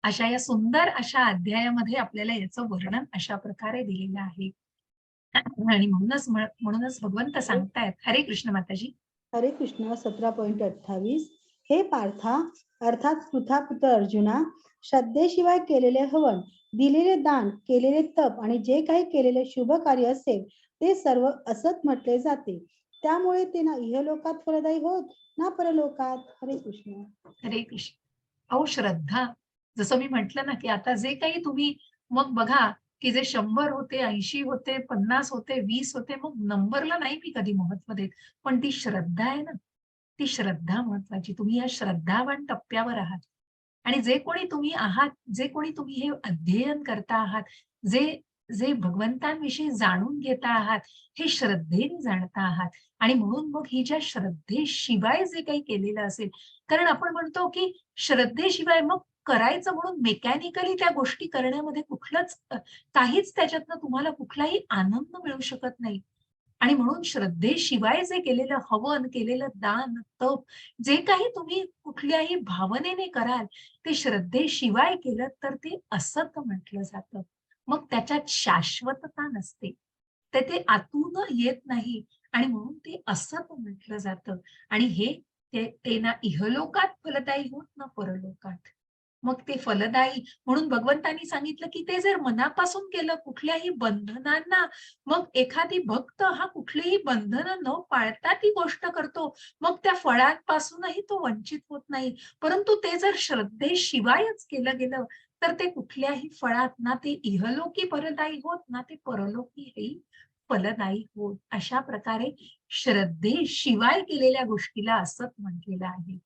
अशा या सुंदर अशा अध्यायामध्ये आपल्याला याचं वर्णन अशा प्रकारे दिलेलं आहे. आणि म्हणूनच भगवंत सांगतायत, हरे कृष्ण माताजी. हरे कृष्ण 17.28 हे पार्था अर्थात पृथापुत्र अर्जुना, श्रद्धेशिवाय केलेले हवन, दिलेले दान, केलेले तप आणि जे काही केलेले शुभ कार्य असेल ते सर्व असत म्हटले जाते. त्यामुळे ते ना इहलोकात फलदायी होत ना परलोकात. हरे कृष्ण. हरे कृष्ण. अहो श्रद्धा, जसं मी म्हटलं ना, की आता जे काही तुम्ही मग बघा, की जे 100 होते, 80 होते, 50 होते, 20 होते, मग नंबरला नाही मी कधी महत्त्व देत. पण ती श्रद्धा आहे ना, ती श्रद्धा महत्त्वाची. तुम्ही या श्रद्धावान टप्प्यावर आहात. आणि जे कोणी तुम्ही आहात, जे कोणी तुम्ही हे अध्ययन करता आहात, जे जे भगवंतांविषयी जाणून घेता आहात, हे श्रद्धेने जाणता आहात. आणि म्हणून मग ही ज्या श्रद्धेशिवाय जे काही केलेलं असेल, कारण आपण म्हणतो, की श्रद्धेशिवाय मग करायचं म्हणून मेकॅनिकली त्या गोष्टी करण्यामध्ये काहीच त्याच्यातनं तुम्हाला कुठलाही आनंद मिळू शकत नाही. आणि म्हणून श्रद्धेशिवाय जे केलेलं हवन, केलेलं दान, तप, जे काही तुम्ही कुठल्याही भावनेने कराल, ते श्रद्धेशिवाय केलं तर ते असत म्हटलं जातं. मग त्याच्यात शाश्वतता नसते. तर ते आतून येत नाही आणि म्हणून ते असत म्हटलं जातं. आणि ते ना इहलोकात फलदायी होत ना परलोकात. मग ते फलदायी म्हणून भगवंतांनी सांगितलं, की ते जर मनापासून केलं कुठल्याही बंधनांना, मग एखादी भक्त हा कुठलीही बंधनं न पाळता ती गोष्ट करतो. मग त्या फळांपासूनही तो वंचित होत नाही. परंतु ते जर श्रद्धेशिवायच केलं गेलं, तर ते कुठल्याही फळात ना ते इहलोकी फलदायी होत, ना ते परलोकीही फलदायी होत. अशा प्रकारे श्रद्धेशिवाय केलेल्या गोष्टीला असत म्हटलेलं आहे.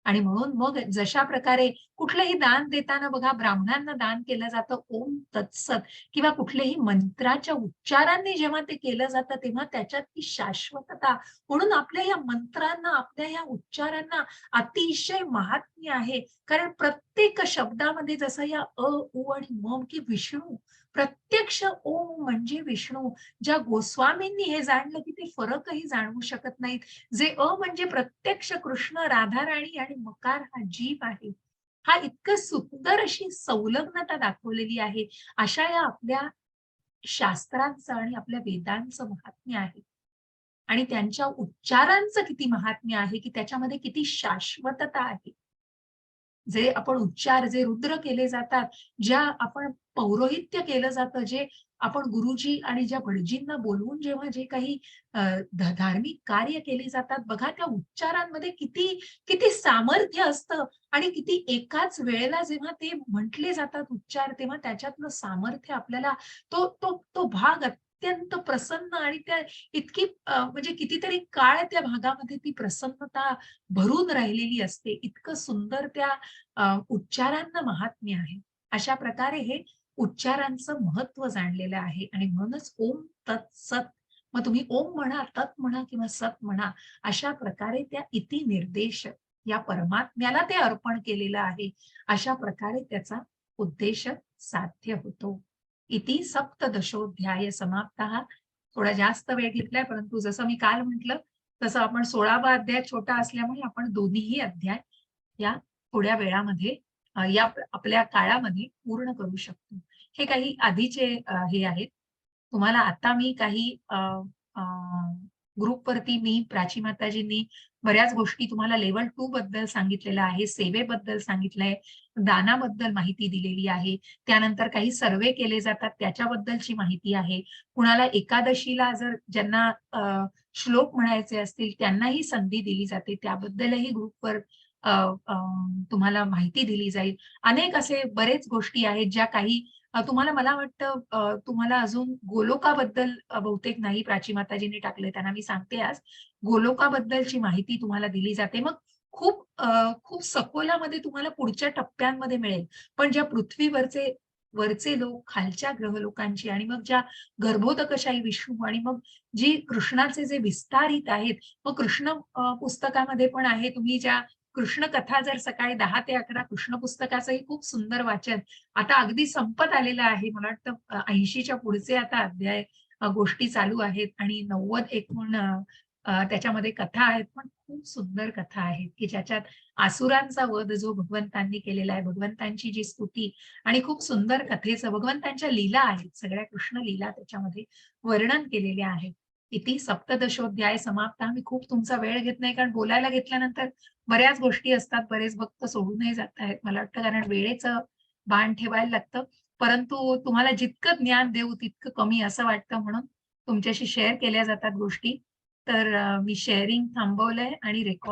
आणि म्हणून मग जशा प्रकारे कुठलंही दान देताना बघा ब्राह्मणांना दान केलं जातं ओम तत्सत किंवा कुठल्याही मंत्राच्या उच्चारांनी जेव्हा ते केलं जातं तेव्हा त्याच्यात ती शाश्वतता म्हणून आपल्या या मंत्रांना आपल्या या उच्चारांना अतिशय महात्म्य आहे. कारण प्रत्येक शब्दामध्ये जसं या अ, उ आणि म की विष्णू प्रत्यक्ष ओम म्हणजे विष्णू. ज्या गोस्वामींनी हे जाणलं की ते फरकही जाणवू शकत नाहीत. जे म्हणजे प्रत्यक्ष कृष्ण, राधाराणी आणि मकार हा जीव आहे. हा इतकं सुंदर अशी संलग्नता दाखवलेली आहे. अशा या आपल्या शास्त्रांचं आणि आपल्या वेदांचं महात्म्य आहे. आणि त्यांच्या उच्चारांचं किती महात्म्य आहे, की त्याच्यामध्ये किती शाश्वतता आहे. जे आपण उच्चार, जे रुद्र केले जातात, ज्या आपण पौरोहित्य केलं जातं, जे आपण गुरुजी आणि ज्या भटजींना बोलवून जेव्हा जे काही अ, धार्मिक कार्य केली जातात, बघा त्या उच्चारांमध्ये किती किती सामर्थ्य असतं आणि किती एकाच वेळेला जेव्हा ते म्हटले जातात उच्चार, तेव्हा त्याच्यातलं सामर्थ्य आपल्याला तो भाग अत्यंत प्रसन्न आणि त्या म्हणजे कितीतरी काळ त्या भागामध्ये ती प्रसन्नता भरून राहिलेली असते. इतकं सुंदर त्या उच्चारांना महात्म्य आहे. अशा प्रकारे हे उच्चारांचं महत्त्व जाणलेलं आहे आणि म्हणूनच ओम तत् सत. मग तुम्ही ओम म्हणा, तत् म्हणा किंवा सत म्हणा, अशा प्रकारे त्या इति निर्देश या परमात्म्याला ते अर्पण केलेलं आहे. अशा प्रकारे त्याचा उद्देश साध्य होतो. इति सप्तदशोऽध्याय समाप्तः. थोडा जास्त वेळ घेतलाय, परंतु जसं मी काल म्हटलं, तसं आपण 16वा अध्याय छोटा असल्यामुळे आपण दोन्हीही अध्याय या थोड्या वेळामध्ये आपल्या काळामध्ये पूर्ण करू शकतो. हे काही आधीचे हे आहेत. तुम्हाला आता मी काही ग्रुपवरती मी प्राची माताजींनी बऱ्याच गोष्टी तुम्हाला लेव्हल 2 बद्दल सांगितलेलं आहे, सेवेबद्दल सांगितलंय, दानाबद्दल माहिती दिलेली आहे. त्यानंतर काही सर्व्हे केले जातात त्याच्याबद्दलची माहिती आहे. कुणाला एकादशीला जर ज्यांना श्लोक म्हणायचे असतील त्यांनाही संधी दिली जाते. त्याबद्दलही ग्रुपवर अ, अ, तुम्हाला माहिती दिली जाईल. अनेक असे बरेच गोष्टी आहेत ज्या काही तुम्हाला मला वाटतं तुम्हाला अजून गोलोकाबद्दल बहुतेक नाही प्राची माताजींनी टाकलंय त्यांना मी सांगते आज. गोलोकाबद्दलची माहिती तुम्हाला दिली जाते. मग खूप सखोलामध्ये तुम्हाला पुढच्या टप्प्यांमध्ये मिळेल. पण ज्या पृथ्वीवरचे वरचे लोक, खालच्या ग्रहलोकांची आणि मग ज्या गर्भोदकशाही विष्णू आणि मग जी कृष्णाचे जे विस्तारित आहेत. मग कृष्ण पुस्तकामध्ये पण आहे. तुम्ही ज्या कृष्ण कथा जर सकाळी 10 ते 11 कृष्ण पुस्तकाचंही खूप सुंदर वाचन आता अगदी संपत आलेलं आहे. मला वाटतं 80च्या पुढचे आता अध्याय गोष्टी चालू आहेत आणि 90 एकूण त्याच्यामध्ये कथा आहेत. पण खूप सुंदर कथा आहेत, की ज्याच्यात असुरांचा वध जो भगवंतांनी केलेला आहे, भगवंतांची जी स्तुती आणि खूप सुंदर कथेचं भगवंतांच्या लीला आहेत. सगळ्या कृष्ण लीला त्याच्यामध्ये वर्णन केलेले आहे. इति सप्तदशोध्याय समाप्त. मी खूप तुमचा वेळ घेत नाही, कारण बोलायला घेतल्यानंतर बऱ्याच गोष्टी असतात. बरेच भक्त सोडूनही जात आहेत. मला वाटतं कारण वेळेचं बाण ठेवायला लागतं. परंतु तुम्हाला जितकं ज्ञान देऊ तितकं कमी असं वाटतं म्हणून तुमच्याशी शेअर केल्या जातात गोष्टी. तर मी शेअरिंग थांबवलंय आणि रेकॉर्ड